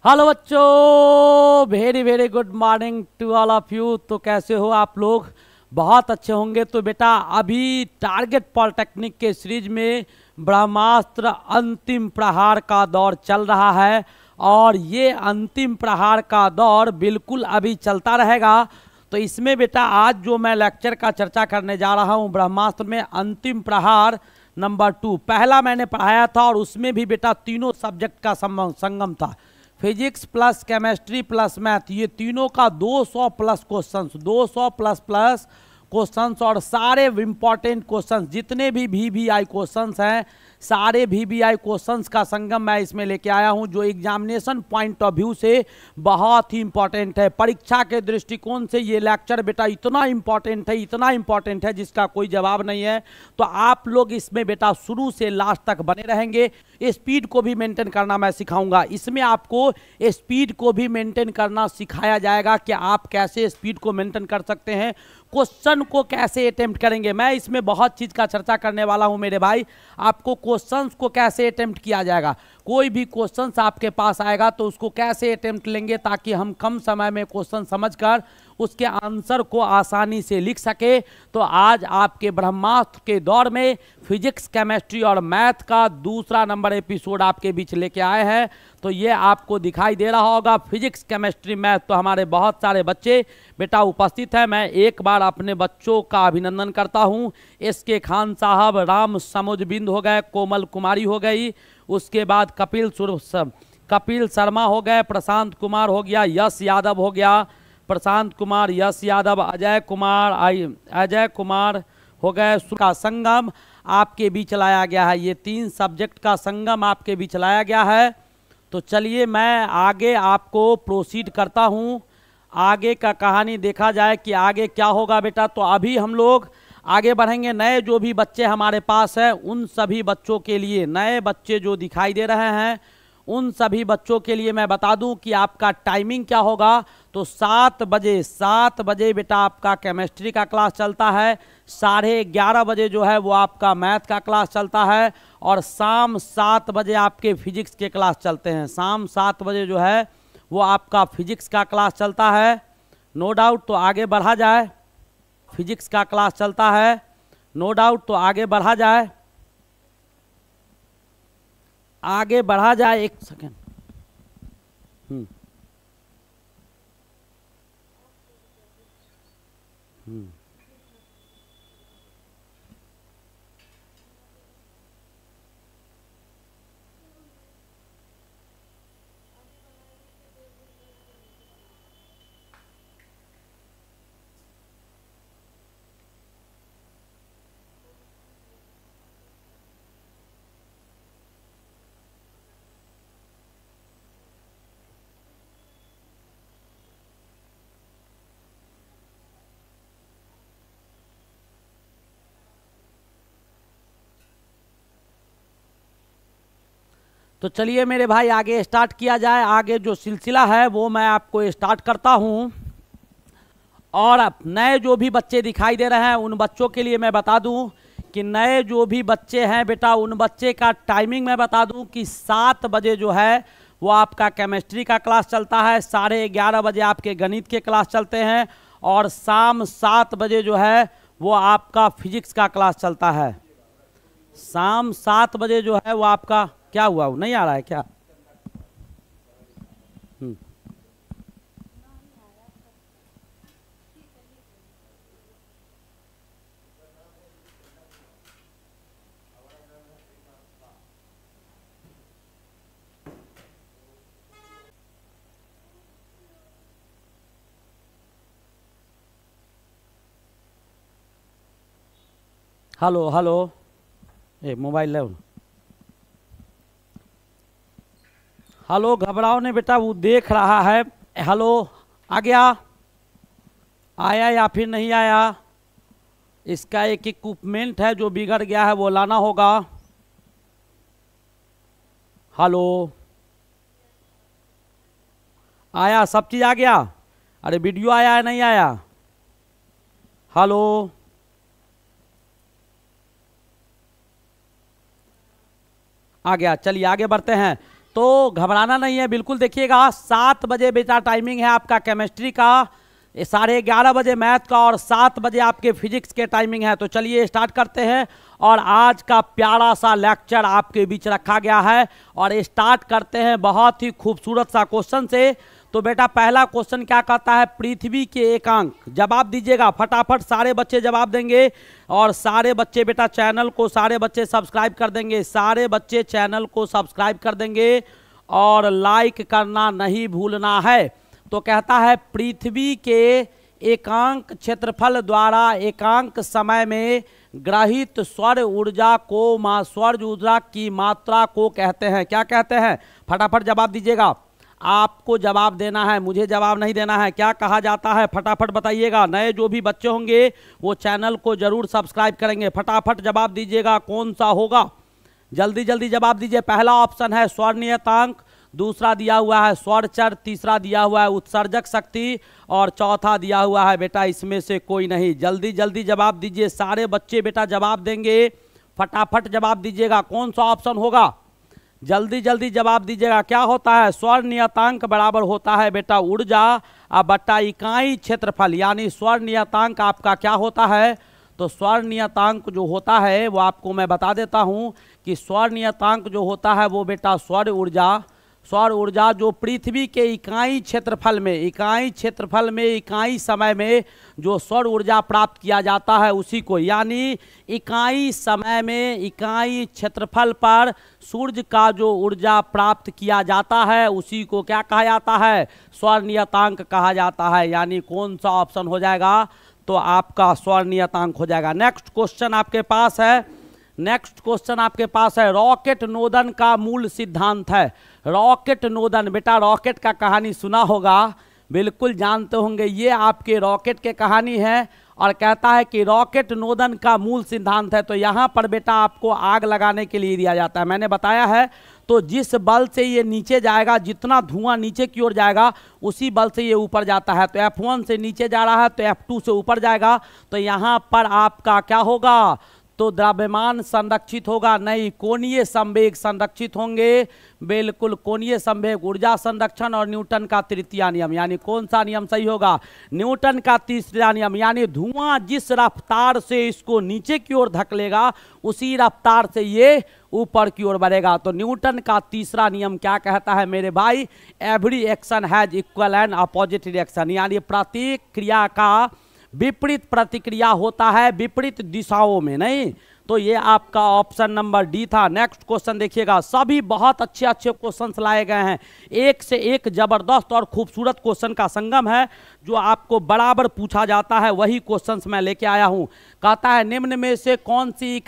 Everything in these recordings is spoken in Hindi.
हेलो बच्चों, very very good morning to all of you. तो कैसे हो आप लोग? बहुत अच्छे होंगे। तो बेटा अभी टारगेट पॉलिटेक्निक के सीरीज में ब्रह्मास्त्र अंतिम प्रहार का दौर चल रहा है और ये अंतिम प्रहार का दौर बिल्कुल अभी चलता रहेगा। तो इसमें बेटा आज जो मैं लेक्चर का चर्चा करने जा रहा हूँ ब्रह्मास्त्र में अंतिम प्रहार नंबर 2, पहला मैंने पढ़ाया था और उसमें भी बेटा तीनों सब्जेक्ट का संगम था, physics plus chemistry plus math. ये तीनों का 200 plus questions, 200 plus plus questions और सारे इंपॉर्टेंट क्वेश्चंस जितने भी वीवीआई क्वेश्चंस हैं, सारे वीवीआई क्वेश्चंस का संगम मैं इसमें लेके आया हूं, जो एग्जामिनेशन पॉइंट ऑफ व्यू से बहुत ही इंपॉर्टेंट है। परीक्षा के दृष्टिकोण से ये लेक्चर बेटा इतना इंपॉर्टेंट है जिसका कोई जवाब नहीं है। तो आप लोग इसमें बेटा शुरू से लास्ट तक बने रहेंगे। स्पीड को भी मेंटेन करना मैं सिखाऊंगा। इसमें आपको स्पीड को भी मेंटेन करना सिखाया जाएगा कि आप कैसे स्पीड को मेंटेन कर सकते हैं, क्वेश्चन को कैसे अटेम्प्ट करेंगे। मैं इसमें बहुत चीज़ का चर्चा करने वाला हूं मेरे भाई। आपको क्वेश्चंस को कैसे अटेम्प्ट किया जाएगा, कोई भी क्वेश्चंस आपके पास आएगा तो उसको कैसे अटेम्प्ट लेंगे ताकि हम कम समय में क्वेश्चन समझकर उसके आंसर को आसानी से लिख सके। तो आज आपके ब्रह्मास्त्र के दौर में फिजिक्स केमिस्ट्री और मैथ का दूसरा नंबर एपिसोड आपके बीच लेके आए हैं। तो ये आपको दिखाई दे रहा होगा फिजिक्स केमिस्ट्री मैथ। तो हमारे बहुत सारे बच्चे बेटा उपस्थित हैं। मैं एक बार अपने बच्चों का अभिनंदन करता हूं। एस.के. खान साहब, राम समुजबिंद हो गए, कोमल कुमारी हो गई, उसके बाद कपिल शर्मा हो गए, प्रशांत कुमार हो गया, यश यादव हो गया, प्रशांत कुमार, यश यादव, अजय कुमार हो गए। का संगम आपके बीच लाया गया है। ये 3 सब्जेक्ट का संगम आपके बीच लाया गया है। तो चलिए मैं आगे आपको प्रोसीड करता हूँ। आगे का कहानी देखा जाए कि आगे क्या होगा बेटा। तो अभी हम लोग आगे बढ़ेंगे। नए जो भी बच्चे हमारे पास हैं उन सभी बच्चों के लिए, नए बच्चे जो दिखाई दे रहे हैं उन सभी बच्चों के लिए मैं बता दूं कि आपका टाइमिंग क्या होगा। तो 7 बजे बेटा आपका केमिस्ट्री का क्लास चलता है, 11:30 बजे जो है वो आपका मैथ का क्लास चलता है और शाम 7 बजे आपके फिजिक्स के क्लास चलते हैं। शाम 7 बजे जो है वो आपका फिजिक्स का क्लास चलता है। No doubt. तो आगे बढ़ा जाए, फिजिक्स का क्लास चलता है, नो डाउट। तो आगे बढ़ा जाए, एक सेकेंड। तो चलिए मेरे भाई आगे स्टार्ट किया जाए। आगे जो सिलसिला है वो मैं आपको स्टार्ट करता हूं। और अब नए जो भी बच्चे दिखाई दे रहे हैं उन बच्चों के लिए मैं बता दूं कि नए जो भी बच्चे हैं बेटा उन बच्चे का टाइमिंग मैं बता दूं कि 7 बजे जो है वो आपका केमिस्ट्री का क्लास चलता है, 11:30 बजे आपके गणित के क्लास चलते हैं और शाम 7 बजे जो है वो आपका फिजिक्स का क्लास चलता है। शाम 7 बजे जो है वो आपका, क्या हुआ, वो नहीं आ रहा है क्या? हेलो हेलो, ए मोबाइल ले। हेलो, घबराओ नहीं बेटा, वो देख रहा है। हेलो, आ गया, आया या फिर नहीं आया? इसका एक इक्विपमेंट है जो बिगड़ गया है, वो लाना होगा। हेलो, आया, सब चीज़ आ गया? अरे वीडियो आया है नहीं आया? हेलो, आ गया। चलिए आगे बढ़ते हैं। तो घबराना नहीं है, बिल्कुल देखिएगा। 7 बजे बेटा टाइमिंग है आपका केमिस्ट्री का, 11:30 बजे मैथ का और 7 बजे आपके फिजिक्स के टाइमिंग है। तो चलिए स्टार्ट करते हैं और आज का प्यारा सा लेक्चर आपके बीच रखा गया है और स्टार्ट करते हैं बहुत ही खूबसूरत सा क्वेश्चन से। तो बेटा पहला क्वेश्चन क्या कहता है, पृथ्वी के एकांक। जवाब दीजिएगा फटाफट, सारे बच्चे जवाब देंगे और सारे बच्चे बेटा चैनल को सारे बच्चे सब्सक्राइब कर देंगे, सारे बच्चे चैनल को सब्सक्राइब कर देंगे और लाइक करना नहीं भूलना है। तो कहता है पृथ्वी के एकांक क्षेत्रफल द्वारा एकांक समय में ग्रहित सौर ऊर्जा को सौर ऊर्जा की मात्रा को कहते हैं, क्या कहते हैं? फटाफट जवाब दीजिएगा, आपको जवाब देना है, मुझे जवाब नहीं देना है। क्या कहा जाता है फटाफट बताइएगा। नए जो भी बच्चे होंगे वो चैनल को जरूर सब्सक्राइब करेंगे। फटाफट जवाब दीजिएगा कौन सा होगा, जल्दी जल्दी जवाब दीजिए। पहला ऑप्शन है सौर नियतांक, दूसरा दिया हुआ है सौरचर, तीसरा दिया हुआ है उत्सर्जक शक्ति और चौथा दिया हुआ है बेटा इसमें से कोई नहीं। जल्दी जल्दी जवाब दीजिए, सारे बच्चे बेटा जवाब देंगे, फटाफट जवाब दीजिएगा कौन सा ऑप्शन होगा, जल्दी जल्दी जवाब दीजिएगा। क्या होता है, सौर नियतांक बराबर होता है बेटा ऊर्जा बट्टा इकाई क्षेत्रफल, यानी सौर नियतांक आपका क्या होता है। तो सौर नियतांक जो होता है वो आपको मैं बता देता हूं कि सौर नियतांक जो होता है वो बेटा सौर ऊर्जा जो पृथ्वी के इकाई क्षेत्रफल में इकाई समय में जो सौर ऊर्जा प्राप्त किया जाता है उसी को, यानी इकाई समय में इकाई क्षेत्रफल पर सूर्य का जो ऊर्जा प्राप्त किया जाता है उसी को क्या कहा जाता है, सौर नियतांक कहा जाता है। यानी कौन सा ऑप्शन हो जाएगा, तो आपका सौर नियतांक हो जाएगा। नेक्स्ट क्वेश्चन आपके पास है रॉकेट नोदन का मूल सिद्धांत है। रॉकेट नोदन, बेटा रॉकेट का कहानी सुना होगा, बिल्कुल जानते होंगे, ये आपके रॉकेट के कहानी है और कहता है कि रॉकेट नोदन का मूल सिद्धांत है। तो यहाँ पर बेटा आपको आग लगाने के लिए दिया जाता है, मैंने बताया है। तो जिस बल से ये नीचे जाएगा, जितना धुआं नीचे की ओर जाएगा उसी बल से ये ऊपर जाता है। तो F1 से नीचे जा रहा है तो F2 से ऊपर जाएगा। तो यहाँ पर आपका क्या होगा, तो द्रव्यमान संरक्षित होगा, नहीं कोणीय संवेग संरक्षित होंगे, बिल्कुल कोणीय संवेग, ऊर्जा संरक्षण और न्यूटन का तृतीय नियम। यानी कौन सा नियम सही होगा, न्यूटन का तीसरा नियम। यानी धुआं जिस रफ्तार से इसको नीचे की ओर धकेलेगा उसी रफ्तार से ये ऊपर की ओर बढ़ेगा। तो न्यूटन का तीसरा नियम क्या कहता है मेरे भाई, every action has equal and opposite reaction, यानी प्रत्येक क्रिया का विपरीत प्रतिक्रिया होता है विपरीत दिशाओं में, नहीं। तो ये आपका ऑप्शन नंबर डी था। नेक्स्ट क्वेश्चन देखिएगा, सभी बहुत अच्छे क्वेश्चंस लाए गए हैं, एक से एक जबरदस्त और खूबसूरत क्वेश्चन का संगम है जो आपको बराबर पूछा जाता है, वही क्वेश्चंस मैं लेके आया हूं। कहता है निम्न में से कौन सी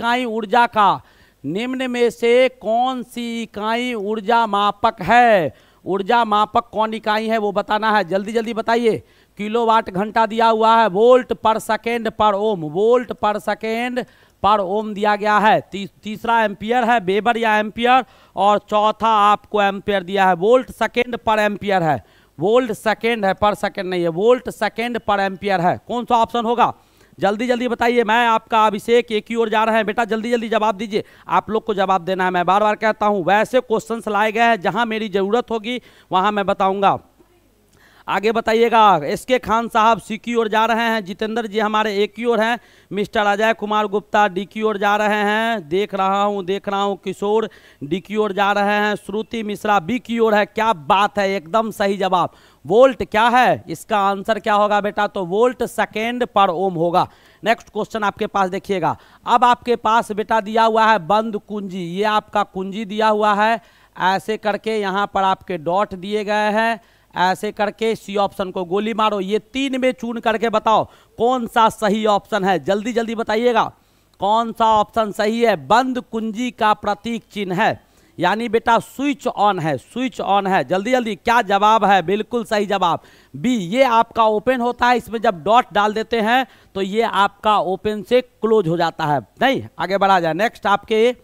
इकाई ऊर्जा मापक है। ऊर्जा मापक कौन इकाई है वो बताना है, जल्दी जल्दी बताइए। किलोवाट घंटा दिया हुआ है, वोल्ट पर सेकेंड पर ओम दिया गया है। तीसरा एम्पियर है, वेबर या एम्पियर, और चौथा आपको एम्पियर दिया है। वोल्ट सेकेंड पर एम्पियर है, वोल्ट सेकेंड है, पर सेकेंड नहीं है, वोल्ट सेकेंड पर एम्पियर है। कौन सा ऑप्शन होगा, जल्दी जल्दी बताइए। मैं आपका अभिषेक एक ही ओर जा रहे हैं, बेटा जल्दी जल्दी जवाब दीजिए, आप लोग को जवाब देना है। मैं बार बार कहता हूं वैसे क्वेश्चंस लाए गए हैं, जहां मेरी जरूरत होगी वहां मैं बताऊंगा। आगे बताइएगा, एसके खान साहब सी की ओर जा रहे हैं, जितेंद्र जी हमारे ए की ओर हैं, मिस्टर अजय कुमार गुप्ता डी की ओर जा रहे हैं, देख रहा हूं किशोर डी की ओर जा रहे हैं, श्रुति मिश्रा बी की ओर है। क्या बात है, एकदम सही जवाब। वोल्ट क्या है, इसका आंसर क्या होगा बेटा, तो वोल्ट सेकेंड पर ओम होगा। नेक्स्ट क्वेश्चन आपके पास देखिएगा, अब आपके पास बेटा दिया हुआ है बंद कुंजी, ये आपका कुंजी दिया हुआ है, ऐसे करके यहाँ पर आपके डॉट दिए गए हैं, ऐसे करके सी ऑप्शन को गोली मारो। ये 3 में चुन करके बताओ कौन सा सही ऑप्शन है, जल्दी जल्दी बताइएगा कौन सा ऑप्शन सही है। बंद कुंजी का प्रतीक चिन्ह है, यानी बेटा स्विच ऑन है, जल्दी जल्दी क्या जवाब है, बिल्कुल सही जवाब बी। ये आपका ओपन होता है, इसमें जब डॉट डाल देते हैं तो ये आपका ओपन से क्लोज हो जाता है। नहीं, आगे बढ़ा जाए। नेक्स्ट आपके,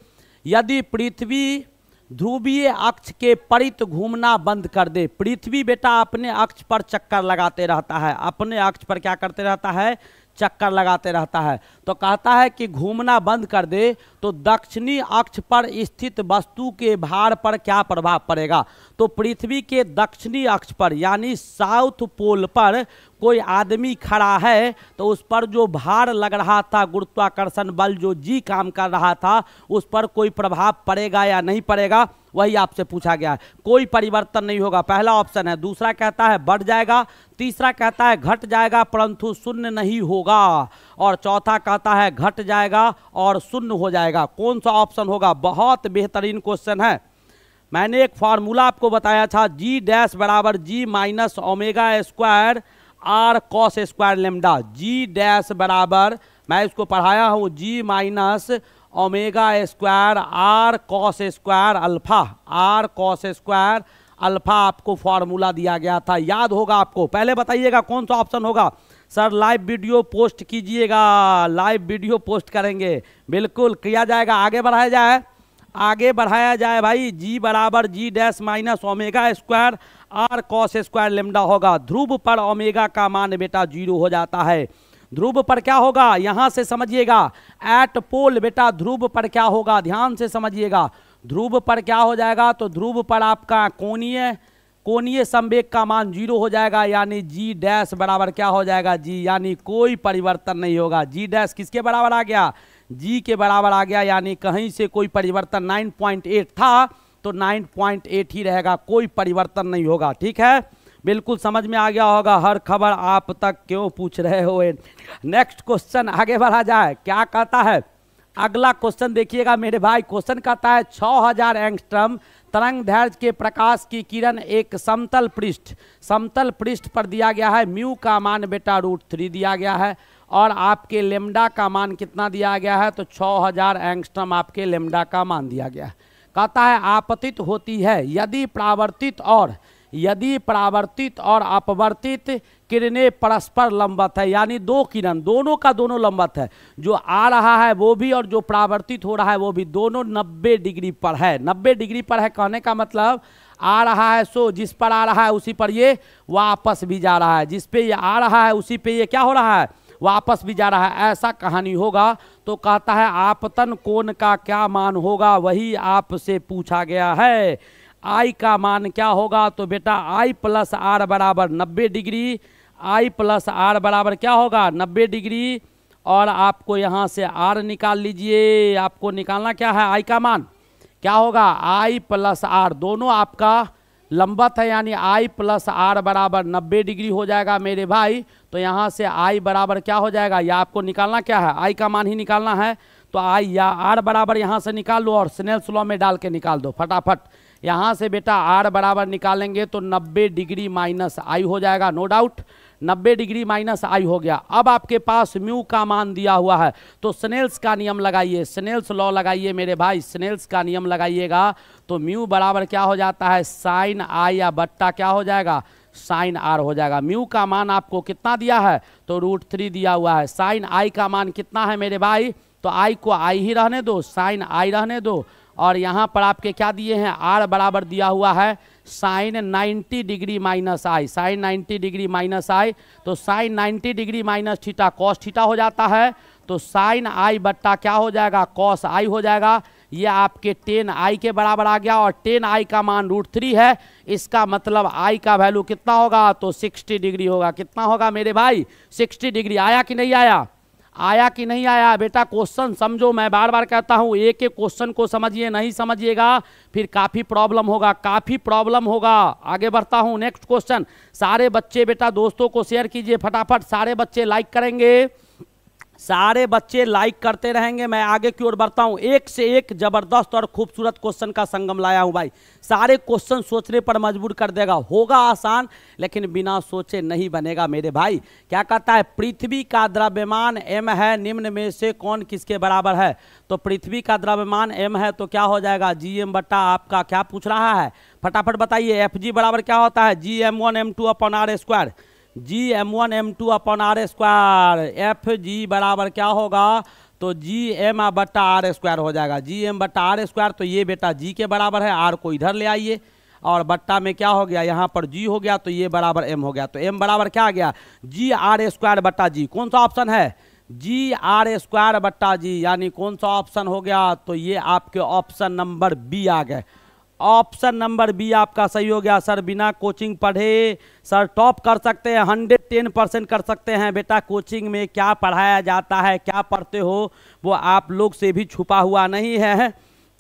यदि पृथ्वी ध्रुवीय अक्ष के परित घूमना बंद कर दे, पृथ्वी बेटा अपने अक्ष पर चक्कर लगाते रहता है, अपने अक्ष पर क्या करते रहता है, चक्कर लगाते रहता है। तो कहता है कि घूमना बंद कर दे तो दक्षिणी अक्ष पर स्थित वस्तु के भार पर क्या प्रभाव पड़ेगा। तो पृथ्वी के दक्षिणी अक्ष पर यानी साउथ पोल पर कोई आदमी खड़ा है तो उस पर जो भार लग रहा था, गुरुत्वाकर्षण बल जो जी काम कर रहा था, उस पर कोई प्रभाव पड़ेगा या नहीं पड़ेगा, वही आपसे पूछा गया है। कोई परिवर्तन नहीं होगा, पहला ऑप्शन है। दूसरा कहता है बढ़ जाएगा, तीसरा कहता है घट जाएगा परंतु शून्य नहीं होगा, और चौथा कहता है घट जाएगा और शून्य हो जाएगा। कौन सा ऑप्शन होगा? बहुत बेहतरीन क्वेश्चन है। मैंने एक फार्मूला आपको बताया था, जी डैश बराबर g minus omega square r cos square lambda. G dash बराबर, मैं इसको पढ़ाया हूँ, g minus omega square r cos square alpha, r cos square alpha आपको फॉर्मूला दिया गया था, याद होगा आपको। पहले बताइएगा कौन सा ऑप्शन होगा। सर लाइव वीडियो पोस्ट कीजिएगा, लाइव वीडियो पोस्ट करेंगे, बिल्कुल किया जाएगा। आगे बढ़ाया जाए, आगे बढ़ाया जाए भाई। जी बराबर g dash minus omega square r cos square lambda होगा। ध्रुव पर ओमेगा का मान बेटा 0 हो जाता है। ध्रुव पर क्या होगा, यहां से समझिएगा। एट पोल बेटा ध्रुव पर क्या होगा, ध्यान से समझिएगा। ध्रुव पर क्या हो जाएगा, तो ध्रुव पर आपका कोणीय संवेग का मान 0 हो जाएगा, यानी जी डैश बराबर क्या हो जाएगा, जी, यानी कोई परिवर्तन नहीं होगा। जी डैश किसके बराबर आ गया, जी के बराबर आ गया, यानी कहीं से कोई परिवर्तन, 9.8 था तो 9.8 ही रहेगा, कोई परिवर्तन नहीं होगा। ठीक है, बिल्कुल समझ में आ गया होगा। हर खबर आप तक क्यों पूछ रहे हो। नेक्स्ट क्वेश्चन आगे बढ़ा जाए, क्या कहता है अगला क्वेश्चन देखिएगा मेरे भाई। क्वेश्चन कहता है 6000 एंगस्ट्रम तरंग दैर्घ्य के प्रकाश की किरण एक समतल पृष्ठ पर दिया गया है। म्यू का मान बेटा √3 दिया गया है, और आपके लेमडा का मान कितना दिया गया है, तो 6000 एंगस्ट्रम आपके लेमडा का मान दिया गया है। कहता है आपतित होती है यदि परावर्तित और अपवर्तित किरणें परस्पर लंबवत है, यानी दो किरण दोनों का दोनों लंबवत है, जो आ रहा है वो भी और जो परावर्तित हो रहा है वो भी, दोनों 90 डिग्री पर है। 90 डिग्री पर है कहने का मतलब आ रहा है सो जिस पर आ रहा है उसी पर ये वापस भी जा रहा है, जिस पे ये आ रहा है उसी पे ये क्या हो रहा है, वापस भी जा रहा है, ऐसा कहानी होगा। तो कहता है आपतन कोण का क्या मान होगा, वही आपसे पूछा गया है। आई का मान क्या होगा, तो बेटा आई प्लस आर बराबर 90 डिग्री, आई प्लस आर बराबर क्या होगा 90 डिग्री, और आपको यहाँ से आर निकाल लीजिए। आपको निकालना क्या है, आई का मान क्या होगा, आई प्लस आर, दोनों आपका लंबवत है, यानी आई प्लस आर बराबर 90 डिग्री हो जाएगा मेरे भाई। तो यहाँ से आई बराबर क्या हो जाएगा, या आपको निकालना क्या है, आई का मान ही निकालना है। तो आई या आर बराबर यहाँ से निकाल लो और स्नेल्स लॉ में डाल के निकाल दो फटाफट। यहाँ से बेटा आर बराबर निकालेंगे तो 90 डिग्री माइनस आई हो जाएगा, नो डाउट 90 डिग्री माइनस आई हो गया। अब आपके पास म्यू का मान दिया हुआ है, तो स्नेल्स का नियम लगाइए, स्नेल्स लॉ लगाइए मेरे भाई, स्नेल्स का नियम लगाइएगा। तो म्यू बराबर क्या हो जाता है, साइन आई या बट्टा क्या हो जाएगा, साइन आर हो जाएगा। म्यू का मान आपको कितना दिया है, तो √3 दिया हुआ है। साइन आई का मान कितना है मेरे भाई, तो आई को आई ही रहने दो, साइन आई रहने दो, और यहाँ पर आपके क्या दिए हैं, आर बराबर दिया हुआ है sine 90 degree minus I, sine 90 degree minus I. तो sine 90 degree minus theta cos theta हो जाता है, तो साइन आई बट्टा क्या हो जाएगा, कॉस आई हो जाएगा। ये आपके 10 आई के बराबर आ गया, और 10 आई का मान √3 है, इसका मतलब आई का वैल्यू कितना होगा, तो 60 डिग्री होगा। कितना होगा मेरे भाई, 60 डिग्री। आया कि नहीं आया, आया कि नहीं आया बेटा, क्वेश्चन समझो। मैं बार बार कहता हूं एक एक क्वेश्चन को समझिए, नहीं समझिएगा फिर काफ़ी प्रॉब्लम होगा, काफ़ी प्रॉब्लम होगा। आगे बढ़ता हूं, नेक्स्ट क्वेश्चन। सारे बच्चे बेटा दोस्तों को शेयर कीजिए फटाफट, सारे बच्चे लाइक करेंगे, सारे बच्चे लाइक करते रहेंगे। मैं आगे की ओर बढ़ता हूं, एक से एक जबरदस्त और खूबसूरत क्वेश्चन का संगम लाया हूं भाई। सारे क्वेश्चन सोचने पर मजबूर कर देगा, होगा आसान लेकिन बिना सोचे नहीं बनेगा मेरे भाई। क्या कहता है, पृथ्वी का द्रव्यमान m है, निम्न में से कौन किसके बराबर है। तो पृथ्वी का द्रव्यमान m है तो क्या हो जाएगा, gm बट्टा आपका क्या पूछ रहा है, फटाफट बताइए। Fg बराबर क्या होता है, gm1m2 upon R square, gm1m2 upon R square. Fg बराबर क्या होगा, तो gm बट्टा आर स्क्वायर हो जाएगा, gm बट्टा आर स्क्वायर। तो ये बेटा g के बराबर है, r को इधर ले आइए, और बट्टा में क्या हो गया, यहाँ पर जी हो गया, तो ये बराबर एम हो गया। तो एम बराबर क्या आ गया, जी आर स्क्वायर बट्टा जी। कौन सा ऑप्शन है, जी आर स्क्वायर बट्टा जी, यानी कौन सा ऑप्शन हो गया, तो ये आपके ऑप्शन नंबर बी आ गए। ऑप्शन नंबर बी आपका सही हो गया। सर बिना कोचिंग पढ़े सर टॉप कर सकते हैं, 110% कर सकते हैं। बेटा कोचिंग में क्या पढ़ाया जाता है, क्या पढ़ते हो, वो आप लोग से भी छुपा हुआ नहीं है।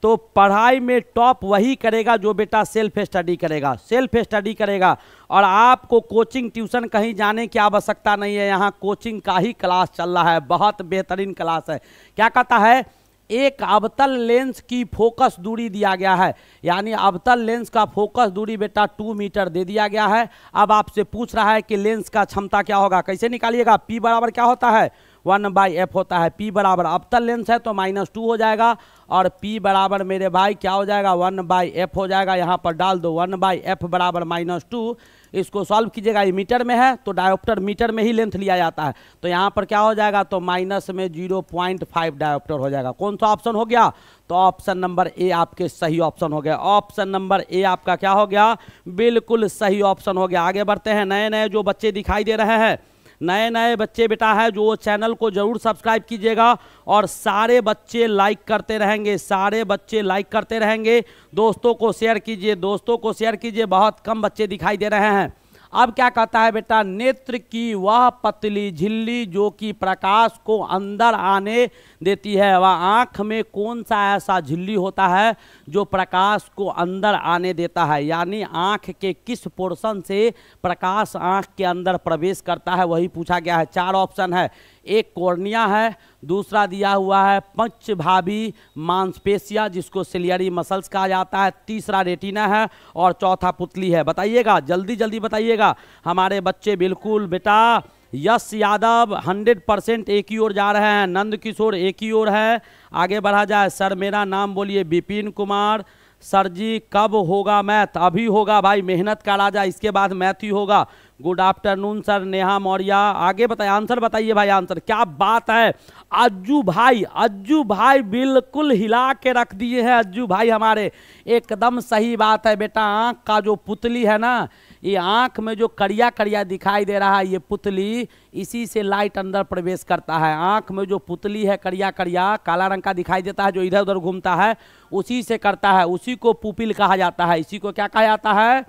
तो पढ़ाई में टॉप वही करेगा जो बेटा सेल्फ स्टडी करेगा, सेल्फ स्टडी करेगा। और आपको कोचिंग ट्यूशन कहीं जाने की आवश्यकता नहीं है, यहाँ कोचिंग का ही क्लास चल रहा है, बहुत बेहतरीन क्लास है। क्या कहता है, एक अवतल लेंस की फोकस दूरी दिया गया है, यानी अवतल लेंस का फोकस दूरी बेटा 2 मीटर दे दिया गया है। अब आपसे पूछ रहा है कि लेंस का क्षमता क्या होगा, कैसे निकालिएगा, P बराबर क्या होता है, 1/f होता है। P बराबर अवतल लेंस है तो -2 हो जाएगा, और P बराबर मेरे भाई क्या हो जाएगा, 1/f हो जाएगा। यहाँ पर डाल दो 1/f बराबर -2। इसको सॉल्व कीजिएगा, ये मीटर में है तो डायोप्टर मीटर में ही लेंथ लिया जाता है, तो यहाँ पर क्या हो जाएगा, तो माइनस में 0.5 डायोप्टर हो जाएगा। कौन सा ऑप्शन हो गया, तो ऑप्शन नंबर ए आपके सही ऑप्शन हो गया। ऑप्शन नंबर ए आपका क्या हो गया, बिल्कुल सही ऑप्शन हो गया। आगे बढ़ते हैं, नए नए जो बच्चे दिखाई दे रहे हैं, नए नए बच्चे बेटा है जो चैनल को जरूर सब्सक्राइब कीजिएगा, और सारे बच्चे लाइक करते रहेंगे, सारे बच्चे लाइक करते रहेंगे। दोस्तों को शेयर कीजिए, दोस्तों को शेयर कीजिए, बहुत कम बच्चे दिखाई दे रहे हैं। अब क्या कहता है बेटा, नेत्र की वह पतली झिल्ली जो कि प्रकाश को अंदर आने देती है, वह आँख में कौन सा ऐसा झिल्ली होता है जो प्रकाश को अंदर आने देता है, यानी आँख के किस पोर्शन से प्रकाश आँख के अंदर प्रवेश करता है, वही पूछा गया है। 4 ऑप्शन है, एक कॉर्निया है, दूसरा दिया हुआ है पंचभावी मांसपेशिया जिसको सिलियरी मसल्स कहा जाता है, तीसरा रेटिना है, और चौथा पुतली है। बताइएगा, जल्दी जल्दी बताइएगा। हमारे बच्चे बिल्कुल बेटा, यश यादव 100% एक ही ओर जा रहे हैं, नंद किशोर एक ही ओर है। आगे बढ़ा जाए, सर मेरा नाम बोलिए, विपिन कुमार। सर जी कब होगा मैथ, अभी होगा भाई, मेहनत का राजा, इसके बाद मैथ ही होगा। Good afternoon sir, Neha Maurya. आगे बताइए, आंसर बताइए भाई, आंसर क्या बात है। अज्जू भाई, अज्जू भाई बिल्कुल हिला के रख दिए हैं, अज्जू भाई हमारे, एकदम सही बात है बेटा। आँख का जो पुतली है ना, ये आँख में जो करिया करिया दिखाई दे रहा है, ये पुतली, इसी से लाइट अंदर प्रवेश करता है। आँख में जो पुतली है करिया करिया काला रंग का दिखाई देता है, जो इधर उधर घूमता है, उसी से करता है, उसी को पुपिल कहा जाता है। इसी को क्या कहा जाता है,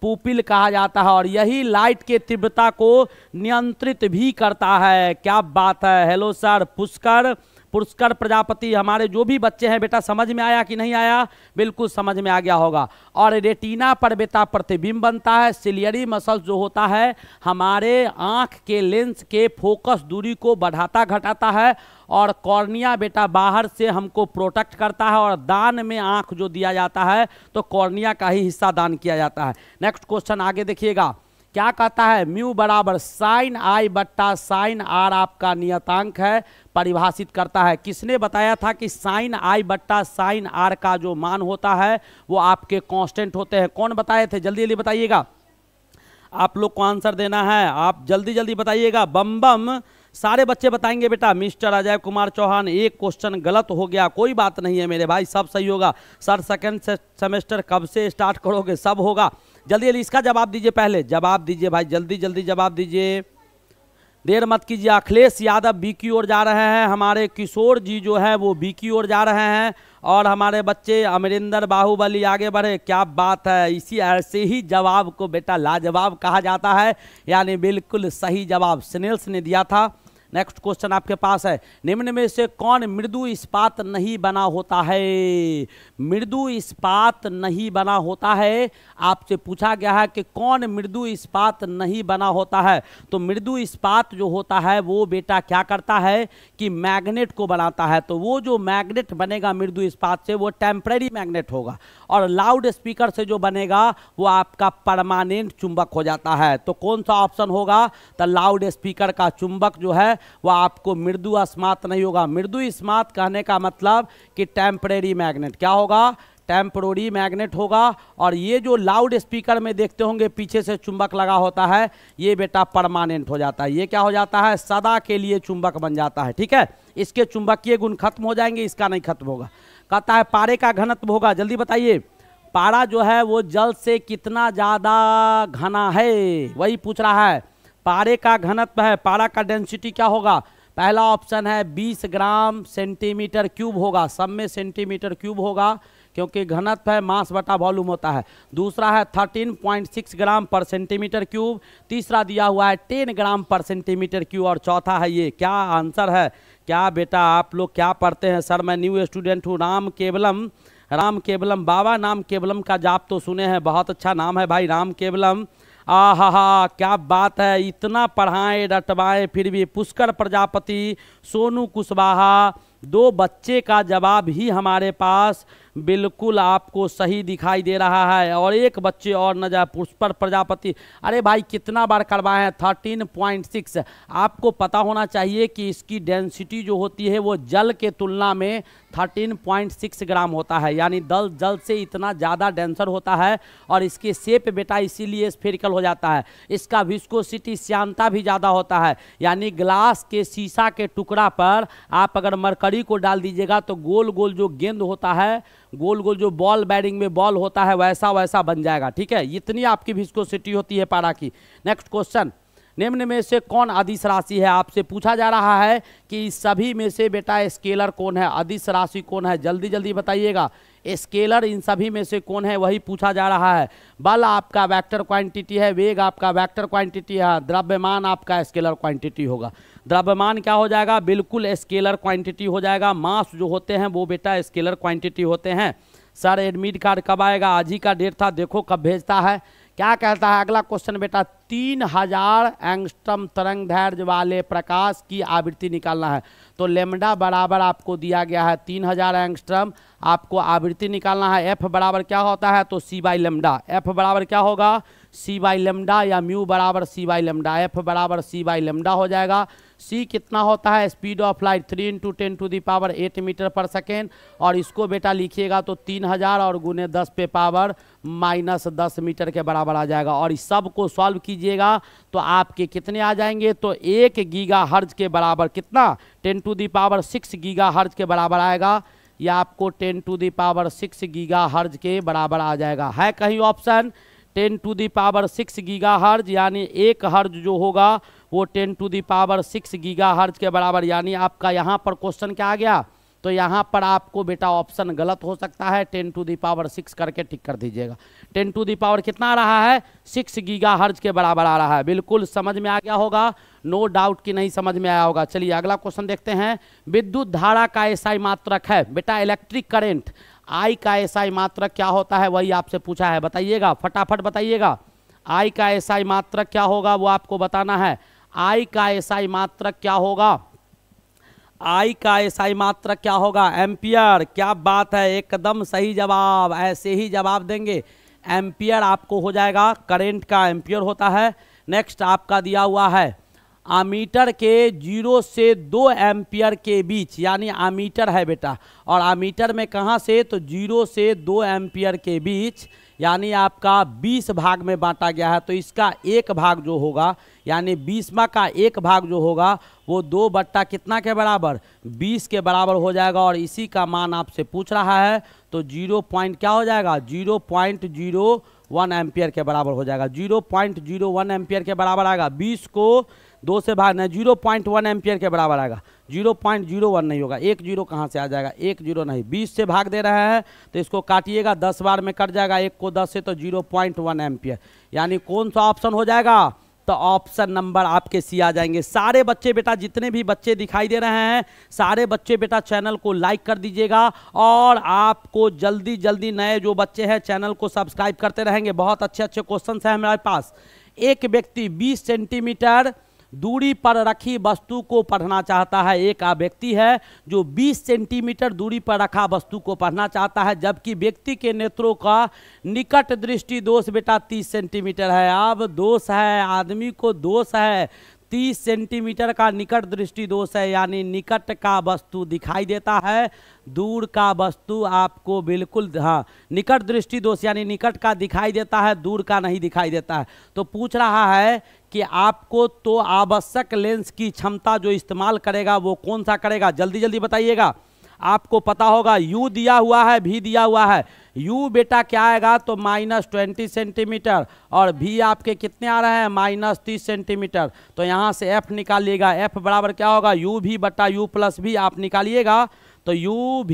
पुपिल कहा जाता है, और यही लाइट के तीव्रता को नियंत्रित भी करता है। क्या बात है। हेलो सर, पुष्कर प्रजापति, हमारे जो भी बच्चे हैं बेटा, समझ में आया कि नहीं आया, बिल्कुल समझ में आ गया होगा। और रेटिना पर बेटा प्रतिबिंब बनता है। सिलियरी मसल्स जो होता है हमारे आँख के लेंस के फोकस दूरी को बढ़ाता घटाता है, और कॉर्निया बेटा बाहर से हमको प्रोटेक्ट करता है, और दान में आँख जो दिया जाता है तो कॉर्निया का ही हिस्सा दान किया जाता है। नेक्स्ट क्वेश्चन आगे देखिएगा, क्या कहता है, म्यू बराबर साइन आई बट्टा साइन आर आपका नियतांक है, परिभाषित करता है। किसने बताया था कि साइन आई बट्टा साइन आर का जो मान होता है वो आपके कांस्टेंट होते हैं, कौन बताए थे, जल्दी जल्दी बताइएगा। आप लोग को आंसर देना है, आप जल्दी जल्दी बताइएगा। बम बम सारे बच्चे बताएंगे बेटा। मिस्टर अजय कुमार चौहान, एक क्वेश्चन गलत हो गया, कोई बात नहीं है मेरे भाई, सब सही होगा। सर सेकंड सेमेस्टर कब से स्टार्ट करोगे, सब होगा। जल्दी जल्दी इसका जवाब दीजिए, पहले जवाब दीजिए भाई, जल्दी जल्दी जवाब दीजिए, देर मत कीजिए। अखिलेश यादव बी की ओर जा रहे हैं, हमारे किशोर जी जो है वो बी की ओर जा रहे हैं, और हमारे बच्चे अमरिंदर बाहुबली आगे बढ़े। क्या बात है, इसी ऐसे ही जवाब को बेटा लाजवाब कहा जाता है, यानी बिल्कुल सही जवाब स्नेल्स ने दिया था। नेक्स्ट क्वेश्चन आपके पास है, निम्न में से कौन मृदु इस्पात नहीं बना होता है, मृदु इस्पात नहीं बना होता है, आपसे पूछा गया है कि कौन मृदु इस्पात नहीं बना होता है। तो मृदु इस्पात जो होता है वो बेटा क्या करता है कि मैग्नेट को बनाता है, तो वो जो मैग्नेट बनेगा मृदु इस्पात से वो टेम्परेरी मैग्नेट होगा, और लाउड स्पीकर से जो बनेगा वो आपका परमानेंट चुंबक हो जाता है। तो कौन सा ऑप्शन होगा, तो लाउड स्पीकर का चुंबक जो है वह आपको मृदु अस्मात नहीं होगा। मृदु इस्मात कहने का मतलब कि टेम्परेरी मैग्नेट, क्या होगा, टेम्परेरी मैग्नेट होगा। और ये जो लाउड स्पीकर में देखते होंगे पीछे से चुंबक लगा होता है, ये बेटा परमानेंट हो जाता है, ये क्या हो जाता है, सदा के लिए चुंबक बन जाता है। ठीक है, इसके चुंबकीय गुण खत्म हो जाएंगे, इसका नहीं खत्म होगा। कहता है पारे का घनत्व होगा, जल्दी बताइए, पारा जो है वो जल से कितना ज़्यादा घना है, वही पूछ रहा है। पारे का घनत्व है, पारा का डेंसिटी क्या होगा? पहला ऑप्शन है 20 ग्राम सेंटीमीटर क्यूब होगा, सब में सेंटीमीटर क्यूब होगा क्योंकि घनत्व है, मास बटा वॉल्यूम होता है। दूसरा है 13.6 ग्राम पर सेंटीमीटर क्यूब। तीसरा दिया हुआ है 10 ग्राम पर सेंटीमीटर क्यूब। और चौथा है ये। क्या आंसर है? क्या बेटा आप लोग क्या पढ़ते हैं? सर मैं न्यू स्टूडेंट हूँ। राम केवलम बाबा, नाम केवलम का जाप तो सुने हैं, बहुत अच्छा नाम है भाई राम केवलम। आहा क्या बात है, इतना पढ़ाएं रटवाएं फिर भी। पुष्कर प्रजापति, सोनू कुशवाहा, 2 बच्चे का जवाब ही हमारे पास बिल्कुल आपको सही दिखाई दे रहा है। और एक बच्चे और न जाए, पुष्कर प्रजापति। अरे भाई कितना बार करवाए हैं? 13.6। आपको पता होना चाहिए कि इसकी डेंसिटी जो होती है वो जल के तुलना में 13.6 ग्राम होता है, यानी जल से इतना ज़्यादा डेंसर होता है। और इसके शेप बेटा इसीलिए स्फेरिकल हो जाता है। इसका विस्कोसिटी, श्यानता भी ज़्यादा होता है, यानी ग्लास के शीशा के टुकड़ा पर आप अगर मरकरी को डाल दीजिएगा तो गोल गोल जो गेंद होता है, गोल गोल जो बॉल बैरिंग में बॉल होता है वैसा वैसा बन जाएगा। ठीक है, इतनी आपकी विस्कोसिटी होती है पारा की। नेक्स्ट क्वेश्चन, निम्न में से कौन अदिश राशि है? आपसे पूछा जा रहा है कि इस सभी में से बेटा स्केलर कौन है, अदिश राशि कौन है? जल्दी जल्दी बताइएगा। स्केलर इन सभी में से कौन है, वही पूछा जा रहा है। बल आपका वेक्टर क्वांटिटी है, वेग आपका वेक्टर क्वांटिटी है, द्रव्यमान आपका स्केलर क्वांटिटी होगा। द्रव्यमान क्या हो जाएगा? बिल्कुल स्केलर क्वांटिटी हो जाएगा। मास जो होते हैं वो बेटा स्केलर क्वांटिटी होते हैं। सर एडमिट कार्ड कब आएगा? आज ही का डेट था, देखो कब भेजता है। क्या कहता है अगला क्वेश्चन बेटा? 3000 एंगस्ट्रम तरंग दैर्ध्य वाले प्रकाश की आवृत्ति निकालना है। तो लेमडा बराबर आपको दिया गया है 3000 एंगस्ट्रम, आपको आवृत्ति निकालना है। एफ बराबर क्या होता है? तो सी बाई लेमडा। एफ बराबर क्या होगा? सी बाई लेमडा, या म्यू बराबर सी बाई लेमडा। एफ बराबर सी बाई लेमडा हो जाएगा। सी कितना होता है? स्पीड ऑफ लाइट 3 × 10⁸ मीटर पर सेकेंड। और इसको बेटा लिखिएगा तो 3000 और गुने 10⁻⁻10 मीटर के बराबर आ जाएगा। और इस सब को सॉल्व कीजिएगा तो आपके कितने आ जाएंगे? तो 1 गीगा हर्ज के बराबर, कितना? 10⁻6 गीगा हर्ज के बराबर आएगा। यह आपको 10⁻6 गीगा हर्ज के बराबर आ जाएगा। है कहीं ऑप्शन? 10⁻6 गीगा हर्ज, यानी 1 हर्ज जो होगा वो 10⁻6 गीगा हर्ज के बराबर। यानी आपका यहाँ पर क्वेश्चन क्या आ गया? तो यहाँ पर आपको बेटा ऑप्शन गलत हो सकता है, 10⁻6 करके टिक कर दीजिएगा। 10 कितना आ रहा है? 6 गीगा हर्ज के बराबर आ रहा है। बिल्कुल समझ में आ गया होगा, नो डाउट कि नहीं समझ में आया होगा। चलिए अगला क्वेश्चन देखते हैं। विद्युत धारा का एसआई मात्रक है बेटा, इलेक्ट्रिक करंट आई का एसआई मात्रक क्या होता है, वही आपसे पूछा है। बताइएगा, फटाफट बताइएगा। आई का एसआई मात्रक क्या होगा वो आपको बताना है। आई का एसआई मात्रक क्या होगा? आई का एसआई मात्रक क्या होगा? एम्पियर। क्या बात है, एकदम सही जवाब। ऐसे ही जवाब देंगे। एम्पियर आपको हो जाएगा, करंट का एम्पियर होता है। नेक्स्ट आपका दिया हुआ है आमीटर के 0 से 2 एम्पियर के बीच, यानी आमीटर है बेटा, और आमीटर में कहाँ से? तो 0 से 2 एम्पियर के बीच, यानी आपका 20 भाग में बांटा गया है। तो इसका एक भाग जो होगा, यानी 20वां का एक भाग जो होगा वो 2 बट्टा कितना के बराबर? 20 के बराबर हो जाएगा। और इसी का मान आपसे पूछ रहा है, तो 0 पॉइंट क्या हो जाएगा? 0.01 एम्पियर के बराबर हो जाएगा। 0.01 एम्पियर के बराबर आएगा। 20 को 2 से भागना, 0.1 एम्पियर के बराबर आएगा। 0.01 नहीं होगा, 1 0 कहाँ से आ जाएगा? 1 0 नहीं, 20 से भाग दे रहे हैं तो इसको काटिएगा, 10 बार में कट जाएगा। 1 को 10 से, तो 0.1 एम्पियर। यानी कौन सा ऑप्शन हो जाएगा? तो ऑप्शन नंबर आपके सी आ जाएंगे। सारे बच्चे बेटा, जितने भी बच्चे दिखाई दे रहे हैं, सारे बच्चे बेटा चैनल को लाइक कर दीजिएगा। और आपको जल्दी जल्दी नए जो बच्चे हैं चैनल को सब्सक्राइब करते रहेंगे। बहुत अच्छे अच्छे क्वेश्चन हैं हमारे पास। एक व्यक्ति 20 सेंटीमीटर दूरी पर रखी वस्तु को पढ़ना चाहता है। एक व्यक्ति है जो 20 सेंटीमीटर दूरी पर रखा वस्तु को पढ़ना चाहता है, जबकि व्यक्ति के नेत्रों का निकट दृष्टि दोष बेटा 30 सेंटीमीटर है। अब दोष है, आदमी को दोष है, 30 सेंटीमीटर का निकट दृष्टि दोष है, यानी निकट का वस्तु दिखाई देता है, दूर का वस्तु आपको बिल्कुल, हाँ, निकट दृष्टि दोष यानी निकट का दिखाई देता है, दूर का नहीं दिखाई देता है। तो पूछ रहा है कि आपको तो आवश्यक लेंस की क्षमता जो इस्तेमाल करेगा वो कौन सा करेगा? जल्दी जल्दी बताइएगा। आपको पता होगा u दिया हुआ है, v दिया हुआ है। u बेटा क्या आएगा तो -20 सेंटीमीटर और v आपके कितने आ रहे हैं -30 सेंटीमीटर। तो यहाँ से f निकालिएगा, f बराबर क्या होगा u v बटा u प्लस v आप निकालिएगा तो u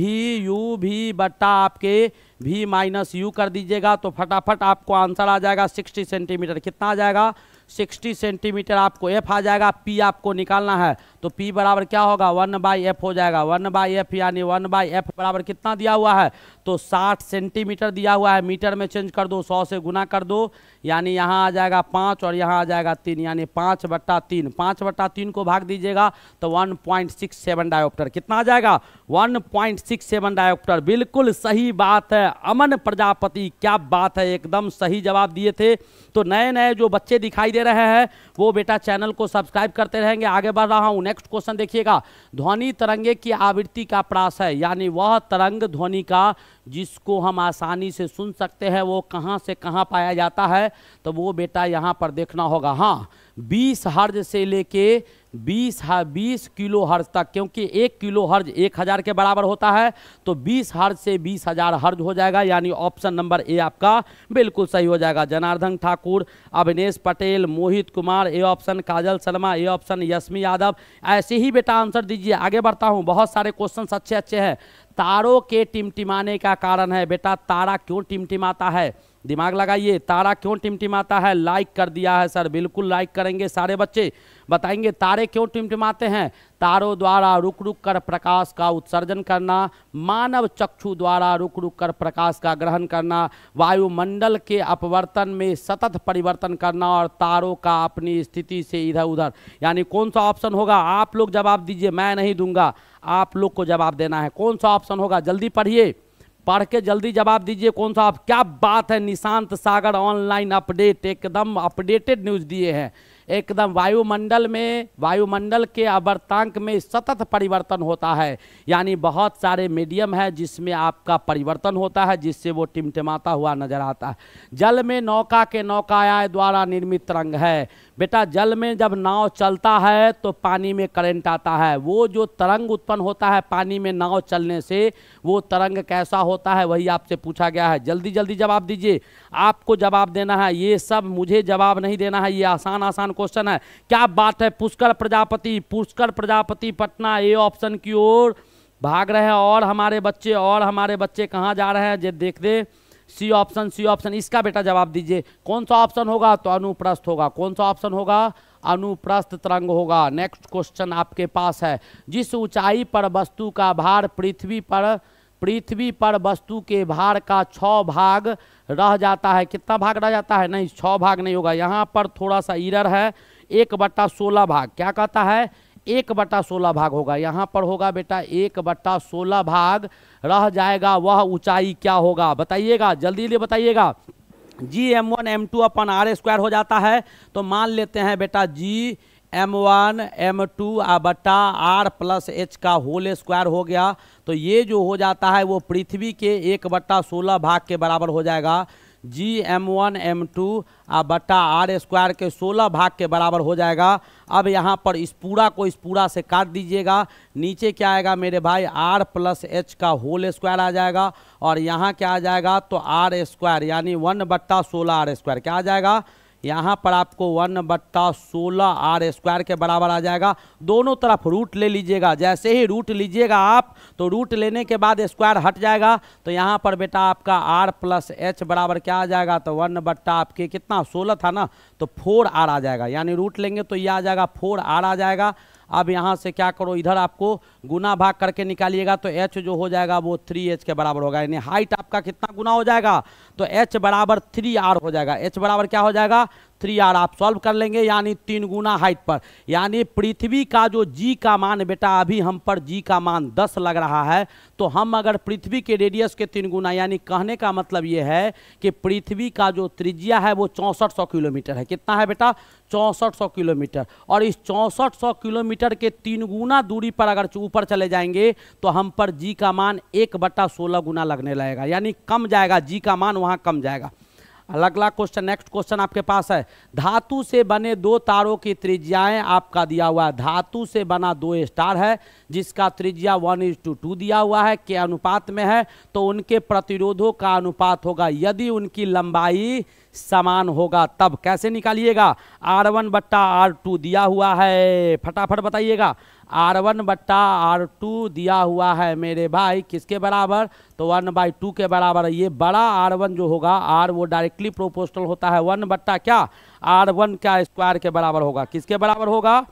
भी बटा आपके v माइनस u कर दीजिएगा तो फटाफट आपको आंसर आ जाएगा 60 सेंटीमीटर। कितना आ जाएगा 60 सेंटीमीटर आपको f आ जाएगा। p आपको निकालना है तो p बराबर क्या होगा 1/f हो जाएगा। 1/f यानी 1/f बराबर कितना दिया हुआ है तो 60 सेंटीमीटर दिया हुआ है। मीटर में चेंज कर दो, 100 से गुना कर दो, यानी यहाँ आ जाएगा 5 और यहाँ आ जाएगा 3, यानी 5/3। 5/3 को भाग दीजिएगा तो 1.67 डायोप्टर। कितना आ जाएगा 1.67 डायोप्टर। बिल्कुल सही बात है अमन प्रजापति, क्या बात है, एकदम सही जवाब दिए थे। तो नए नए जो बच्चे दिखाई दे रहे हैं वो बेटा चैनल को सब्सक्राइब करते रहेंगे। आगे बढ़ रहा हूँ, नेक्स्ट क्वेश्चन देखिएगा। ध्वनि तरंगे की आवृत्ति का प्रास है, यानी वह तरंग ध्वनि का जिसको हम आसानी से सुन सकते हैं वो कहाँ से कहाँ पाया जाता है तो वो बेटा यहाँ पर देखना होगा। हाँ 20 हर्ज से लेके 20 किलो हर्ज तक, क्योंकि 1 किलो हर्ज 1000 के बराबर होता है तो 20 हर्ज से 20,000 हर्ज हो जाएगा, यानी ऑप्शन नंबर ए आपका बिल्कुल सही हो जाएगा। Janardan Thakur, Avinesh Patel, Mohit Kumar A option, Kajal Sharma A option, Yashmi Yadav, ऐसे ही बेटा आंसर दीजिए। आगे बढ़ता हूँ, बहुत सारे क्वेश्चन अच्छे अच्छे हैं। तारों के टिमटिमाने का कारण है, बेटा तारा क्यों टिमटिमाता है, दिमाग लगाइए, तारा क्यों टिमटिमाता है। लाइक कर दिया है सर, बिल्कुल लाइक करेंगे सारे बच्चे, बताएंगे तारे क्यों टिमटिमाते हैं। तारों द्वारा रुक रुक कर प्रकाश का उत्सर्जन करना, मानव चक्षु द्वारा रुक रुक कर प्रकाश का ग्रहण करना, वायुमंडल के अपवर्तन में सतत परिवर्तन करना और तारों का अपनी स्थिति से इधर उधर। यानी कौन सा ऑप्शन होगा, आप लोग जवाब दीजिए, मैं नहीं दूंगा, आप लोग को जवाब देना है। कौन सा ऑप्शन होगा, जल्दी पढ़िए, पढ़ के जल्दी जवाब दीजिए कौन सा। आप क्या बात है, निशांत सागर ऑनलाइन अपडेट, एकदम अपडेटेड न्यूज़ दिए हैं एकदम। वायुमंडल के आवर्तांक में सतत परिवर्तन होता है, यानी बहुत सारे मीडियम है जिसमें आपका परिवर्तन होता है जिससे वो टिमटिमाता हुआ नजर आता है। जल में नौका के नौकायान द्वारा निर्मित तरंग है, बेटा जल में जब नाव चलता है तो पानी में करंट आता है, वो जो तरंग उत्पन्न होता है पानी में नाव चलने से वो तरंग कैसा होता है वही आपसे पूछा गया है। जल्दी जल्दी जवाब दीजिए, आपको जवाब देना है, ये सब मुझे जवाब नहीं देना है, ये आसान आसान क्वेश्चन है। क्या बात है, पुष्कर प्रजापति पटना ए ऑप्शन की ओर भाग रहे हैं और हमारे बच्चे कहाँ जा रहे हैं जे देख दे। सी ऑप्शन इसका बेटा जवाब दीजिए, कौन सा ऑप्शन होगा तो अनुप्रस्थ होगा। कौन सा ऑप्शन होगा, अनुप्रस्थ तरंग होगा। नेक्स्ट क्वेश्चन आपके पास है, जिस ऊंचाई पर वस्तु का भार पृथ्वी पर वस्तु के भार का 6 भाग रह जाता है, कितना भाग रह जाता है, नहीं 6 भाग नहीं होगा, यहाँ पर थोड़ा सा इरर है, 1/16 भाग। क्या कहता है 1/16 भाग होगा, यहाँ पर होगा बेटा 1/16 भाग रह जाएगा। वह ऊंचाई क्या होगा बताइएगा, जल्दी जल्दी बताइएगा। Gm1 m2 अपन r² हो जाता है तो मान लेते हैं बेटा Gm1 m2 बटा r प्लस h का होल स्क्वायर हो गया। तो ये जो हो जाता है वो पृथ्वी के 1/16 भाग के बराबर हो जाएगा। Gm1 m2 बटा r² के 16 भाग के बराबर हो जाएगा। अब यहाँ पर इस पूरा से काट दीजिएगा, नीचे क्या आएगा मेरे भाई r प्लस h का होल स्क्वायर आ जाएगा और यहाँ क्या आ जाएगा तो r² यानी 1/16 r²। क्या आ जाएगा यहाँ पर आपको 1/16 r² के बराबर आ जाएगा। दोनों तरफ रूट ले लीजिएगा, जैसे ही रूट लीजिएगा आप तो रूट लेने के बाद स्क्वायर हट जाएगा तो यहाँ पर बेटा आपका r प्लस h बराबर क्या आ जाएगा तो 1/ आपके कितना 16 था ना तो 4r आ जाएगा, यानी रूट लेंगे तो ये आ जाएगा 4r आ जाएगा। अब यहाँ से क्या करो, इधर आपको गुना भाग करके निकालिएगा तो h जो हो जाएगा वो 3h के बराबर होगा, यानी हाइट आपका कितना गुना हो जाएगा तो h बराबर 3r हो जाएगा। h बराबर क्या हो जाएगा 3r, आप सॉल्व कर लेंगे यानी 3 गुना हाइट पर। यानी पृथ्वी का जो g का मान बेटा अभी हम पर g का मान 10 लग रहा है तो हम अगर पृथ्वी के रेडियस के 3 गुना, यानी कहने का मतलब ये है कि पृथ्वी का जो त्रिज्या है वो 6400 किलोमीटर है। कितना है बेटा 6400 किलोमीटर, और इस 6400 किलोमीटर के 3 गुना दूरी पर अगर ऊपर चले जाएंगे तो हम पर g का मान 1/16 गुना लगने लगेगा, यानी कम जाएगा, g का मान वहाँ कम जाएगा। अगला क्वेश्चन, नेक्स्ट क्वेश्चन आपके पास है, धातु से बने दो तारों की त्रिज्याएं आपका दिया हुआ है। धातु से बना दो स्टार है जिसका त्रिज्या 1:2 दिया हुआ है, के अनुपात में है, तो उनके प्रतिरोधों का अनुपात होगा यदि उनकी लंबाई समान होगा तब। कैसे निकालिएगा? R1/R2 दिया हुआ है, फटाफट बताइएगा। R1/R2 दिया हुआ है मेरे भाई किसके बराबर? तो 1/2 के बराबर है। ये बड़ा R1 जो होगा, R वो डायरेक्टली प्रोपोर्शनल होता है 1 क्या R1 का स्क्वायर के बराबर होगा। किसके बराबर होगा?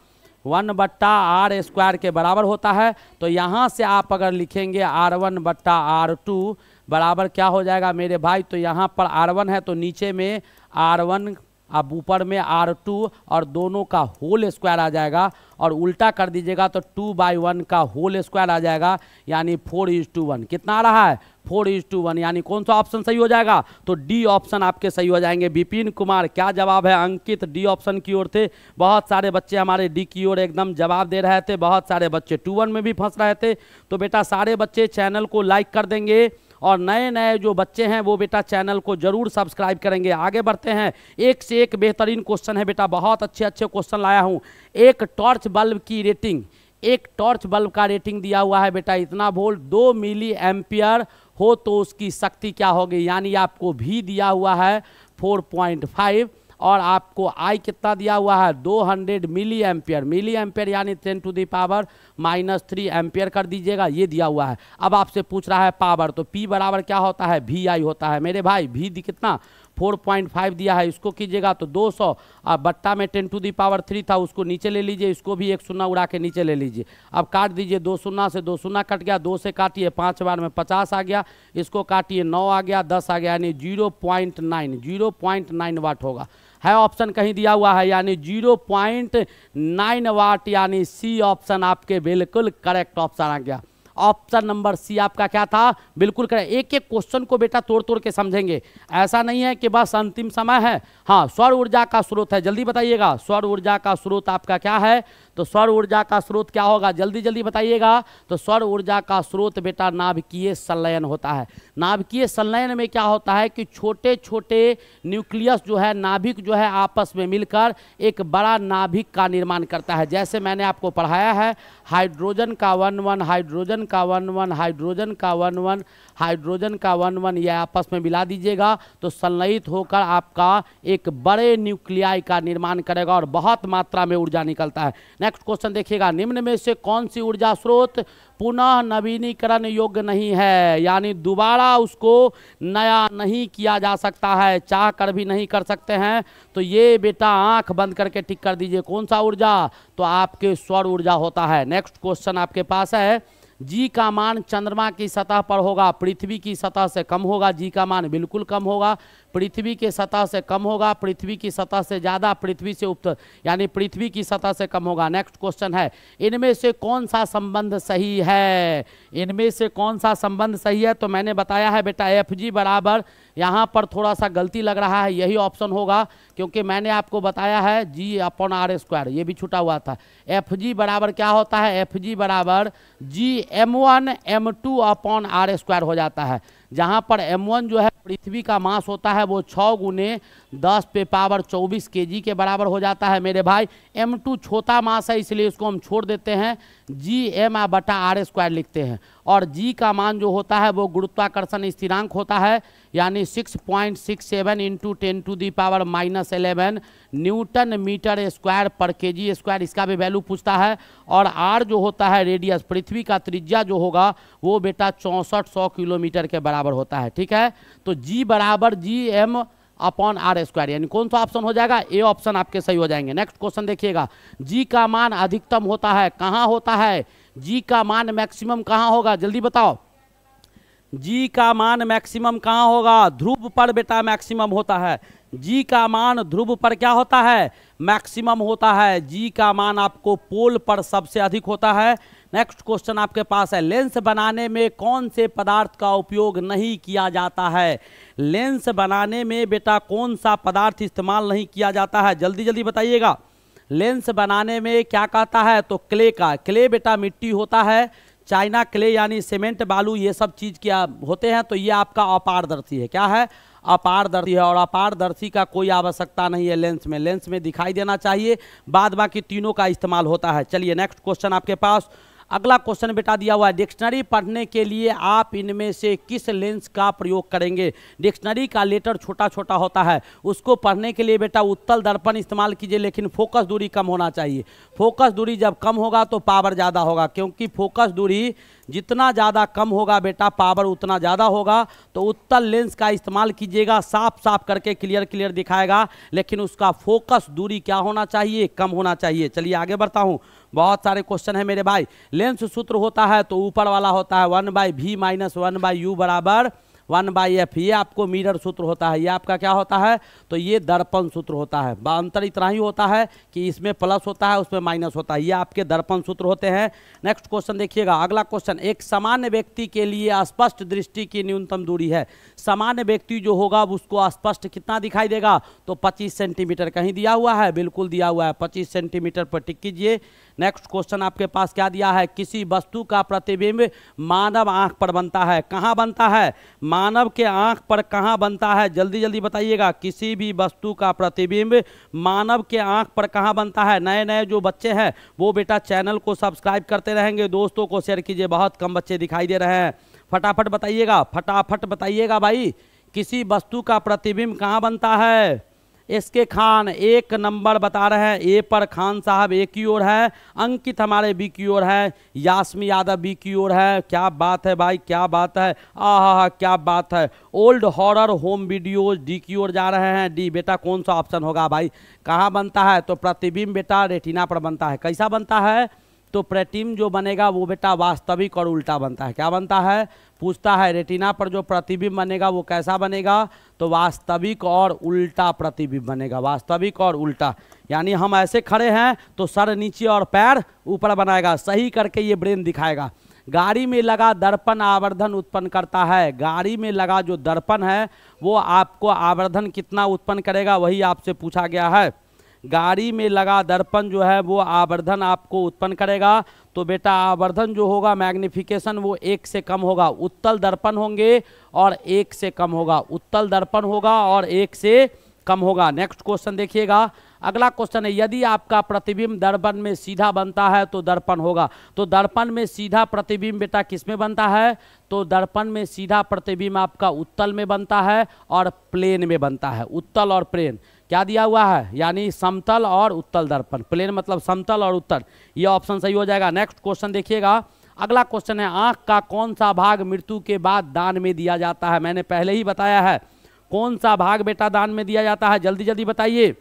1/R² के बराबर होता है। तो यहाँ से आप अगर लिखेंगे R1/R2 बराबर क्या हो जाएगा मेरे भाई? तो यहाँ पर R1 है तो नीचे में R1, अब ऊपर में R2 और दोनों का होल स्क्वायर आ जाएगा, और उल्टा कर दीजिएगा तो 2/1 का होल स्क्वायर आ जाएगा, यानी 4:1। कितना आ रहा है? 4:1। यानी कौन सा ऑप्शन सही हो जाएगा? तो डी ऑप्शन आपके सही हो जाएंगे। विपिन कुमार क्या जवाब है? अंकित डी ऑप्शन की ओर थे। बहुत सारे बच्चे हमारे डी की ओर एकदम जवाब दे रहे थे, बहुत सारे बच्चे 2-1 में भी फंस रहे थे। तो बेटा सारे बच्चे चैनल को लाइक कर देंगे, और नए नए जो बच्चे हैं वो बेटा चैनल को जरूर सब्सक्राइब करेंगे। आगे बढ़ते हैं, एक से एक बेहतरीन क्वेश्चन है बेटा, बहुत अच्छे अच्छे क्वेश्चन लाया हूं। एक टॉर्च बल्ब की रेटिंग, एक टॉर्च बल्ब का रेटिंग दिया हुआ है बेटा इतना वोल्ट 2 मिली एम्पियर हो तो उसकी शक्ति क्या होगी? यानी आपको भी दिया हुआ है 4.5 और आपको आई कितना दिया हुआ है? 200 मिली एम्पियर। मिली एम्पियर यानी 10⁻³ एम्पियर कर दीजिएगा, ये दिया हुआ है। अब आपसे पूछ रहा है पावर, तो P बराबर क्या होता है? VI होता है मेरे भाई। V कितना? 4.5 दिया है, इसको कीजिएगा तो 200, और बट्टा में 10⁻³ था उसको नीचे ले लीजिए, इसको भी एक शून्य उड़ा के नीचे ले लीजिए। अब काट दीजिए, 2 शून्य से 2 शून्य कट गया, 2 से काटिए 5 बार में 50 आ गया, इसको काटिए 9 आ गया, 10 आ गया, यानी 0.9 वाट होगा। है ऑप्शन कहीं दिया हुआ है, यानी 0.9 वाट, यानी सी ऑप्शन आपके बिल्कुल करेक्ट ऑप्शन आ गया। ऑप्शन नंबर सी आपका क्या था? बिल्कुल करेक्ट। एक एक क्वेश्चन को बेटा तोड़ तोड़ के समझेंगे, ऐसा नहीं है कि बस अंतिम समय है। हाँ, सौर ऊर्जा का स्रोत है, जल्दी बताइएगा। सौर ऊर्जा का स्रोत आपका क्या है? तो सौर ऊर्जा का स्रोत क्या होगा? जल्दी जल्दी बताइएगा। तो सौर ऊर्जा का स्रोत बेटा नाभिकीय संलयन होता है। नाभिकीय संलयन में क्या होता है कि छोटे छोटे न्यूक्लियस जो है, नाभिक जो है, आपस में मिलकर एक बड़ा नाभिक का निर्माण करता है। जैसे मैंने आपको पढ़ाया है, हाइड्रोजन का 1-1, हाइड्रोजन का 1-1, हाइड्रोजन का 1-1, हाइड्रोजन का 1-1, यह आपस में मिला दीजिएगा तो संलयित होकर आपका एक बड़े न्यूक्लियाई का निर्माण करेगा और बहुत मात्रा में ऊर्जा निकलता है। नेक्स्ट क्वेश्चन देखिएगा, निम्न में से कौन सी ऊर्जा स्रोत पुनः नवीनीकरण योग्य नहीं है? यानी दोबारा उसको नया नहीं किया जा सकता है, चाह कर भी नहीं कर सकते हैं। तो ये बेटा आंख बंद करके टिक कर दीजिए, कौन सा ऊर्जा? तो आपके सौर ऊर्जा होता है। नेक्स्ट क्वेश्चन आपके पास है, जी का मान चंद्रमा की सतह पर होगा, पृथ्वी की सतह से कम होगा। जी का मान बिल्कुल कम होगा, पृथ्वी के सतह से कम होगा, पृथ्वी की सतह से ज़्यादा, पृथ्वी से उप यानी पृथ्वी की सतह से कम होगा। नेक्स्ट क्वेश्चन है, इनमें से कौन सा संबंध सही है? इनमें से कौन सा संबंध सही है? तो मैंने बताया है बेटा FG बराबर, यहाँ पर थोड़ा सा गलती लग रहा है, यही ऑप्शन होगा, क्योंकि मैंने आपको बताया है G/R², ये भी छूटा हुआ था। FG बराबर क्या होता है? FG बराबर Gm1m2/R² हो जाता है, जहाँ पर m1 जो है पृथ्वी का मास होता है वो 6 × 10⁻24 kg के बराबर हो जाता है मेरे भाई। m2 छोटा मास है इसलिए इसको हम छोड़ देते हैं, Gm/R² लिखते हैं। और G का मान जो होता है वो गुरुत्वाकर्षण स्थिरांक होता है, यानी 6.67 × 10⁻11 न्यूटन मीटर स्क्वायर पर kg स्क्वायर, इसका भी वैल्यू पूछता है। और R जो होता है रेडियस, पृथ्वी का त्रिज्या जो होगा वो बेटा 6400 किलोमीटर के बराबर होता है। ठीक है, तो G बराबर Gm/R², यानी कौन सा ऑप्शन हो जाएगा? ए ऑप्शन आपके सही हो जाएंगे। नेक्स्ट क्वेश्चन देखिएगा, G का मान अधिकतम होता है, कहाँ होता है? G का मान मैक्सिमम कहाँ होगा? जल्दी बताओ। G का मान मैक्सिमम कहाँ होगा? ध्रुव पर बेटा मैक्सिमम होता है। G का मान ध्रुव पर क्या होता है? मैक्सिमम होता है। G का मान आपको पोल पर सबसे अधिक होता है। नेक्स्ट क्वेश्चन आपके पास है, लेंस बनाने में कौन से पदार्थ का उपयोग नहीं किया जाता है? लेंस बनाने में बेटा कौन सा पदार्थ इस्तेमाल नहीं किया जाता है? जल्दी जल्दी बताइएगा। लेंस बनाने में क्या कहता है? तो क्ले का। क्ले बेटा मिट्टी होता है, चाइना क्ले यानी सीमेंट बालू, ये सब चीज़ क्या होते हैं? तो ये आपका अपारदर्शी है। क्या है? अपारदर्शी है और अपारदर्शी का कोई आवश्यकता नहीं है लेंस में दिखाई देना चाहिए, बाद बाकी तीनों का इस्तेमाल होता है। चलिए नेक्स्ट क्वेश्चन आपके पास, अगला क्वेश्चन बेटा दिया हुआ है, डिक्शनरी पढ़ने के लिए आप इनमें से किस लेंस का प्रयोग करेंगे। डिक्शनरी का लेटर छोटा छोटा होता है, उसको पढ़ने के लिए बेटा उत्तल दर्पण इस्तेमाल कीजिए, लेकिन फोकस दूरी कम होना चाहिए। फोकस दूरी जब कम होगा तो पावर ज़्यादा होगा, क्योंकि फोकस दूरी जितना ज़्यादा कम होगा बेटा पावर उतना ज़्यादा होगा। तो उत्तल लेंस का इस्तेमाल कीजिएगा, साफ साफ करके क्लियर दिखाएगा, लेकिन उसका फोकस दूरी क्या होना चाहिए, कम होना चाहिए। चलिए आगे बढ़ता हूँ, बहुत सारे क्वेश्चन है मेरे भाई। लेंस सूत्र होता है तो ऊपर वाला होता है 1/v - 1/u बराबर 1/f, ये आपको मिरर सूत्र होता है। ये आपका क्या होता है, तो ये दर्पण सूत्र होता है। अंतर इतना ही होता है कि इसमें प्लस होता है उसमें माइनस होता है, ये आपके दर्पण सूत्र होते हैं। नेक्स्ट क्वेश्चन देखिएगा, अगला क्वेश्चन, एक सामान्य व्यक्ति के लिए स्पष्ट दृष्टि की न्यूनतम दूरी है। सामान्य व्यक्ति जो होगा उसको स्पष्ट कितना दिखाई देगा, तो 25 सेंटीमीटर। कहीं दिया हुआ है, बिल्कुल दिया हुआ है, 25 सेंटीमीटर पर टिक कीजिए। नेक्स्ट क्वेश्चन आपके पास क्या दिया है, किसी वस्तु का प्रतिबिंब मानव आंख पर बनता है। कहाँ बनता है, मानव के आंख पर कहाँ बनता है, जल्दी जल्दी बताइएगा। किसी भी वस्तु का प्रतिबिंब मानव के आंख पर कहाँ बनता है। नए नए जो बच्चे हैं वो बेटा चैनल को सब्सक्राइब करते रहेंगे, दोस्तों को शेयर कीजिए, बहुत कम बच्चे दिखाई दे रहे हैं। फटाफट बताइएगा, फटाफट बताइएगा भाई, किसी वस्तु का प्रतिबिंब कहाँ बनता है। इसके खान 1 नंबर बता रहे हैं, ए पर खान साहब ए की ओर है, अंकित हमारे बी की ओर है, यास्मी यादव बी की ओर है। क्या बात है भाई, क्या बात है, आहा क्या बात है। Old horror home videos D की ओर जा रहे हैं। डी बेटा कौन सा ऑप्शन होगा भाई, कहाँ बनता है, तो प्रतिबिंब बेटा रेटिना पर बनता है। कैसा बनता है, तो प्रतिबिंब जो बनेगा वो बेटा वास्तविक और उल्टा बनता है। क्या बनता है, पूछता है रेटिना पर जो प्रतिबिंब बनेगा वो कैसा बनेगा, तो वास्तविक और उल्टा प्रतिबिंब बनेगा, वास्तविक और उल्टा। यानी हम ऐसे खड़े हैं तो सर नीचे और पैर ऊपर बनाएगा, सही करके ये ब्रेन दिखाएगा। गाड़ी में लगा दर्पण आवर्धन उत्पन्न करता है। गाड़ी में लगा जो दर्पण है वो आपको आवर्धन कितना उत्पन्न करेगा, वही आपसे पूछा गया है। गाड़ी में लगा दर्पण जो है वो आवर्धन आपको उत्पन्न करेगा। तो बेटा आवर्धन जो होगा मैग्निफिकेशन वो 1 से कम होगा। उत्तल दर्पण होंगे और 1 से कम होगा, उत्तल दर्पण होगा और 1 से कम होगा। नेक्स्ट क्वेश्चन देखिएगा, अगला क्वेश्चन है, यदि आपका प्रतिबिंब दर्पण में सीधा बनता है तो दर्पण होगा। तो दर्पण में सीधा प्रतिबिंब बेटा किस में बनता है, तो दर्पण में सीधा प्रतिबिंब आपका उत्तल में बनता है और प्लेन में बनता है। उत्तल और प्लेन क्या दिया हुआ है, यानी समतल और उत्तल दर्पण, प्लेन मतलब समतल और उत्तल, ये ऑप्शन सही हो जाएगा। नेक्स्ट क्वेश्चन देखिएगा, अगला क्वेश्चन है, आंख का कौन सा भाग मृत्यु के बाद दान में दिया जाता है। मैंने पहले ही बताया है, कौन सा भाग बेटा दान में दिया जाता है, जल्दी जल्दी बताइए,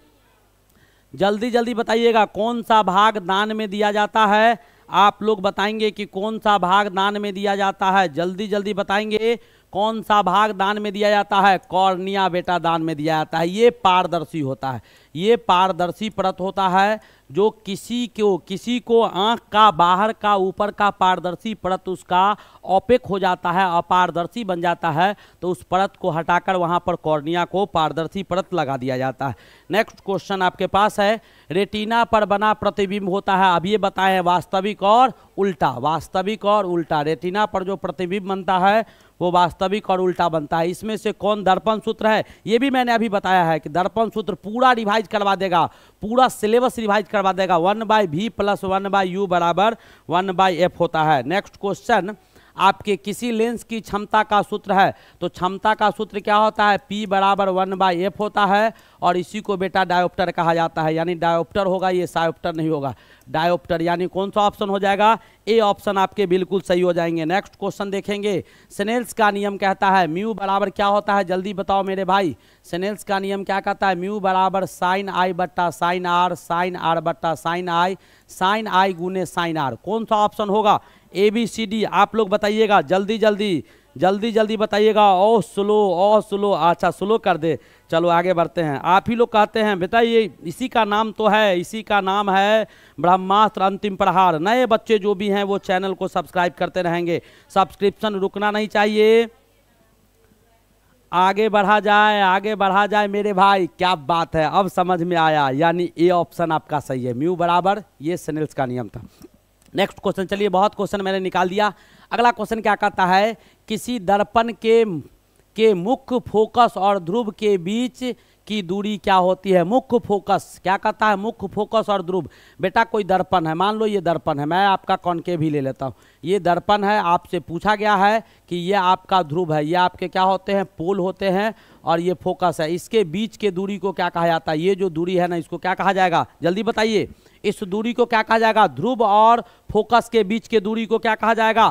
जल्दी जल्दी बताइएगा, कौन सा भाग दान में दिया जाता है। आप लोग बताएंगे कि कौन सा भाग दान में दिया जाता है, जल्दी जल्दी बताएंगे कौन सा भाग दान में दिया जाता है। कॉर्निया बेटा दान में दिया जाता है। ये पारदर्शी होता है, ये पारदर्शी परत होता है जो किसी को आंख का बाहर का ऊपर का पारदर्शी परत उसका ओपेक हो जाता है, अपारदर्शी बन जाता है, तो उस परत को हटाकर वहां पर कॉर्निया को पारदर्शी परत लगा दिया जाता है। नेक्स्ट क्वेश्चन आपके पास है, रेटिना पर बना प्रतिबिंब होता है। अब ये बताए हैं वास्तविक और उल्टा, वास्तविक और उल्टा। रेटिना पर जो प्रतिबिंब बनता है वो वास्तविक और उल्टा बनता है। इसमें से कौन दर्पण सूत्र है, ये भी मैंने अभी बताया है कि दर्पण सूत्र पूरा रिवाइज करवा देगा, पूरा सिलेबस रिवाइज करवा देगा। 1/v + 1/u बराबर 1/f होता है। नेक्स्ट क्वेश्चन, आपके किसी लेंस की क्षमता का सूत्र है, तो क्षमता का सूत्र क्या होता है, P बराबर 1/f होता है, और इसी को बेटा डायोप्टर कहा जाता है। यानी डायोप्टर होगा, ये सायोप्टर नहीं होगा, डायोप्टर। यानी कौन सा ऑप्शन हो जाएगा, ए ऑप्शन आपके बिल्कुल सही हो जाएंगे। नेक्स्ट क्वेश्चन देखेंगे, स्नेल्स का नियम कहता है म्यू बराबर क्या होता है, जल्दी बताओ मेरे भाई। स्नेल्स का नियम क्या कहता है, म्यू बराबर sin I बट्टा sin R, sin R बट्टा sin I गुने sin R। कौन सा ऑप्शन होगा, ABCD आप लोग बताइएगा, जल्दी जल्दी जल्दी जल्दी बताइएगा। ओ स्लो, अच्छा स्लो कर दे, चलो आगे बढ़ते हैं। आप ही लोग कहते हैं बेटा ये इसी का नाम तो है, इसी का नाम है ब्रह्मास्त्र अंतिम प्रहार। नए बच्चे जो भी हैं वो चैनल को सब्सक्राइब करते रहेंगे, सब्सक्रिप्शन रुकना नहीं चाहिए। आगे बढ़ा जाए, आगे बढ़ा जाए मेरे भाई, क्या बात है, अब समझ में आया। यानी ए ऑप्शन आपका सही है, म्यू बराबर, ये स्नेल्स का नियम था। नेक्स्ट क्वेश्चन, चलिए बहुत क्वेश्चन मैंने निकाल दिया। अगला क्वेश्चन क्या कहता है, किसी दर्पण के मुख्य फोकस और ध्रुव के बीच की दूरी क्या होती है? मुख्य फोकस क्या कहता है? मुख्य फोकस और ध्रुव। बेटा कोई दर्पण है, मान लो ये दर्पण है, मैं आपका कॉनकेव भी ले लेता हूँ, ये दर्पण है, आपसे पूछा गया है कि ये आपका ध्रुव है, ये आपके क्या होते हैं? पोल होते हैं, और ये फोकस है, इसके बीच के दूरी को क्या कहा जाता है? ये जो दूरी है ना, इसको क्या कहा जाएगा? जल्दी बताइए, इस दूरी को क्या कहा जाएगा? ध्रुव और फोकस के बीच के दूरी को क्या कहा जाएगा?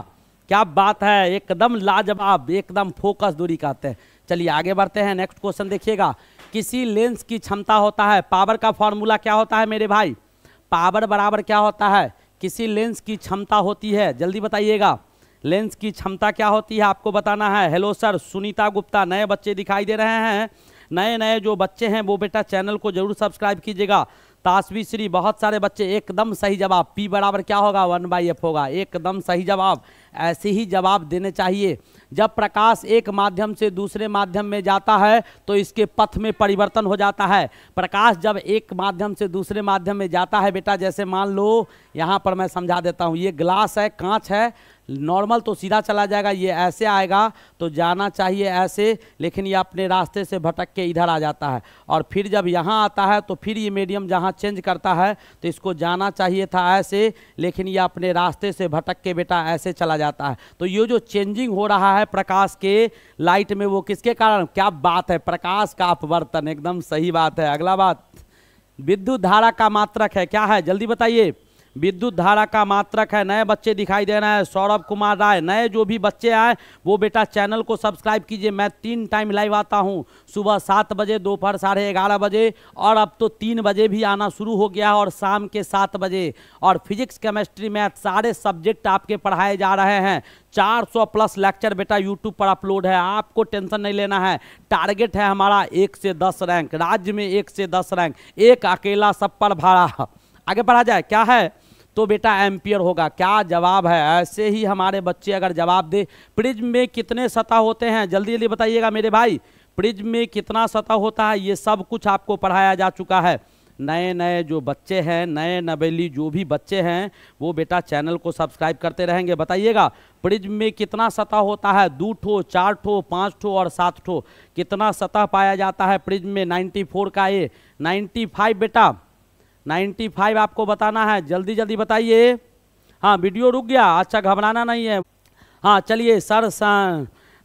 क्या बात है, एकदम लाजवाब, एकदम फोकस दूरी कहते हैं। चलिए आगे बढ़ते हैं, नेक्स्ट क्वेश्चन देखिएगा। किसी लेंस की क्षमता होता है, पावर का फॉर्मूला क्या होता है मेरे भाई? पावर बराबर क्या होता है? किसी लेंस की क्षमता होती है, जल्दी बताइएगा, लेंस की क्षमता क्या होती है आपको बताना है। हेलो सर, सुनीता गुप्ता, नए बच्चे दिखाई दे रहे हैं, नए नए जो बच्चे हैं वो बेटा चैनल को जरूर सब्सक्राइब कीजिएगा। तासवी श्री, बहुत सारे बच्चे, एकदम सही जवाब, P बराबर क्या होगा? 1/f होगा, एकदम सही जवाब। ऐसे ही जवाब देने चाहिए। जब प्रकाश एक माध्यम से दूसरे माध्यम में जाता है तो इसके पथ में परिवर्तन हो जाता है। प्रकाश जब एक माध्यम से दूसरे माध्यम में जाता है बेटा, जैसे मान लो यहाँ पर मैं समझा देता हूँ, ये ग्लास है, कांच है, नॉर्मल तो सीधा चला जाएगा, ये ऐसे आएगा तो जाना चाहिए ऐसे, लेकिन ये अपने रास्ते से भटक के इधर आ जाता है, और फिर जब यहाँ आता है तो फिर ये मीडियम जहाँ चेंज करता है तो इसको जाना चाहिए था ऐसे, लेकिन ये अपने रास्ते से भटक के बेटा ऐसे चला जाता है। तो ये जो चेंजिंग हो रहा है प्रकाश के लाइट में, वो किसके कारण? क्या बात है, प्रकाश का अपवर्तन, एकदम सही बात है। अगला बात, विद्युत धारा का मात्रक है, क्या है? जल्दी बताइए, विद्युत धारा का मात्रक है। नए बच्चे दिखाई दे रहे हैं, सौरभ कुमार राय, नए जो भी बच्चे आए वो बेटा चैनल को सब्सक्राइब कीजिए। मैं 3 टाइम लाइव आता हूँ, सुबह 7 बजे, दोपहर 11:30 बजे, और अब तो 3 बजे भी आना शुरू हो गया है, और शाम के 7 बजे। और फिजिक्स, केमिस्ट्री, मैथ सारे सब्जेक्ट आपके पढ़ाए जा रहे हैं। 400+ लेक्चर बेटा यूट्यूब पर अपलोड है, आपको टेंशन नहीं लेना है। टारगेट है हमारा 1 से 10 रैंक, राज्य में 1 से 10 रैंक, एक अकेला सब पर भाड़ा। आगे बढ़ा जाए, क्या है? तो बेटा एम्पियर होगा। क्या जवाब है? ऐसे ही हमारे बच्चे अगर जवाब दे। प्रिज्म में कितने सतह होते हैं? जल्दी जल्दी बताइएगा मेरे भाई, प्रिज्म में कितना सतह होता है? ये सब कुछ आपको पढ़ाया जा चुका है। नए नए जो बच्चे हैं, नए नवेली जो भी बच्चे हैं, वो बेटा चैनल को सब्सक्राइब करते रहेंगे। बताइएगा प्रिज्म में कितना सतह होता है? 2 ठो, 4 ठो, 5 ठो और 7 ठो। कितना सतह पाया जाता है प्रिज्म में? 94 का ए 95 बेटा, 95 आपको बताना है, जल्दी जल्दी बताइए। हाँ वीडियो रुक गया, अच्छा घबराना नहीं है। हाँ चलिए सर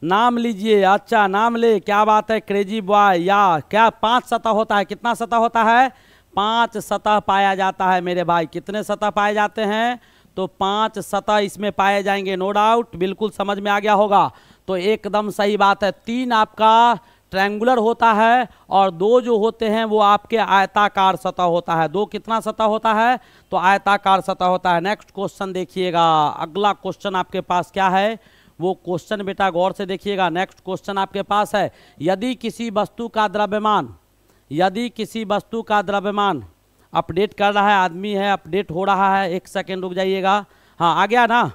नाम लीजिए, अच्छा नाम ले, क्या बात है क्रेजी बॉय। या क्या 5 सतह होता है? कितना सतह होता है? 5 सतह पाया जाता है मेरे भाई। कितने सतह पाए जाते हैं? तो 5 सतह इसमें पाए जाएंगे, नो डाउट, बिल्कुल समझ में आ गया होगा। तो एकदम सही बात है। 3 आपका ट्रायंगुलर होता है, और 2 जो होते हैं वो आपके आयताकार सतह होता है। 2 कितना सतह होता है? तो आयताकार सतह होता है। नेक्स्ट क्वेश्चन देखिएगा, अगला क्वेश्चन आपके पास क्या है वो क्वेश्चन बेटा गौर से देखिएगा। नेक्स्ट क्वेश्चन आपके पास है, यदि किसी वस्तु का द्रव्यमान अपडेट कर रहा है, आदमी है, अपडेट हो रहा है, 1 सेकेंड रुक जाइएगा। हाँ आ गया ना,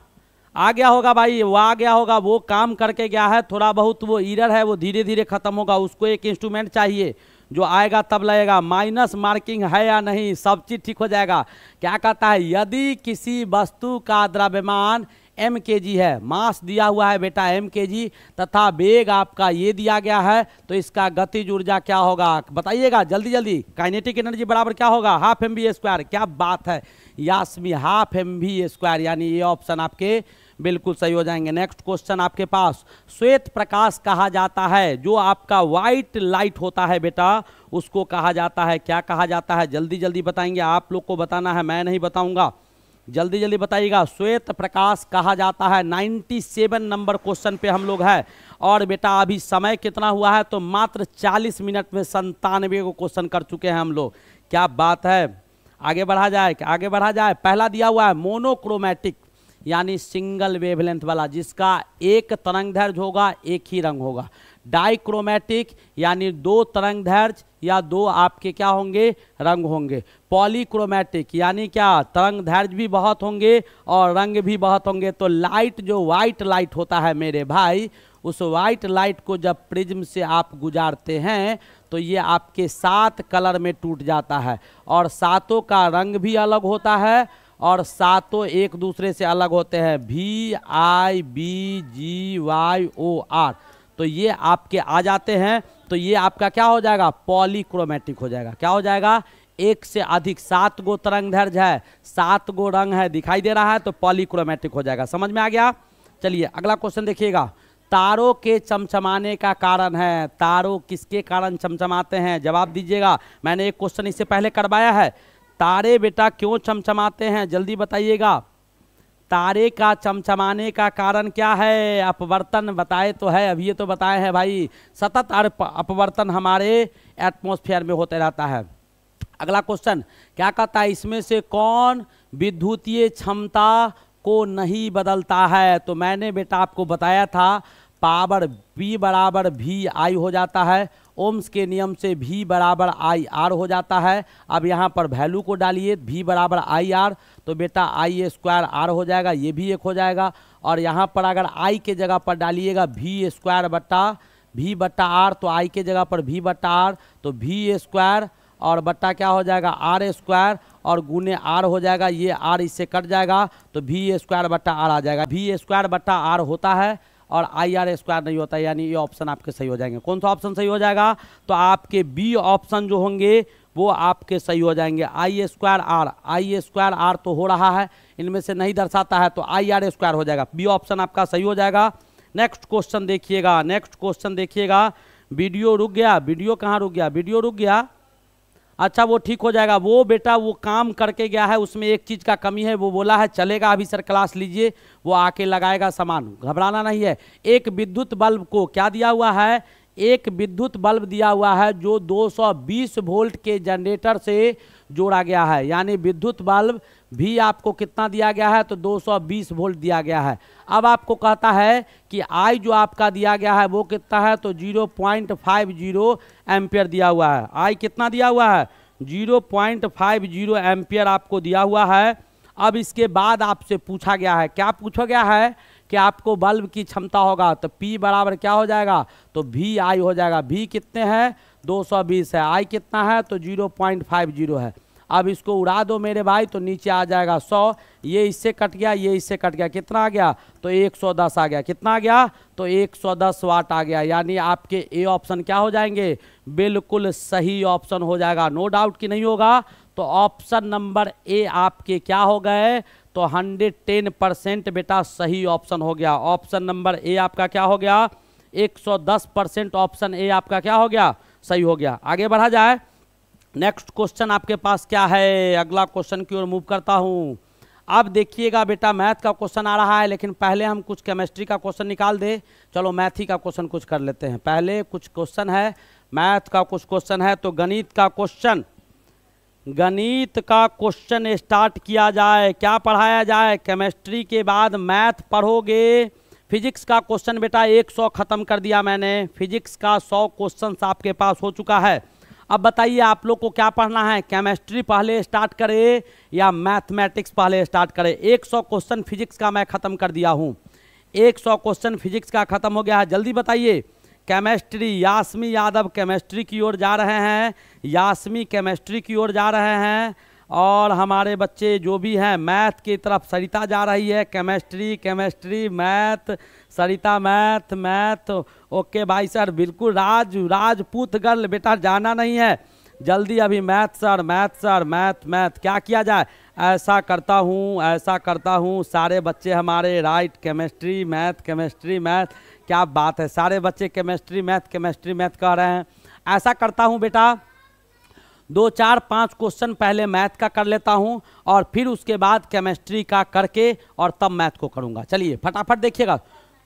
आ गया होगा भाई, वो आ गया होगा, वो काम करके गया है, थोड़ा बहुत वो एरर है, वो धीरे धीरे खत्म होगा। उसको एक इंस्ट्रूमेंट चाहिए जो आएगा तब लगेगा। माइनस मार्किंग है या नहीं, सब चीज ठीक हो जाएगा। क्या कहता है? यदि किसी वस्तु का द्रव्यमान mkg है, मास दिया हुआ है बेटा mkg, तथा वेग आपका ये दिया गया है, तो इसका गतिज ऊर्जा क्या होगा? बताइएगा जल्दी जल्दी। काइनेटिक एनर्जी बराबर क्या होगा? ½ mv²। क्या बात है यास्मी, ½ mv², यानी ये ऑप्शन आपके बिल्कुल सही हो जाएंगे। नेक्स्ट क्वेश्चन आपके पास, श्वेत प्रकाश कहा जाता है, जो आपका व्हाइट लाइट होता है बेटा, उसको कहा जाता है, क्या कहा जाता है? जल्दी जल्दी बताएंगे, आप लोग को बताना है, मैं नहीं बताऊंगा, जल्दी जल्दी बताइएगा। श्वेत प्रकाश कहा जाता है। 97 नंबर क्वेश्चन पे हम लोग हैं, और बेटा अभी समय कितना हुआ है? तो मात्र 40 मिनट में 97 को क्वेश्चन कर चुके हैं हम लोग। क्या बात है, आगे बढ़ा जाए, आगे बढ़ा जाए। पहला दिया हुआ है मोनोक्रोमैटिक, यानी सिंगल वेवलेंथ वाला, जिसका एक तरंग दैर्घ्य होगा, एक ही रंग होगा। डाइक्रोमैटिक, यानी 2 तरंग दैर्घ्य या 2 आपके क्या होंगे? रंग होंगे। पॉलीक्रोमैटिक, यानी क्या? तरंग दैर्घ्य भी बहुत होंगे और रंग भी बहुत होंगे। तो लाइट, जो व्हाइट लाइट होता है मेरे भाई, उस व्हाइट लाइट को जब प्रिज्म से आप गुजारते हैं तो ये आपके 7 कलर में टूट जाता है, और 7 का रंग भी अलग होता है, और 7 एक दूसरे से अलग होते हैं, VIBGYOR। तो ये आपके आ जाते हैं, तो ये आपका क्या हो जाएगा, पॉलीक्रोमेटिक हो जाएगा। क्या हो जाएगा, एक से अधिक 7 गो तरंग दैर्ध्य है, 7 गो रंग है, दिखाई दे रहा है, तो पॉलीक्रोमेटिक हो जाएगा। समझ में आ गया। चलिए अगला क्वेश्चन देखिएगा। तारों के चमचमाने का कारण है, तारों किसके कारण चमचमाते हैं, जवाब दीजिएगा। मैंने एक क्वेश्चन इससे पहले करवाया है, तारे बेटा क्यों चमचमाते हैं, जल्दी बताइएगा। तारे का चमचमाने का कारण क्या है, अपवर्तन बताए तो है, अभी ये तो बताए हैं भाई, सतत अपवर्तन हमारे एटमॉस्फेयर में होते रहता है। अगला क्वेश्चन क्या कहता है, इसमें से कौन विद्युतीय क्षमता को नहीं बदलता है। तो मैंने बेटा आपको बताया था, पावर P बराबर वी आई हो जाता है, ओम्स के नियम से V बराबर आई आर हो जाता है। अब यहाँ पर वैल्यू को डालिए, V बराबर आई आर, तो बेटा आई स्क्वायर आर हो जाएगा, ये भी एक हो जाएगा। और यहाँ पर अगर I के जगह पर डालिएगा V स्क्वायर बट्टा V बट्टा आर, तो I के जगह पर V बट्टा आर, तो V स्क्वायर और बट्टा क्या हो जाएगा, आर स्क्वायर और गुने आर हो जाएगा, ये आर इससे कट जाएगा, तो V स्क्वायर बट्टा आर आ जाएगा। V स्क्वायर बट्टा आर होता है और आई आर स्क्वायर नहीं होता है, यानी ये ऑप्शन आपके सही हो जाएंगे। कौन सा ऑप्शन सही हो जाएगा, तो आपके बी ऑप्शन जो होंगे वो आपके सही हो जाएंगे। आई स्क्वायर आर तो हो रहा है, इनमें से नहीं दर्शाता है, तो आई आर स्क्वायर हो जाएगा, बी ऑप्शन आपका सही हो जाएगा। नेक्स्ट क्वेश्चन देखिएगा, नेक्स्ट क्वेश्चन देखिएगा। वीडियो रुक गया, वीडियो कहाँ रुक गया, वीडियो रुक गया, अच्छा वो ठीक हो जाएगा। वो बेटा वो काम करके गया है, उसमें एक चीज़ का कमी है, वो बोला है चलेगा अभी सर क्लास लीजिए, वो आके लगाएगा सामान, घबराना नहीं है। एक विद्युत बल्ब को क्या दिया हुआ है, एक विद्युत बल्ब दिया हुआ है जो 220 वोल्ट के जनरेटर से जोड़ा गया है, यानी विद्युत बल्ब भी आपको कितना दिया गया है, तो 220 वोल्ट दिया गया है। अब आपको कहता है कि आई जो आपका दिया गया है वो कितना है, तो 0.50 एम्पियर दिया हुआ है। आई कितना दिया हुआ है, 0.50 एम्पियर आपको दिया हुआ है। अब इसके बाद आपसे पूछा गया है, क्या पूछा गया है कि आपको बल्ब की क्षमता होगा, तो P बराबर क्या हो जाएगा, तो V आई हो जाएगा। V कितने हैं, 220 है, आई कितना है, तो 0.50 है। अब इसको उड़ा दो मेरे भाई, तो नीचे आ जाएगा 100, ये इससे कट गया, ये इससे कट गया, कितना आ गया, तो 110 आ गया। कितना आ गया, तो 110 वाट आ गया, यानी आपके ए ऑप्शन क्या हो जाएंगे, बिल्कुल सही ऑप्शन हो जाएगा, नो डाउट कि नहीं होगा। तो ऑप्शन नंबर ए आपके क्या हो गए, तो 110% बेटा सही ऑप्शन हो गया। ऑप्शन नंबर ए आपका क्या हो गया, 110% ऑप्शन ए आपका क्या हो गया, सही हो गया। आगे बढ़ा जाए, नेक्स्ट क्वेश्चन आपके पास क्या है, अगला क्वेश्चन की ओर मूव करता हूं। अब देखिएगा बेटा मैथ का क्वेश्चन आ रहा है, लेकिन पहले हम कुछ केमिस्ट्री का क्वेश्चन निकाल दे। चलो मैथ ही का क्वेश्चन कुछ कर लेते हैं, पहले कुछ क्वेश्चन है मैथ का, कुछ क्वेश्चन है तो गणित का क्वेश्चन, गणित का क्वेश्चन स्टार्ट किया जाए। क्या पढ़ाया जाए, केमिस्ट्री के बाद मैथ पढ़ोगे। फिजिक्स का क्वेश्चन बेटा 100 खत्म कर दिया मैंने, फिजिक्स का 100 क्वेश्चन आपके पास हो चुका है। अब बताइए आप लोग को क्या पढ़ना है, केमिस्ट्री पहले स्टार्ट करें या मैथमेटिक्स पहले स्टार्ट करें। 100 क्वेश्चन फिजिक्स का मैं खत्म कर दिया हूँ, 100 क्वेश्चन फिजिक्स का खत्म हो गया है, जल्दी बताइए। केमिस्ट्री, यास्मी यादव केमिस्ट्री की ओर जा रहे हैं, यास्मी केमिस्ट्री की ओर जा रहे हैं, और हमारे बच्चे जो भी हैं मैथ की तरफ, सरिता जा रही है केमिस्ट्री, केमिस्ट्री मैथ, सरिता मैथ, मैथ, ओके भाई सर बिल्कुल। राजपूत गर्ल बेटा जाना नहीं है, जल्दी अभी math sir, math sir, math math. क्या किया जाए, ऐसा करता हूँ, ऐसा करता हूँ, सारे बच्चे हमारे right, chemistry math, chemistry math, क्या बात है, सारे बच्चे केमिस्ट्री मैथ, केमिस्ट्री मैथ कह रहे हैं। ऐसा करता हूँ बेटा 2 4 5 क्वेश्चन पहले मैथ का कर लेता हूं, और फिर उसके बाद केमिस्ट्री का करके और तब मैथ को करूंगा। चलिए फटाफट देखिएगा,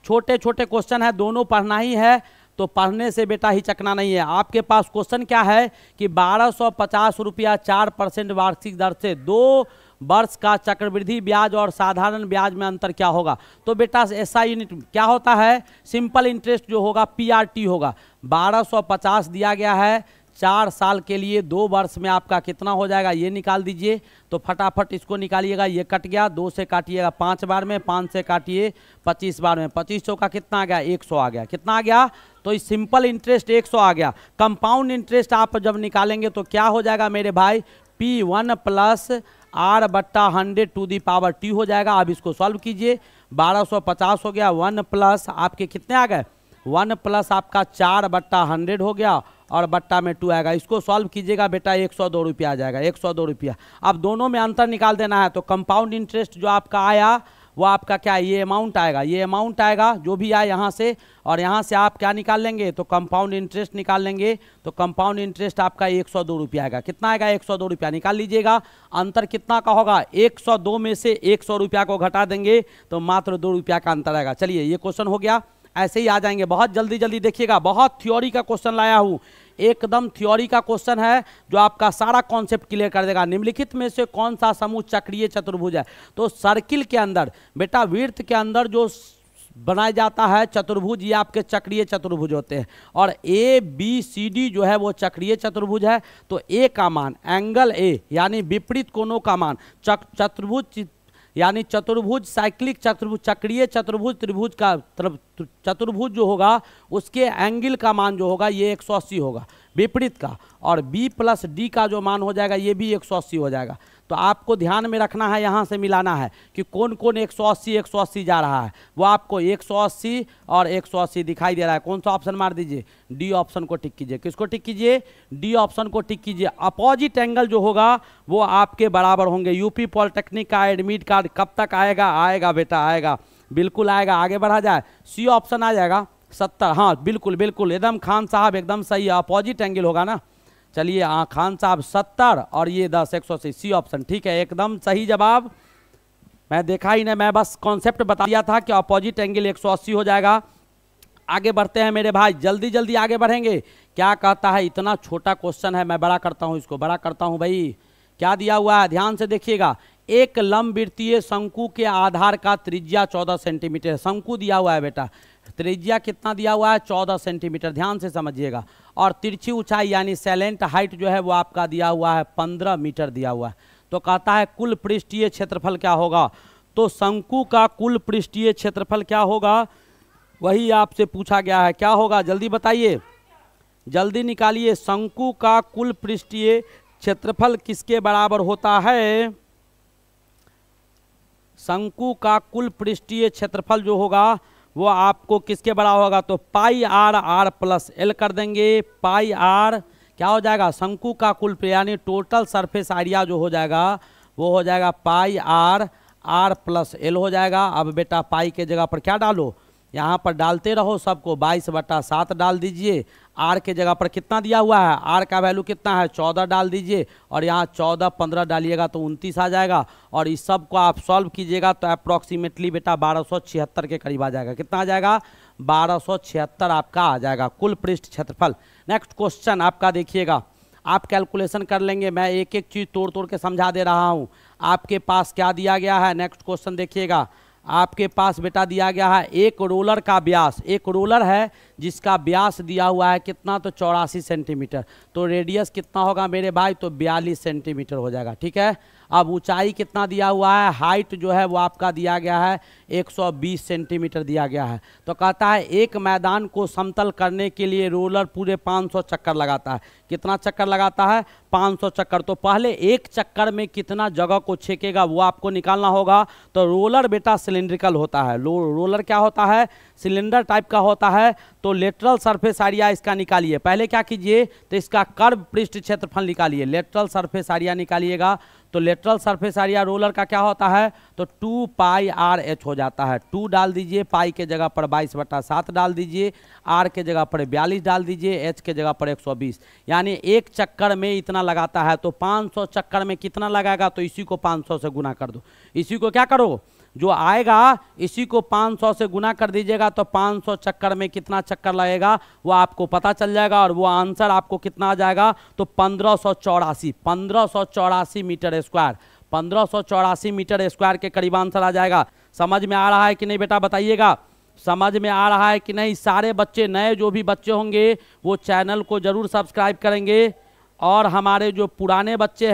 छोटे छोटे क्वेश्चन है, दोनों पढ़ना ही है, तो पढ़ने से बेटा हिचकना नहीं है। आपके पास क्वेश्चन क्या है कि 1250 रुपया 4% वार्षिक दर से 2 वर्ष का चक्रवृद्धि ब्याज और साधारण ब्याज में अंतर क्या होगा। तो बेटा ऐसा यूनिट क्या होता है, सिंपल इंटरेस्ट जो होगा PRT होगा। 1250 दिया गया है 4 साल के लिए, 2 वर्ष में आपका कितना हो जाएगा ये निकाल दीजिए। तो फटाफट इसको निकालिएगा, ये कट गया, 2 से काटिएगा 5 बार में, 5 से काटिए 25 बार में, 2500 का कितना आ गया, 100 आ गया। कितना आ गया, तो इस सिंपल इंटरेस्ट 100 आ गया। कंपाउंड इंटरेस्ट आप जब निकालेंगे तो क्या हो जाएगा मेरे भाई, P1 प्लस R बट्टा 100 टू दी पावर T हो जाएगा। अब इसको सॉल्व कीजिए, 1250 हो गया, 1 प्लस आपके कितने आ गए 1 प्लस आपका 4/100 हो गया और बट्टा में 2 आएगा। इसको सॉल्व कीजिएगा बेटा 102 रुपया आ जाएगा, 102 रुपया। अब दोनों में अंतर निकाल देना है, तो कंपाउंड इंटरेस्ट जो आपका आया वो आपका क्या, ये अमाउंट आएगा, ये अमाउंट आएगा जो भी आए यहाँ से, और यहाँ से आप क्या निकाल लेंगे, तो कंपाउंड इंटरेस्ट निकाल लेंगे। तो कंपाउंड इंटरेस्ट आपका 102 रुपया आएगा। कितना आएगा, 102 रुपया निकाल लीजिएगा। अंतर कितना का होगा, 102 में से 100 रुपया को घटा देंगे तो मात्र 2 रुपया का अंतर आएगा। चलिए ये क्वेश्चन हो गया। ऐसे ही आ जाएंगे, बहुत जल्दी जल्दी देखिएगा, बहुत थ्योरी का क्वेश्चन लाया हूँ, एकदम थ्योरी का क्वेश्चन है जो आपका सारा कॉन्सेप्ट क्लियर कर देगा। निम्नलिखित में से कौन सा समूह चक्रीय चतुर्भुज है, तो सर्किल के अंदर बेटा वृत्त के अंदर जो बनाया जाता है चतुर्भुज, ये आपके चक्रीय चतुर्भुज होते हैं, और ए बी सी डी जो है वो चक्रीय चतुर्भुज है। तो ए का मान एंगल ए यानी विपरीत कोणों का मान, चतुर्भुज यानी चतुर्भुज, साइक्लिक चतुर्भुज, चक्रीय चतुर्भुज, त्रिभुज का चतुर्भुज जो होगा उसके एंगल का मान जो होगा ये 180 होगा विपरीत का, और b प्लस डी का जो मान हो जाएगा ये भी 180 हो जाएगा। तो आपको ध्यान में रखना है, यहाँ से मिलाना है कि कौन कौन 180 180 जा रहा है। वो आपको 180 और 180 दिखाई दे रहा है। कौन सा ऑप्शन मार दीजिए, डी ऑप्शन को टिक कीजिए। किसको टिक कीजिए, डी ऑप्शन को टिक कीजिए। अपोजिट एंगल जो होगा वो आपके बराबर होंगे। यूपी पॉलिटेक्निक का एडमिट कार्ड कब तक आएगा, आएगा बेटा आएगा, बिल्कुल आएगा। आगे बढ़ा जाए, सी ऑप्शन आ जाएगा 70। हाँ बिल्कुल बिल्कुल एकदम खान साहब एकदम सही है, अपोजिट एंगल होगा ना। चलिए हाँ खान साहब 70 और ये 10 180, सी ऑप्शन ठीक है, एकदम सही जवाब। मैं देखा ही नहीं, मैं बस कॉन्सेप्ट बता दिया था कि अपोजिट एंगल 180 हो जाएगा। आगे बढ़ते हैं मेरे भाई, जल्दी जल्दी आगे बढ़ेंगे। क्या कहता है, इतना छोटा क्वेश्चन है, मैं बड़ा करता हूँ इसको, बड़ा करता हूँ भाई। क्या दिया हुआ है, ध्यान से देखिएगा। एक लंबवृत्तीय शंकु के आधार का त्रिज्या 14 सेंटीमीटर, शंकु दिया हुआ है बेटा, त्रिज्या कितना दिया हुआ है 14 सेंटीमीटर, ध्यान से समझिएगा। और तिरछी ऊंचाई यानी सैलेंट हाइट जो है वो आपका दिया हुआ है 15 मीटर दिया हुआ है। तो कहता है कुल पृष्ठीय क्षेत्रफल क्या होगा, तो शंकु का कुल पृष्ठीय क्षेत्रफल क्या होगा, वही आपसे पूछा गया है। क्या होगा जल्दी बताइए, जल्दी निकालिए। शंकु का कुल पृष्ठीय क्षेत्रफल किसके बराबर होता है, शंकु का कुल पृष्ठीय क्षेत्रफल जो होगा वो आपको किसके बराबर होगा, तो पाई आर आर प्लस एल कर देंगे। पाई आर क्या हो जाएगा, शंकु का कुल यानी टोटल सरफेस एरिया जो हो जाएगा वो हो जाएगा पाई आर आर प्लस एल हो जाएगा। अब बेटा पाई के जगह पर क्या डालो, यहाँ पर डालते रहो सबको, 22/7 डाल दीजिए। आर के जगह पर कितना दिया हुआ है, आर का वैल्यू कितना है 14 डाल दीजिए, और यहाँ 14 15 डालिएगा तो 29 आ जाएगा। और इस सब को आप सॉल्व कीजिएगा तो अप्रॉक्सीमेटली बेटा 1276 के करीब आ जाएगा। कितना आ जाएगा, 1276 आपका आ जाएगा कुल पृष्ठ क्षेत्रफल। नेक्स्ट क्वेश्चन आपका देखिएगा, आप कैलकुलेशन कर लेंगे, मैं एक एक चीज़ तोड़ तोड़ के समझा दे रहा हूँ। आपके पास क्या दिया गया है, नेक्स्ट क्वेश्चन देखिएगा। आपके पास बेटा दिया गया है एक रोलर का व्यास, एक रोलर है जिसका व्यास दिया हुआ है कितना, तो 84 सेंटीमीटर। तो रेडियस कितना होगा मेरे भाई, तो 42 सेंटीमीटर हो जाएगा। ठीक है, अब ऊंचाई कितना दिया हुआ है, हाइट जो है वो आपका दिया गया है 120 सेंटीमीटर दिया गया है। तो कहता है एक मैदान को समतल करने के लिए रोलर पूरे 500 चक्कर लगाता है। कितना चक्कर लगाता है, 500 चक्कर। तो पहले एक चक्कर में कितना जगह को छेकेगा वो आपको निकालना होगा। तो रोलर बेटा सिलिंड्रिकल होता है, रोलर क्या होता है, सिलेंडर टाइप का होता है। तो लेटरल सरफेस एरिया इसका निकालिए। पहले क्या कीजिए, तो इसका कर्व पृष्ठ क्षेत्रफल निकालिए, लेटरल सरफेस एरिया निकालिएगा। तो लेटरल सरफेस एरिया रोलर का क्या होता है, तो 2 पाई आर एच हो जाता है। 2 डाल दीजिए, पाई के जगह पर 22/7 डाल दीजिए, आर के जगह पर 42 डाल दीजिए, एच के जगह पर 120। यानी एक चक्कर में इतना लगाता है। तो 500 चक्कर में कितना लगाएगा, तो इसी को 500 से गुना कर दो। इसी को क्या करो, जो आएगा इसी को 500 से गुना कर दीजिएगा। तो 500 चक्कर में कितना चक्कर लगेगा वो आपको पता चल जाएगा, और वो आंसर आपको कितना आ जाएगा, तो 1584 मीटर स्क्वायर, 1584 मीटर स्क्वायर के करीब आंसर आ जाएगा। समझ में आ रहा है कि नहीं बेटा, बताइएगा समझ में आ रहा है कि नहीं। सारे बच्चे, नए जो भी बच्चे होंगे वो चैनल को जरूर सब्सक्राइब करेंगे, और हमारे जो पुराने बच्चे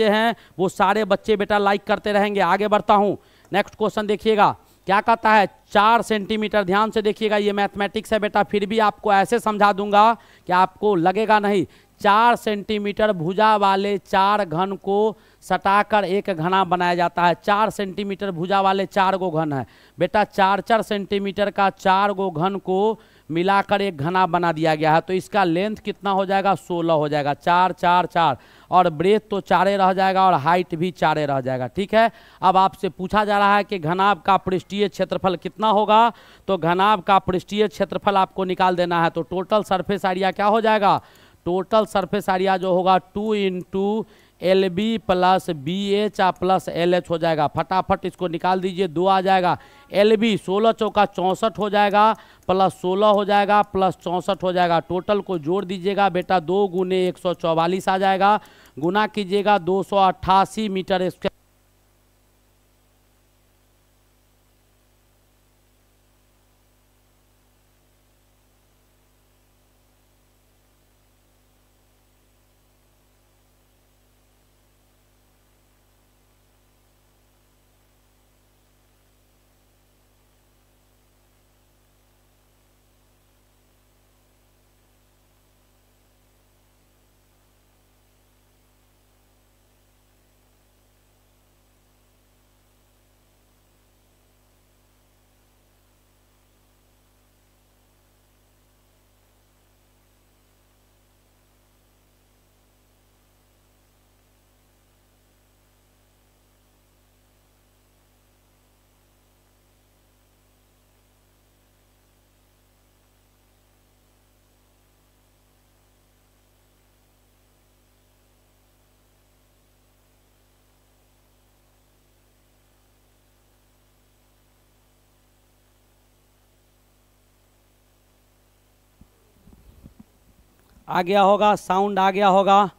हैं वो सारे बच्चे बेटा लाइक करते रहेंगे। आगे बढ़ता हूँ, नेक्स्ट क्वेश्चन देखिएगा क्या कहता है, 4 सेंटीमीटर। ध्यान से देखिएगा, ये मैथमेटिक्स है बेटा, फिर भी आपको ऐसे समझा दूंगा कि आपको लगेगा नहीं। 4 सेंटीमीटर भुजा वाले 4 घन को सटाकर एक घना बनाया जाता है। 4 सेंटीमीटर भुजा वाले 4 गो घन है बेटा, 4-4 सेंटीमीटर का 4 गो घन को मिलाकर एक घना बना दिया गया है। तो इसका लेंथ कितना हो जाएगा, 16 हो जाएगा। 4 4 4 और ब्रेथ तो 4 रह जाएगा और हाइट भी 4 रह जाएगा। ठीक है, अब आपसे पूछा जा रहा है कि घनाभ का पृष्ठीय क्षेत्रफल कितना होगा। तो घनाभ का पृष्ठीय क्षेत्रफल आपको निकाल देना है। तो टोटल सरफेस एरिया क्या हो जाएगा, टोटल सरफेस एरिया जो होगा 2 into LB plus BH plus LH हो जाएगा। फटाफट इसको निकाल दीजिए, 2 आ जाएगा। LB 16 चौका 64 हो जाएगा, प्लस 16 हो जाएगा, प्लस 64 हो जाएगा। टोटल को जोड़ दीजिएगा बेटा, 2 गुने 144 आ जाएगा, गुना कीजिएगा 288 मीटर स्क्वायर। आ गया होगा, साउंड आ गया होगा,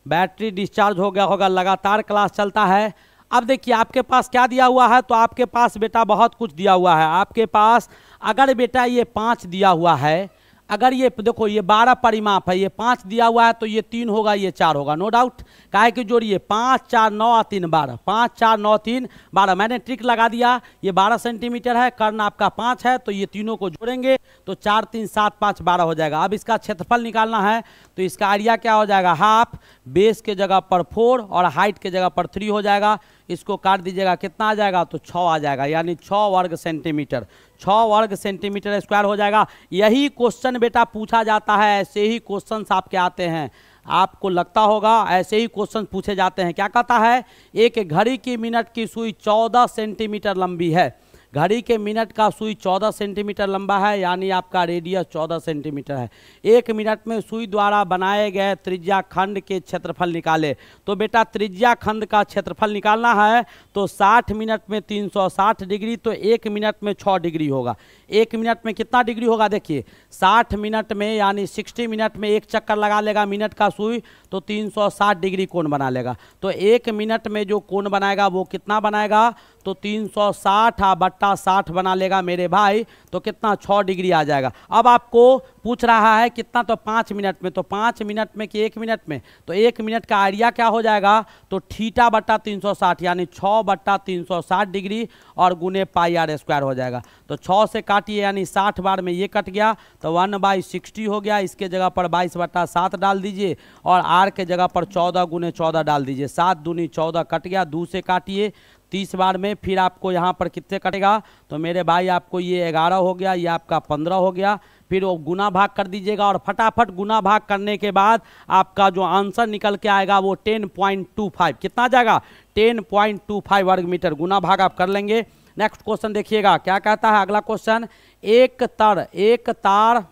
बैटरी डिस्चार्ज हो गया होगा, लगातार क्लास चलता है। अब देखिए आपके पास क्या दिया हुआ है, तो आपके पास बेटा बहुत कुछ दिया हुआ है। आपके पास अगर बेटा ये 5 दिया हुआ है, अगर ये देखो ये 12 परिमाप है, ये 5 दिया हुआ है तो ये 3 होगा, ये 4 होगा, नो डाउट। काहे कि जोड़िए 5 4 9 और 3 12, 5 4 9 3 12, मैंने ट्रिक लगा दिया। ये 12 सेंटीमीटर है, कर्ण आपका 5 है, तो ये तीनों को जोड़ेंगे तो 4 3 7 5 12 हो जाएगा। अब इसका क्षेत्रफल निकालना है, तो इसका एरिया क्या हो जाएगा, हाफ, बेस के जगह पर 4 और हाइट के जगह पर 3 हो जाएगा। इसको काट दीजिएगा, कितना आ जाएगा, तो 6 आ जाएगा, यानी 6 वर्ग सेंटीमीटर, 6 वर्ग सेंटीमीटर स्क्वायर हो जाएगा। यही क्वेश्चन बेटा पूछा जाता है, ऐसे ही क्वेश्चंस आपके आते हैं, आपको लगता होगा ऐसे ही क्वेश्चन पूछे जाते हैं। क्या कहता है, एक घड़ी की मिनट की सुई 14 सेंटीमीटर लंबी है, घड़ी के मिनट का सुई 14 सेंटीमीटर लंबा है, यानी आपका रेडियस 14 सेंटीमीटर है। 1 मिनट में सुई द्वारा बनाए गए त्रिज्या खंड के क्षेत्रफल निकाले। तो बेटा त्रिज्या खंड का क्षेत्रफल निकालना है, तो 60 मिनट में 360 डिग्री, तो 1 मिनट में 6 डिग्री होगा। 1 मिनट में कितना डिग्री होगा, देखिए 60 मिनट में यानी 60 मिनट में एक चक्कर लगा लेगा मिनट का सुई, तो 360 डिग्री कोण बना लेगा। तो 1 मिनट में जो कोण बनाएगा वो कितना बनाएगा, तो 360 बट्टा 60 बना लेगा मेरे भाई, तो कितना 6 डिग्री आ जाएगा। अब आपको पूछ रहा है कितना, तो 5 मिनट में, तो 5 मिनट में कि 1 मिनट में, तो 1 मिनट का एरिया क्या हो जाएगा, तो थीटा बट्टा 360 यानी 6 बट्टा 360 डिग्री और गुने पाई आर स्क्वायर हो जाएगा। तो 6 से काटिए यानी 60 बार में ये कट गया, तो 1/60 हो गया। इसके जगह पर 22 बट्टा 7 डाल दीजिए और आर के जगह पर 14 गुने 14 डाल दीजिए। 7 दूनी 14 कट गया, 2 से काटिए 30 बार में, फिर आपको यहाँ पर कितने कटेगा, तो मेरे भाई आपको ये 11 हो गया, ये आपका 15 हो गया। फिर वो गुना भाग कर दीजिएगा और फटाफट गुना भाग करने के बाद आपका जो आंसर निकल के आएगा वो 10.25, कितना आ जाएगा, 10.25 वर्ग मीटर। गुना भाग आप कर लेंगे। नेक्स्ट क्वेश्चन देखिएगा क्या कहता है अगला क्वेश्चन, एक तार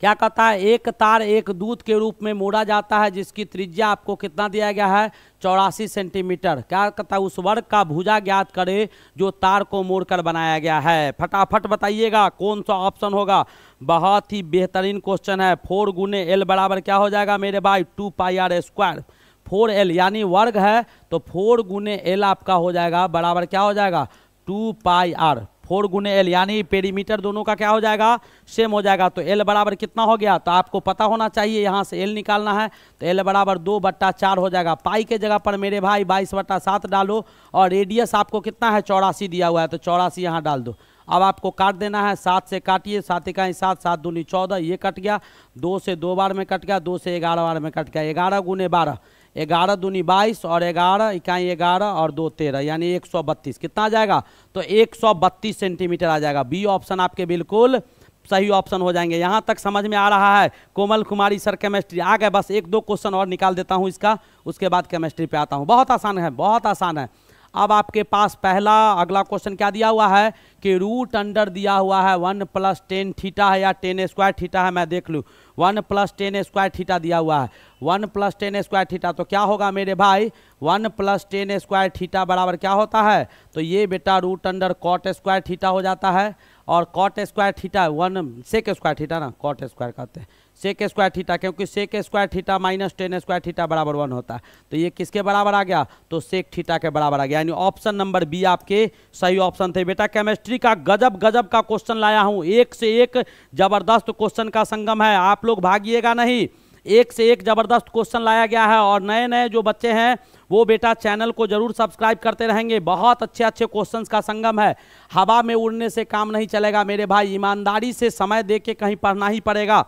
क्या कहता है, एक तार एक दूत के रूप में मोड़ा जाता है जिसकी त्रिज्या आपको कितना दिया गया है, 84 सेंटीमीटर। क्या कहता है, उस वर्ग का भुजा ज्ञात करे जो तार को मोड़कर बनाया गया है। फटाफट बताइएगा कौन सा ऑप्शन होगा। बहुत ही बेहतरीन क्वेश्चन है। 4 गुने एल बराबर क्या हो जाएगा मेरे भाई, 2 पाई आर स्क्वायर। 4L यानी वर्ग है, तो 4 गुने एल आपका हो जाएगा बराबर क्या हो जाएगा, 2 पाई आर। 4 गुने एल यानी पेरीमीटर दोनों का क्या हो जाएगा, सेम हो जाएगा। तो एल बराबर कितना हो गया, तो आपको पता होना चाहिए, यहाँ से एल निकालना है, तो एल बराबर 2/4 हो जाएगा। पाई के जगह पर मेरे भाई 22/7 डालो और रेडियस आपको कितना है, 84 दिया हुआ है, तो 84 यहाँ डाल दो। अब आपको काट देना है, 7 से काटिए, 7 इकाई 7, 7 दूनी 14, ये कट गया, 2 से 2 बार में कट गया, 2 से 11 बार में कट गया, 11 गुने 12 11 दूनी 22 और 11 इकाई 11 और 2 13 यानी 132। कितना आ जाएगा? तो 132 सेंटीमीटर आ जाएगा। बी ऑप्शन आपके बिल्कुल सही ऑप्शन हो जाएंगे। यहां तक समझ में आ रहा है? कोमल कुमारी सर केमिस्ट्री आ गए। बस एक दो क्वेश्चन और निकाल देता हूं इसका, उसके बाद केमिस्ट्री पे आता हूं। बहुत आसान है, बहुत आसान है। अब आपके पास पहला अगला क्वेश्चन क्या दिया हुआ है कि रूट अंडर दिया हुआ है 1 + 10 थीटा है या 10 स्क्वायर थीटा है, मैं देख लूँ। 1 + 10 स्क्वायर थीटा दिया हुआ है। 1 + 10 स्क्वायर थीटा तो क्या होगा मेरे भाई? 1 + 10 स्क्वायर थीटा बराबर क्या होता है? तो ये बेटा root under cot square theta हो जाता है। और cot square theta 1 sec square theta ना, कॉट स्क्वायर कहते हैं सेक स्क्वायर थीटा, क्योंकि sec square theta minus 10 square theta बराबर 1 होता है। तो ये किसके बराबर आ गया? तो सेक थीटा के बराबर आ गया। यानी ऑप्शन नंबर बी आपके सही ऑप्शन थे। बेटा केमिस्ट्री का गजब गजब का क्वेश्चन लाया हूं, एक से एक जबरदस्त क्वेश्चन का संगम है। आप लोग भागिएगा नहीं, एक से एक जबरदस्त क्वेश्चन लाया गया है। और नए नए जो बच्चे हैं वो बेटा चैनल को जरूर सब्सक्राइब करते रहेंगे। बहुत अच्छे अच्छे क्वेश्चंस का संगम है। हवा में उड़ने से काम नहीं चलेगा मेरे भाई, ईमानदारी से समय दे के कहीं पढ़ना ही पड़ेगा।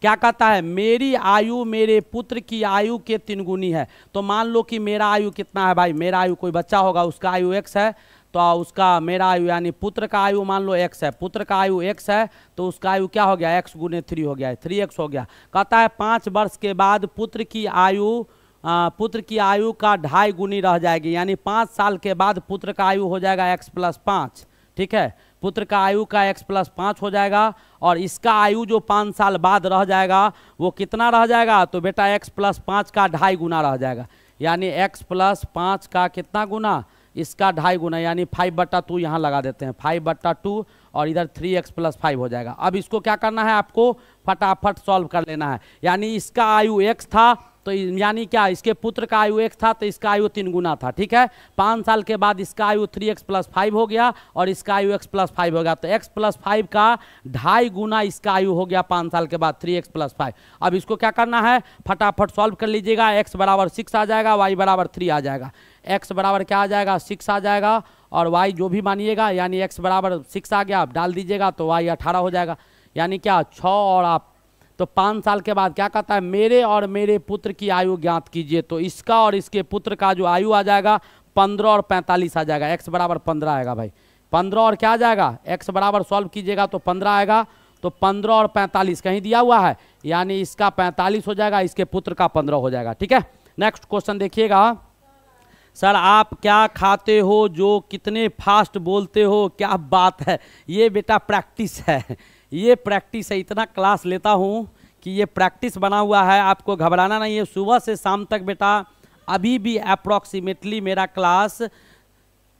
क्या कहता है? मेरी आयु मेरे पुत्र की आयु के 3 गुनी है। तो मान लो कि मेरा आयु कितना है भाई? मेरा आयु कोई बच्चा होगा, उसका आयु x है, तो उसका मेरा आयु यानी पुत्र का आयु मान लो x है। पुत्र का आयु x है तो उसका आयु क्या हो गया? x × 3 हो गया है, 3x हो गया। कहता है 5 वर्ष के बाद पुत्र की आयु का 2.5 गुनी रह जाएगी। यानी 5 साल के बाद पुत्र का आयु हो जाएगा x + 5। ठीक है, पुत्र का आयु का x + 5 हो जाएगा। और इसका आयु जो 5 साल बाद रह जाएगा वो कितना रह जाएगा? तो बेटा x + 5 का 2.5 गुना रह जाएगा। यानी x + 5 का कितना गुना? इसका 2.5 गुना, यानी 5/2 यहाँ लगा देते हैं, 5/2 और इधर 3x + 5 हो जाएगा। अब इसको क्या करना है? आपको फटाफट सॉल्व कर लेना है। यानी इसका आयु x था तो यानी क्या? इसके पुत्र का आयु x था तो इसका आयु 3 गुना था। ठीक है, 5 साल के बाद इसका आयु 3x + 5 हो गया और इसका आयु x + 5 हो गया। तो x + 5 का 2.5 गुना इसका आयु हो गया 5 साल के बाद, 3x + 5। अब इसको क्या करना है? फटाफट सॉल्व कर लीजिएगा। x बराबर 6 आ जाएगा, y बराबर 3 आ जाएगा। x बराबर क्या आ जाएगा? 6 आ जाएगा और y जो भी मानिएगा, यानी x बराबर 6 आ गया, आप डाल दीजिएगा तो y 18 हो जाएगा। यानी क्या? 6 और आप तो 5 साल के बाद क्या कहता है? मेरे और मेरे पुत्र की आयु ज्ञात कीजिए। तो इसका और इसके पुत्र का जो आयु आ जाएगा 15 और 45 आ जाएगा। x बराबर 15 आएगा भाई। 15 और क्या आ जाएगा? x बराबर सॉल्व कीजिएगा तो 15 आएगा। तो 15 और 45 कहीं दिया हुआ है, यानी इसका 45 हो जाएगा, इसके पुत्र का 15 हो जाएगा। ठीक है, नेक्स्ट क्वेश्चन देखिएगा। सर आप क्या खाते हो जो कितने फास्ट बोलते हो? क्या बात है, ये बेटा प्रैक्टिस है, ये प्रैक्टिस है। इतना क्लास लेता हूँ कि ये प्रैक्टिस बना हुआ है, आपको घबराना नहीं है। सुबह से शाम तक बेटा अभी भी अप्रॉक्सीमेटली मेरा क्लास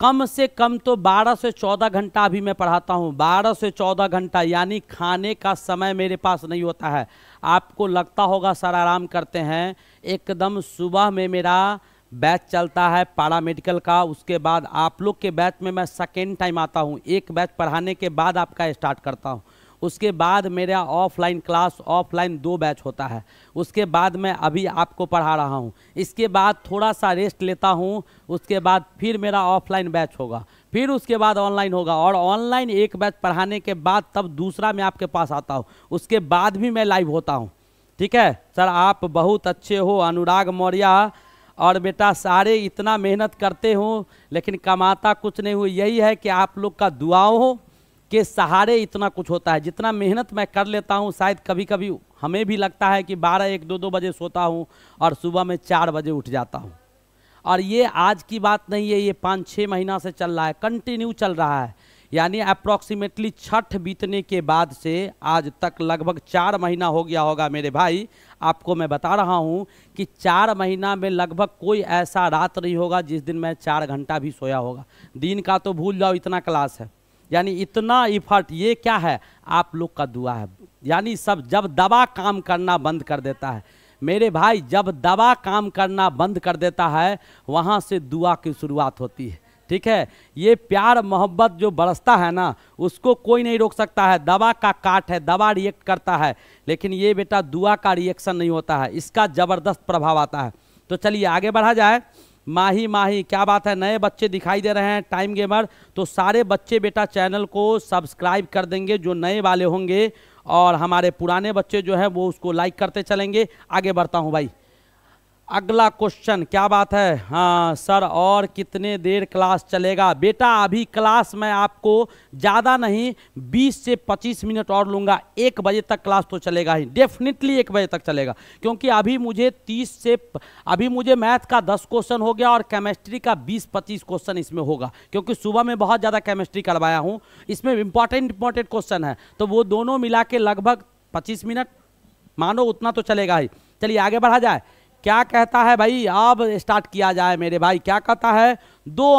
कम से कम तो 12 से 14 घंटा अभी मैं पढ़ाता हूँ। 12 से 14 घंटा, यानी खाने का समय मेरे पास नहीं होता है। आपको लगता होगा सर आराम करते हैं, एकदम सुबह में मेरा बैच चलता है पैरामेडिकल का, उसके बाद आप लोग के बैच में मैं सेकेंड टाइम आता हूँ। एक बैच पढ़ाने के बाद आपका स्टार्ट करता हूँ, उसके बाद मेरा ऑफलाइन क्लास, ऑफलाइन 2 बैच होता है, उसके बाद मैं अभी आपको पढ़ा रहा हूँ। इसके बाद थोड़ा सा रेस्ट लेता हूँ, उसके बाद फिर मेरा ऑफलाइन बैच होगा, फिर उसके बाद ऑनलाइन होगा, और ऑनलाइन एक बैच पढ़ाने के बाद तब दूसरा मैं आपके पास आता हूँ, उसके बाद भी मैं लाइव होता हूँ। ठीक है सर, आप बहुत अच्छे हो अनुराग मौर्य। और बेटा सारे इतना मेहनत करते हो लेकिन कमाता कुछ नहीं हो, यही है कि आप लोग का दुआओं के सहारे इतना कुछ होता है। जितना मेहनत मैं कर लेता हूँ, शायद कभी कभी हमें भी लगता है कि 12, 1, 2 बजे सोता हूँ और सुबह में 4 बजे उठ जाता हूँ। और ये आज की बात नहीं है, ये 5-6 महीना से चल रहा है, कंटिन्यू चल रहा है। यानी अप्रॉक्सीमेटली छठ बीतने के बाद से आज तक लगभग 4 महीना हो गया होगा मेरे भाई। आपको मैं बता रहा हूँ कि 4 महीना में लगभग कोई ऐसा रात नहीं होगा जिस दिन मैं 4 घंटा भी सोया होगा। दिन का तो भूल जाओ, इतना क्लास है। यानी इतना इफर्ट, ये क्या है? आप लोग का दुआ है। यानी सब, जब दवा काम करना बंद कर देता है मेरे भाई, जब दवा काम करना बंद कर देता है वहाँ से दुआ की शुरुआत होती है। ठीक है, ये प्यार मोहब्बत जो बरसता है ना, उसको कोई नहीं रोक सकता है। दवा का काट है, दवा रिएक्ट करता है, लेकिन ये बेटा दुआ का रिएक्शन नहीं होता है, इसका ज़बरदस्त प्रभाव आता है। तो चलिए आगे बढ़ा जाए। माही माही, क्या बात है, नए बच्चे दिखाई दे रहे हैं टाइम गेमर। तो सारे बच्चे बेटा चैनल को सब्सक्राइब कर देंगे जो नए वाले होंगे, और हमारे पुराने बच्चे जो है वो उसको लाइक करते चलेंगे। आगे बढ़ता हूँ भाई। अगला क्वेश्चन, क्या बात है? हाँ सर, और कितने देर क्लास चलेगा? बेटा अभी क्लास मैं आपको ज़्यादा नहीं 20 से 25 मिनट और लूँगा। 1 बजे तक क्लास तो चलेगा ही, डेफिनेटली 1 बजे तक चलेगा, क्योंकि अभी मुझे मैथ का 10 क्वेश्चन हो गया और केमिस्ट्री का 20-25 क्वेश्चन इसमें होगा, क्योंकि सुबह में बहुत ज़्यादा केमिस्ट्री करवाया हूँ। इसमें इंपॉर्टेंट क्वेश्चन है, तो वो दोनों मिला के लगभग 25 मिनट मानो उतना तो चलेगा ही। चलिए आगे बढ़ा जाए। क्या कहता है भाई? अब स्टार्ट किया जाए मेरे भाई। क्या कहता है? दो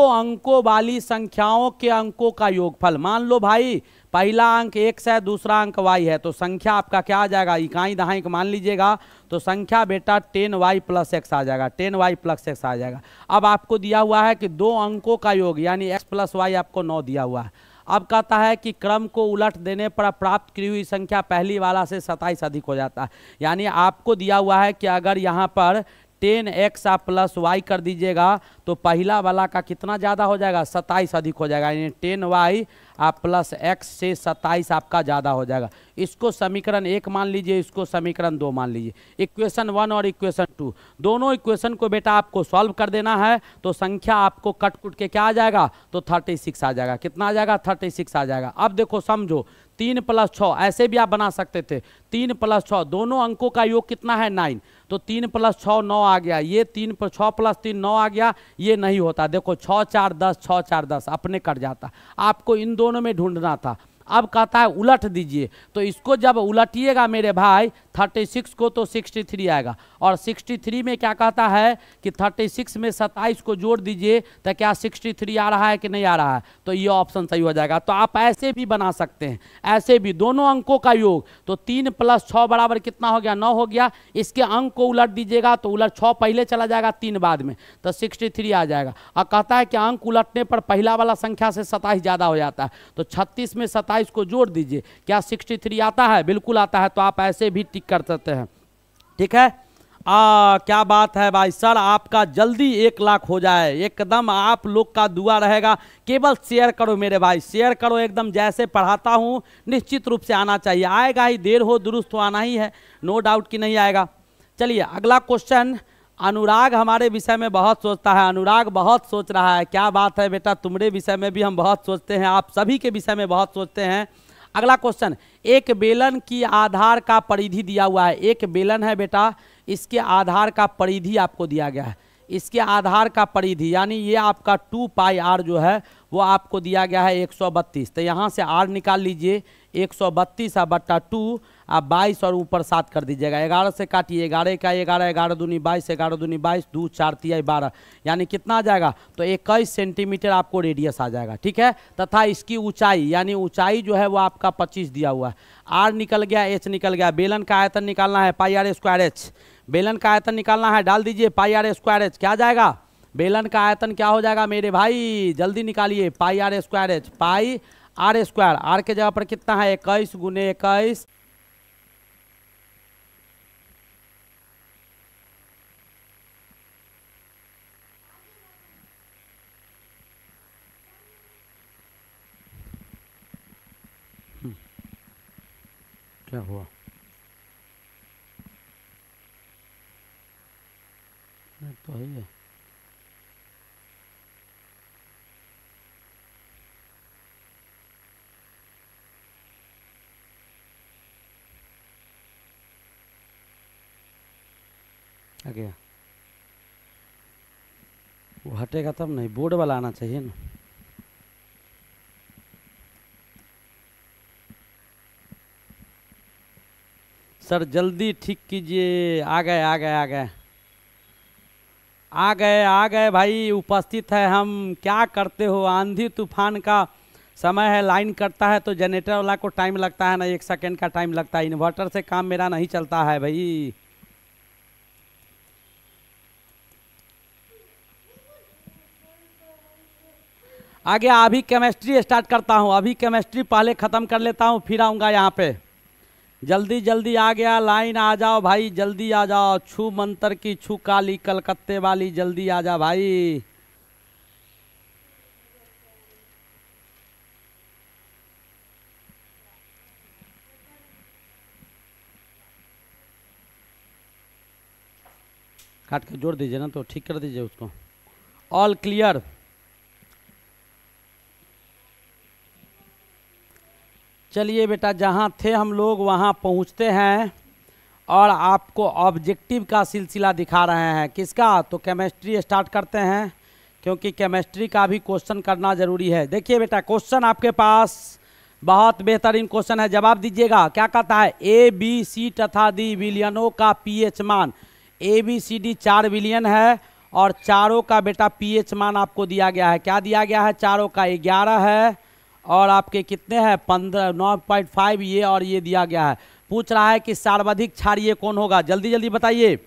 अंकों वाली संख्याओं के अंकों का योगफल। मान लो भाई पहला अंक x है, दूसरा अंक y है, तो संख्या आपका क्या आ जाएगा? इकाई दहाई मान लीजिएगा, तो संख्या बेटा 10y प्लस x आ जाएगा, 10y प्लस x आ जाएगा। अब आपको दिया हुआ है कि दो अंकों का योग यानी x प्लस y आपको 9 दिया हुआ है। अब कहता है कि क्रम को उलट देने पर प्राप्त की हुई संख्या पहली वाला से 27 अधिक हो जाता है। यानी आपको दिया हुआ है कि अगर यहाँ पर 10x आप प्लस y कर दीजिएगा तो पहला वाला का कितना ज़्यादा हो जाएगा? 27 अधिक हो जाएगा, यानी 10y आप प्लस x से 27 आपका ज़्यादा हो जाएगा। इसको समीकरण 1 मान लीजिए, इसको समीकरण 2 मान लीजिए। इक्वेशन 1 और इक्वेशन 2 दोनों इक्वेशन को बेटा आपको सॉल्व कर देना है, तो संख्या आपको कट कुट के क्या आ जाएगा? तो 36 आ जाएगा। कितना आ जाएगा? 36 आ जाएगा। अब देखो समझो, 3 प्लस 6 ऐसे भी आप बना सकते थे। 3 प्लस 6 दोनों अंकों का योग कितना है? 9। तो 3 प्लस 6 9 आ गया, ये 6 प्लस 3 9 आ गया, ये नहीं होता। देखो 6 4 10, 6 4 10 अपने कट जाता। आपको इन दोनों में ढूंढना था। अब कहता है उलट दीजिए, तो इसको जब उलटिएगा मेरे भाई 36 को तो 63 आएगा, और 63 में क्या कहता है कि 36 में 27 को जोड़ दीजिए, तो क्या 63 आ रहा है कि नहीं आ रहा है? तो ये ऑप्शन सही हो जाएगा। तो आप ऐसे भी बना सकते हैं, ऐसे भी दोनों अंकों का योग, तो 3 प्लस 6 बराबर कितना हो गया? 9 हो गया। इसके अंक को उलट दीजिएगा तो उलट 6 पहले चला जाएगा, 3 बाद में, तो 63 आ जाएगा। और कहता है कि अंक उलटने पर पहला वाला संख्या से 27 ज़्यादा हो जाता है, तो 36 में 27 को जोड़ दीजिए, क्या 63 आता है? बिल्कुल आता है। तो आप ऐसे भी टिक कर सकते हैं, ठीक है। क्या बात है भाई सर, आपका जल्दी 1 लाख हो जाए, एकदम आप लोग का दुआ रहेगा। केवल शेयर करो मेरे भाई, शेयर करो एकदम, जैसे पढ़ाता हूँ निश्चित रूप से आना चाहिए। आएगा ही, देर हो दुरुस्त तो आना ही है, नो डाउट कि नहीं आएगा। चलिए अगला क्वेश्चन। अनुराग हमारे विषय में बहुत सोचता है, अनुराग बहुत सोच रहा है। क्या बात है बेटा, तुम्हारे विषय में भी हम बहुत सोचते हैं, आप सभी के विषय में बहुत सोचते हैं। अगला क्वेश्चन, एक बेलन की आधार का परिधि दिया हुआ है। एक बेलन है बेटा, इसके आधार का परिधि आपको दिया गया है। इसके आधार का परिधि यानी ये आपका 2 पाई आर जो है वो आपको दिया गया है 132। तो यहाँ से आर निकाल लीजिए, 132 बट्टा 2 आप 22 और ऊपर 7 कर दीजिएगा। 11 से काटिए, 11 का 11, 11 दूनी 22, 11 दूनी 22, 2 4 तिया 12, यानी कितना आ जाएगा? तो 21 सेंटीमीटर आपको रेडियस आ जाएगा, ठीक है। तथा इसकी ऊंचाई यानी ऊंचाई जो है वो आपका 25 दिया हुआ है। आर निकल गया, एच निकल गया। बेलन का आयतन निकालना है, पाई आर स्क्वायर एच। बेलन का आयतन निकालना है, डाल दीजिए पाई आर स्क्वायर एच। क्या जाएगा? बेलन का आयतन क्या हो जाएगा मेरे भाई? जल्दी निकालिए, pi r square h. Pi r square, r के जगह पर कितना है? 21 गुने 21, क्या हुआ? तो है आ गया, वो हटेगा तब नहीं, बोर्ड वाला आना चाहिए ना। सर जल्दी ठीक कीजिए। आ गए आ गए आ गए आ गए आ गए भाई, उपस्थित है हम। क्या करते हो, आंधी तूफान का समय है, लाइन कटता है तो जनरेटर वाला को टाइम लगता है ना, 1 सेकंड का टाइम लगता है। इन्वर्टर से काम मेरा नहीं चलता है भाई। आगे अभी केमिस्ट्री स्टार्ट करता हूँ, अभी केमिस्ट्री पहले ख़त्म कर लेता हूँ, फिर आऊँगा यहाँ पे। जल्दी जल्दी आ गया, लाइन आ जाओ भाई, जल्दी आ जाओ। छू मंतर की छू काली कलकत्ते वाली, जल्दी आ जा भाई। काट के जोड़ दीजिए ना, तो ठीक कर दीजिए उसको। All clear. चलिए बेटा, जहाँ थे हम लोग वहाँ पहुँचते हैं और आपको ऑब्जेक्टिव का सिलसिला दिखा रहे हैं। किसका? तो केमिस्ट्री स्टार्ट करते हैं, क्योंकि केमिस्ट्री का भी क्वेश्चन करना ज़रूरी है। देखिए बेटा, क्वेश्चन आपके पास बहुत बेहतरीन क्वेश्चन है, जवाब दीजिएगा। क्या कहता है? ए बी सी तथा डी विलियनों का पीएच मान, ए बी सी डी 4 विलियन है और चारों का बेटा पीएच मान आपको दिया गया है। क्या दिया गया है? चारों का 11 है और आपके कितने हैं? 15, 9.5 ये और ये दिया गया है। पूछ रहा है कि सर्वाधिक क्षारीय कौन होगा, जल्दी जल्दी बताइए।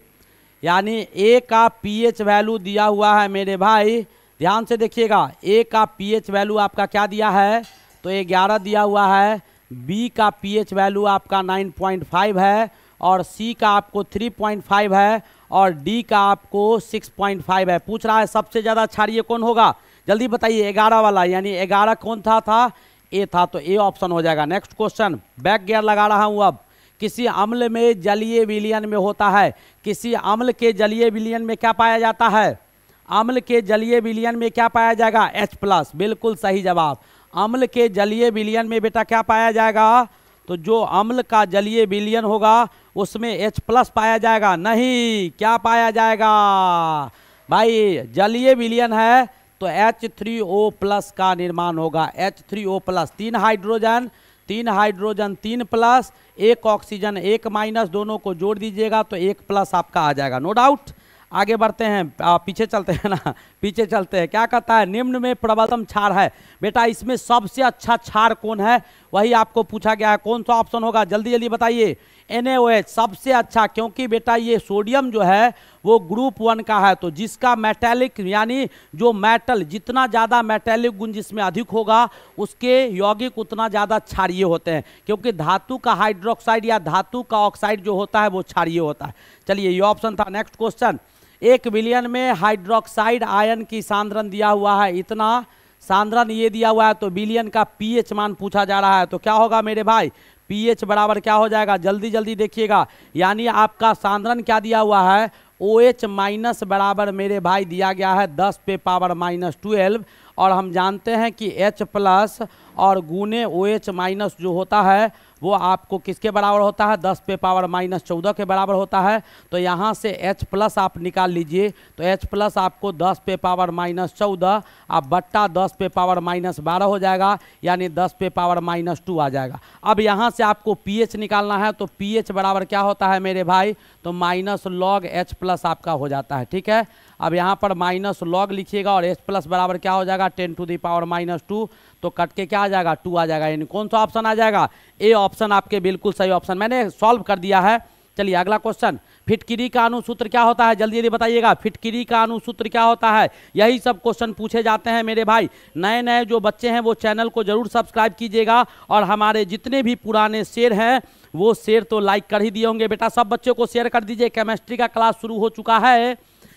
यानी ए का पीएच वैल्यू दिया हुआ है मेरे भाई, ध्यान से देखिएगा। ए का पीएच वैल्यू आपका क्या दिया है? तो 11 दिया हुआ है। बी का पीएच वैल्यू आपका 9.5 है और सी का आपको 3.5 है और डी का आपको 6.5 है। पूछ रहा है सबसे ज़्यादा क्षारीय कौन होगा, जल्दी बताइए। 11 वाला, यानी 11 कौन था? ए था, तो ए ऑप्शन हो जाएगा। नेक्स्ट क्वेश्चन, बैक गियर लगा रहा हूँ अब। किसी अम्ल में जलीय विलयन में होता है, किसी अम्ल के जलीय विलयन में क्या पाया जाता है? अम्ल के जलीय विलयन में क्या पाया जाएगा? H+, बिल्कुल सही जवाब। अम्ल के जलीय विलयन में बेटा क्या पाया जाएगा? तो जो अम्ल का जलीय विलयन होगा उसमें H+ पाया जाएगा। नहीं, क्या पाया जाएगा भाई? जलीय विलयन है तो H3O+ का निर्माण होगा। H3O+, 3 hydrogen 3 plus 1 oxygen 1 minus, दोनों को जोड़ दीजिएगा तो 1+ आपका आ जाएगा, नो डाउट। आगे बढ़ते हैं, पीछे चलते हैं ना, पीछे चलते हैं। क्या कहता है? निम्न में प्रबलतम क्षार है। बेटा इसमें सबसे अच्छा क्षार कौन है, वही आपको पूछा गया है। कौन सा ऑप्शन होगा, जल्दी जल्दी बताइए। NaOH सबसे अच्छा, क्योंकि बेटा ये सोडियम जो है वो ग्रुप 1 का है, तो जिसका मेटेलिक यानी जो मेटल, जितना ज़्यादा मेटेलिक गुण जिसमें अधिक होगा उसके यौगिक उतना ज़्यादा क्षारीय होते हैं, क्योंकि धातु का हाइड्रोक्साइड या धातु का ऑक्साइड जो होता है वो क्षारीय होता है। चलिए, ये ऑप्शन था। नेक्स्ट क्वेश्चन, 1 विलियन में हाइड्रोक्साइड आयन की सांद्रण दिया हुआ है, इतना सांद्रण ये दिया हुआ है, तो विलियन का पीएच मान पूछा जा रहा है। तो क्या होगा मेरे भाई? पीएच बराबर क्या हो जाएगा, जल्दी जल्दी देखिएगा। यानी आपका सांद्रण क्या दिया हुआ है? OH- बराबर मेरे भाई दिया गया है 10⁻⁻12 और हम जानते हैं कि H+ और गुने OH- जो होता है वो आपको किसके बराबर होता है? 10⁻14 के बराबर होता है। तो यहाँ से H+ आप निकाल लीजिए, तो H+ आपको 10⁻14 आप बट्टा 10⁻12 हो जाएगा, यानी 10⁻2 आ जाएगा। अब यहाँ से आपको pH निकालना है, तो pH बराबर क्या होता है मेरे भाई? तो -log H+ आपका हो जाता है, ठीक है। अब यहाँ पर -log लिखिएगा और H+ बराबर क्या हो जाएगा? 10⁻², तो कट के क्या आ जाएगा? 2 आ जाएगा। यानी कौन सा ऑप्शन आ जाएगा? ए ऑप्शन आपके बिल्कुल सही ऑप्शन, मैंने सॉल्व कर दिया है। चलिए अगला क्वेश्चन, फिटकिरी का अणुसूत्र क्या होता है, जल्दी जल्दी बताइएगा। फिटकिरी का अणुसूत्र क्या होता है? यही सब क्वेश्चन पूछे जाते हैं मेरे भाई। नए नए जो बच्चे हैं वो चैनल को जरूर सब्सक्राइब कीजिएगा और हमारे जितने भी पुराने शेर हैं वो शेर तो लाइक कर ही दिए होंगे। बेटा सब बच्चों को शेयर कर दीजिए। केमिस्ट्री का क्लास शुरू हो चुका है,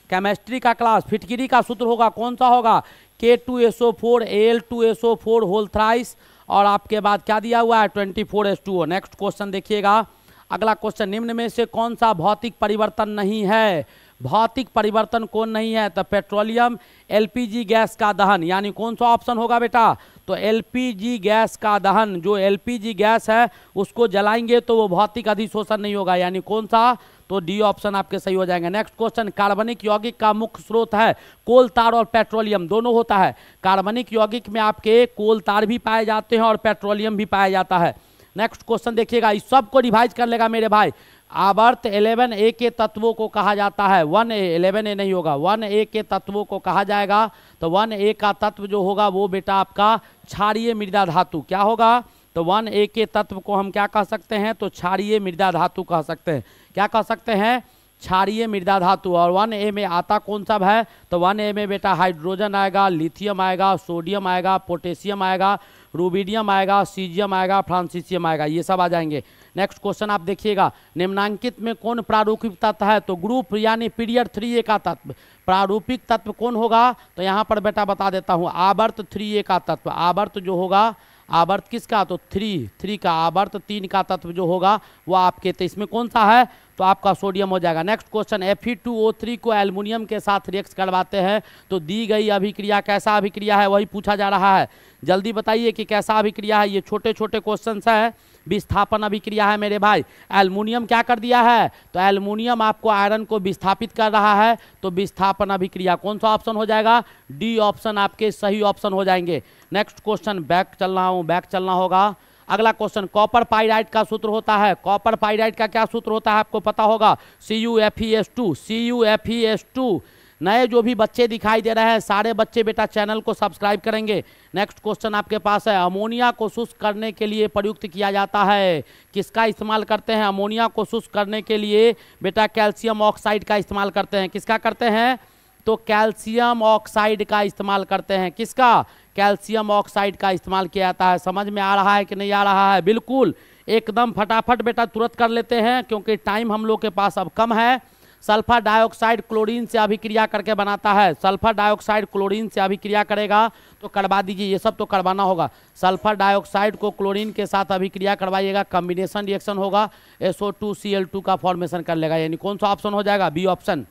केमिस्ट्री का क्लास। फिटकिरी का सूत्र होगा, कौन सा होगा? K2SO4 Al2SO4 होल थ्राइस और आपके बाद क्या दिया हुआ है? 24H2O। नेक्स्ट क्वेश्चन देखिएगा, अगला क्वेश्चन, निम्न में से कौन सा भौतिक परिवर्तन नहीं है? भौतिक परिवर्तन कौन नहीं है? तो पेट्रोलियम LPG गैस का दहन, यानी कौन सा ऑप्शन होगा बेटा? तो LPG गैस का दहन, जो LPG गैस है उसको जलाएंगे तो वो भौतिक अधिशोषण नहीं होगा, यानी कौन सा? तो डी ऑप्शन आपके सही हो जाएंगे। नेक्स्ट क्वेश्चन, कार्बनिक यौगिक का मुख्य स्रोत है कोल तार और पेट्रोलियम, दोनों होता है। कार्बनिक यौगिक में आपके कोल तार भी पाए जाते हैं और पेट्रोलियम भी पाया जाता है। नेक्स्ट क्वेश्चन देखिएगा, इस सब को रिवाइज कर लेगा मेरे भाई। आवर्त 11A के तत्वों को कहा जाता है, 1A, 11A नहीं होगा, 1A के तत्वों को कहा जाएगा। तो 1A का तत्व जो होगा वो बेटा आपका क्षारीय मृदा धातु क्या होगा? तो 1A के तत्व को हम क्या कह सकते हैं? तो क्षारीय मृदा धातु कह सकते हैं। क्या कह सकते हैं? क्षारीय मृदा धातु। और 1A में आता कौन सा है? तो 1A में बेटा हाइड्रोजन आएगा, लिथियम आएगा, सोडियम आएगा, पोटेशियम आएगा, रूबिडियम आएगा, सीजियम आएगा, फ्रांसीसियम आएगा, ये सब आ जाएंगे। नेक्स्ट क्वेश्चन आप देखिएगा, निम्नांकित में कौन प्रारूपिक तत्व है? तो ग्रुप यानी पीरियड 3A का तत्व। प्रारूपिक तत्व कौन होगा? तो यहाँ पर बेटा बता देता हूँ, आवर्त 3A का तत्व। आवर्त जो होगा, आवर्त किसका? तो 3 का आवर्त 3 का तत्व जो होगा वो आपके, तो इसमें कौन सा है? तो आपका सोडियम हो जाएगा। नेक्स्ट क्वेश्चन, Fe2O3 को एल्युमिनियम के साथ रिएक्ट करवाते हैं तो दी गई अभिक्रिया कैसा अभिक्रिया है, वही पूछा जा रहा है। जल्दी बताइए कि कैसा अभिक्रिया है। ये छोटे छोटे क्वेश्चन है, विस्थापन अभिक्रिया है मेरे भाई। एल्युमिनियम क्या कर दिया है, तो एल्युमिनियम आपको आयरन को विस्थापित कर रहा है, तो विस्थापन अभिक्रिया। कौन सा ऑप्शन हो जाएगा, डी ऑप्शन आपके सही ऑप्शन हो जाएंगे। नेक्स्ट क्वेश्चन, बैक चल रहा हूँ, बैक चलना होगा। अगला क्वेश्चन, कॉपर पाइराइड का सूत्र होता है, कॉपर पाइराइड का क्या सूत्र होता है आपको पता होगा, CuFeS2, CuFeS2। नए जो भी बच्चे दिखाई दे रहे हैं सारे बच्चे बेटा चैनल को सब्सक्राइब करेंगे। नेक्स्ट क्वेश्चन आपके पास है, अमोनिया को शुष्क करने के लिए प्रयुक्त किया जाता है, किसका इस्तेमाल करते हैं अमोनिया को शुष्क करने के लिए, बेटा कैल्शियम ऑक्साइड का इस्तेमाल करते हैं। किसका करते हैं, तो कैल्शियम ऑक्साइड का इस्तेमाल करते हैं। किसका, कैल्शियम ऑक्साइड का इस्तेमाल किया जाता है। समझ में आ रहा है कि नहीं आ रहा है, बिल्कुल एकदम फटाफट बेटा तुरंत कर लेते हैं क्योंकि टाइम हम लोग के पास अब कम है। सल्फर डाइऑक्साइड क्लोरीन से अभिक्रिया करके बनाता है, सल्फर डाइऑक्साइड क्लोरीन से अभिक्रिया करेगा तो करवा दीजिए, ये सब तो करवाना होगा। सल्फर डाइऑक्साइड को क्लोरीन के साथ अभिक्रिया करवाइएगा, कॉम्बिनेशन रिएक्शन होगा, SO2Cl2 का फॉर्मेशन कर लेगा, यानी कौन सा ऑप्शन हो जाएगा, बी ऑप्शन।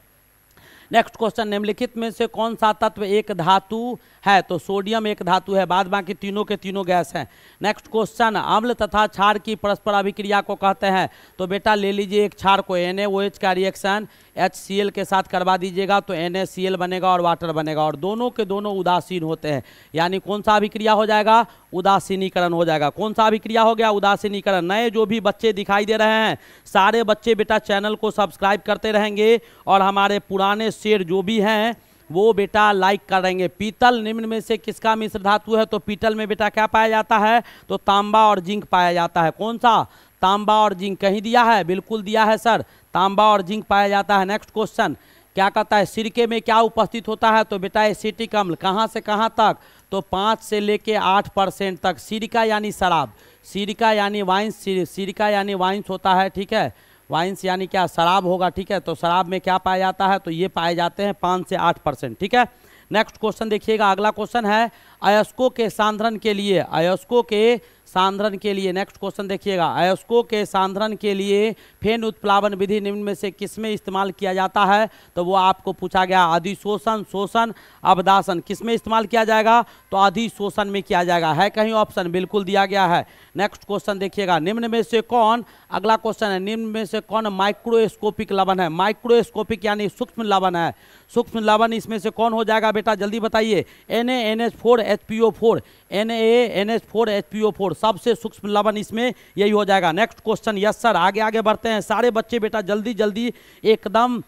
नेक्स्ट क्वेश्चन, निम्नलिखित में से कौन सा तत्व एक धातु है, तो सोडियम एक धातु है, बाद बाकी तीनों के तीनों गैस हैं। नेक्स्ट क्वेश्चन, अम्ल तथा क्षार की परस्पर अभिक्रिया को कहते हैं, तो बेटा ले लीजिए एक क्षार को, NaOH का रिएक्शन HCl के साथ करवा दीजिएगा तो NaCl बनेगा और वाटर बनेगा, और दोनों के दोनों उदासीन होते हैं, यानी कौन सा अभिक्रिया हो जाएगा, उदासीनीकरण हो जाएगा। कौन सा अभिक्रिया हो गया, उदासीनीकरण। नए जो भी बच्चे दिखाई दे रहे हैं सारे बच्चे बेटा चैनल को सब्सक्राइब करते रहेंगे और हमारे पुराने शेर जो भी हैं वो बेटा लाइक करेंगे। पीतल निम्न में से किसका मिश्र धातु है, तो पीतल में बेटा क्या पाया जाता है, तो तांबा और जिंक पाया जाता है। कौन सा, तांबा और जिंक, कहीं दिया है, बिल्कुल दिया है सर, तांबा और जिंक पाया जाता है। नेक्स्ट क्वेश्चन क्या कहता है, सिरके में क्या उपस्थित होता है, तो बेटा एसिटिक अम्ल, कहाँ से कहाँ तक, तो 5 से लेके 8% तक। सिरका यानी शराब, सिरका यानी वाइन्स, सिरका यानी वाइन्स होता है, ठीक है, वाइन्स यानी क्या, शराब होगा, ठीक है। तो शराब में क्या पाया जाता है, तो ये पाए जाते हैं 5 से 8%, ठीक है। नेक्स्ट क्वेश्चन देखिएगा, अगला क्वेश्चन है अयस्कों के सांद्रण के लिए, अयस्कों के सांद्रण के लिए। नेक्स्ट क्वेश्चन देखिएगा, अयस्कों के सांद्रण के लिए फेन उत्प्लावन विधि निम्न में से किसमें इस्तेमाल किया जाता है, तो वो आपको पूछा गया, अधिशोषण, शोषण, अवदासन, किसमें इस्तेमाल किया जाएगा, तो अधिशोषण में किया जाएगा। है कहीं ऑप्शन, बिल्कुल दिया गया है। नेक्स्ट क्वेश्चन देखिएगा, निम्न में से कौन, अगला क्वेश्चन है, निम्न में से कौन माइक्रोस्कोपिक लवण है, माइक्रोस्कोपिक यानी सूक्ष्म लवण है, सूक्ष्म लवण इसमें से कौन हो जाएगा बेटा, जल्दी बताइए। NaNH4HPO4, NaNH4HPO4 सबसे सूक्ष्म लवण इसमें यही हो जाएगा। नेक्स्ट क्वेश्चन, यस सर, आगे आगे बढ़ते हैं सारे बच्चे बेटा, जल्दी जल्दी एकदम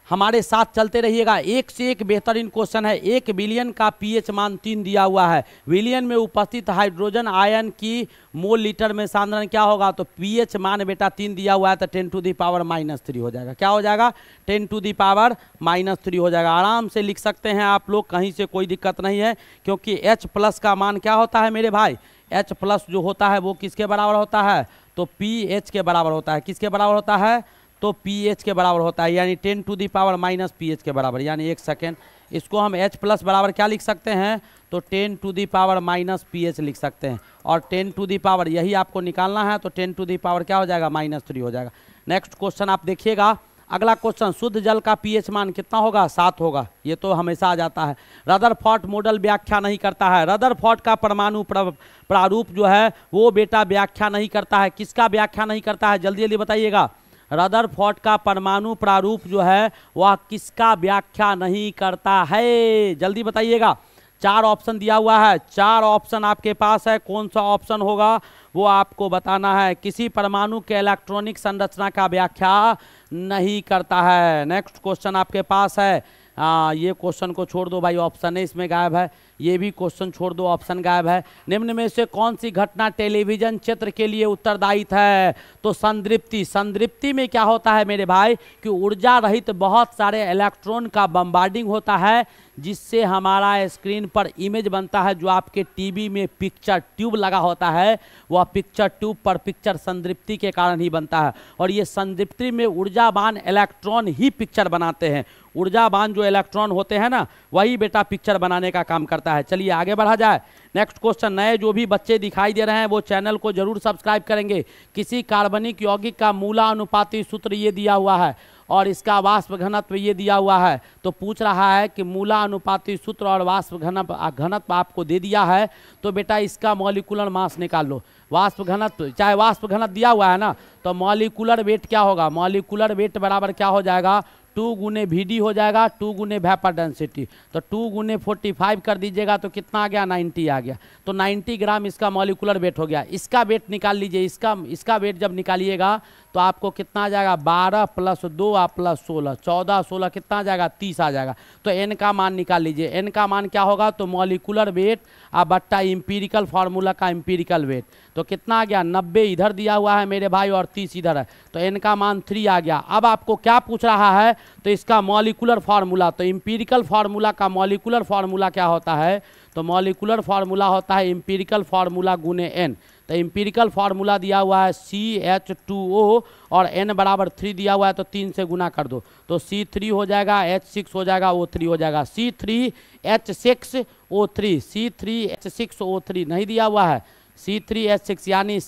हमारे साथ चलते रहिएगा। एक से एक बेहतरीन क्वेश्चन है। 1 बिलियन का pH मान 3 दिया हुआ है, बिलियन में उपस्थित हाइड्रोजन आयन की मोल लीटर में सांद्रण क्या होगा, तो pH मान बेटा 3 दिया हुआ है तो 10⁻³ हो जाएगा। क्या हो जाएगा, 10⁻³ हो जाएगा। आराम से लिख सकते हैं आप लोग, कहीं से कोई दिक्कत नहीं है, क्योंकि H+ का मान क्या होता है मेरे भाई, H+ जो होता है वो किसके बराबर होता है, तो pH के बराबर होता है। किसके बराबर होता है, तो pH के बराबर होता है, यानी 10⁻⁻pH के बराबर। यानी एक सेकेंड, इसको हम H+ बराबर क्या लिख सकते हैं, तो 10⁻⁻pH लिख सकते हैं, और 10⁻, यही आपको निकालना है, तो 10⁻ क्या हो जाएगा, -3 हो जाएगा। नेक्स्ट क्वेश्चन आप देखिएगा, अगला क्वेश्चन, शुद्ध जल का pH मान कितना होगा, 7 होगा, ये तो हमेशा आ जाता है। रदरफोर्ड मॉडल व्याख्या नहीं करता है, रदरफोर्ड का परमाणु प्रारूप जो है वो बेटा व्याख्या नहीं करता है। किसका व्याख्या नहीं करता है, जल्दी जल्दी बताइएगा। रदरफोर्ड का परमाणु प्रारूप जो है वह किसका व्याख्या नहीं करता है, जल्दी बताइएगा। 4 ऑप्शन दिया हुआ है, 4 ऑप्शन आपके पास है, कौन सा ऑप्शन होगा वो आपको बताना है। किसी परमाणु के इलेक्ट्रॉनिक संरचना का व्याख्या नहीं करता है। नेक्स्ट क्वेश्चन आपके पास है, ये क्वेश्चन को छोड़ दो भाई, ऑप्शन है इसमें गायब है, ये भी क्वेश्चन छोड़ दो, ऑप्शन गायब है। निम्न में से कौन सी घटना टेलीविजन चित्र के लिए उत्तरदायी है, तो संतृप्ति। संतृप्ति में क्या होता है मेरे भाई कि ऊर्जा रहित बहुत सारे इलेक्ट्रॉन का बम्बार्डिंग होता है, जिससे हमारा स्क्रीन पर इमेज बनता है। जो आपके टीवी में पिक्चर ट्यूब लगा होता है वह पिक्चर ट्यूब पर पिक्चर संतृप्ति के कारण ही बनता है, और ये संतृप्ति में ऊर्जावान इलेक्ट्रॉन ही पिक्चर बनाते हैं। ऊर्जावान जो इलेक्ट्रॉन होते हैं ना, वही बेटा पिक्चर बनाने का काम करता है। चलिए आगे बढ़ा जाए। नेक्स्ट क्वेश्चन, नए जो भी बच्चे दिखाई दे रहे हैं वो चैनल को जरूर सब्सक्राइब करेंगे। किसी कार्बनिक यौगिक का मूलानुपाती सूत्र ये दिया हुआ है और इसका वाष्प घनत्व ये दिया हुआ है। तो पूछ रहा है कि मूलानुपाती सूत्र और वाष्प घनत्व आपको दे दिया है, तो बेटा इसका मॉलिक्यूलर मास निकाल लो। वाष्प घनत्व, चाहे वाष्प घनत्व दिया हुआ है ना, तो मॉलिक्यूलर वेट क्या होगा, मॉलिक्यूलर वेट बराबर क्या हो जाएगा, 2 गुने VD हो जाएगा, 2 गुने वेपर डेंसिटी। तो 2 गुने 45 कर दीजिएगा तो कितना आ गया, 90 आ गया। तो 90 ग्राम इसका मॉलिक्यूलर वेट हो गया। इसका वेट निकाल लीजिए। इसका वेट जब निकालिएगा तो आपको कितना आ जाएगा, 12 + 2 + 16, 14 16 कितना आ जाएगा, 30 आ जाएगा। तो n का मान निकाल लीजिए। n का मान क्या होगा, तो मॉलिक्यूलर वेट बट्टा इंपीरिकल फार्मूला का इंपीरिकल वेट। तो कितना आ गया, 90 इधर दिया हुआ है मेरे भाई और 30 इधर है, तो n का मान 3 आ गया। अब आपको क्या पूछ रहा है, तो इसका मॉलिक्यूलर फार्मूला। तो इंपीरिकल फार्मूला का मॉलिक्यूलर फार्मूला क्या होता है, तो मॉलिक्यूलर फार्मूला होता है इंपीरिकल फार्मूला गुने n। तो इंपीरिकल फार्मूला दिया हुआ है CH2O और n बराबर 3 दिया हुआ है, तो 3 से गुना कर दो तो C3 हो जाएगा, H6 हो जाएगा, O3 हो जाएगा। C3H6O3, C3H6O3 नहीं दिया हुआ है, C3H6 यानी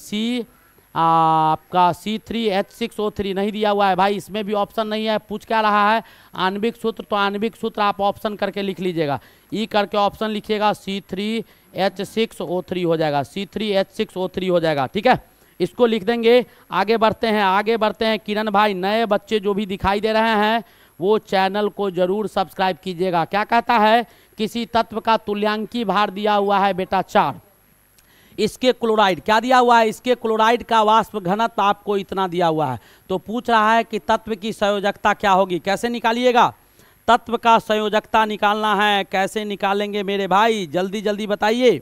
आपका C3H6O3 नहीं दिया हुआ है भाई, इसमें भी ऑप्शन नहीं है। पूछ क्या रहा है, आणविक सूत्र, तो आणविक सूत्र आप ऑप्शन करके लिख लीजिएगा, ई करके ऑप्शन लिखिएगा, C3H6O3 हो जाएगा, C3H6O3 हो जाएगा। ठीक है, इसको लिख देंगे। आगे बढ़ते हैं किरण भाई, नए बच्चे जो भी दिखाई दे रहे हैं वो चैनल को जरूर सब्सक्राइब कीजिएगा। क्या कहता है, किसी तत्व का तुल्यांकी भार दिया हुआ है बेटा 4, इसके क्लोराइड क्या दिया हुआ है, इसके क्लोराइड का वाष्प घनत्व आपको इतना दिया हुआ है। तो पूछ रहा है कि तत्व की संयोजकता क्या होगी। कैसे निकालिएगा, तत्व का संयोजकता निकालना है, कैसे निकालेंगे मेरे भाई, जल्दी जल्दी बताइए,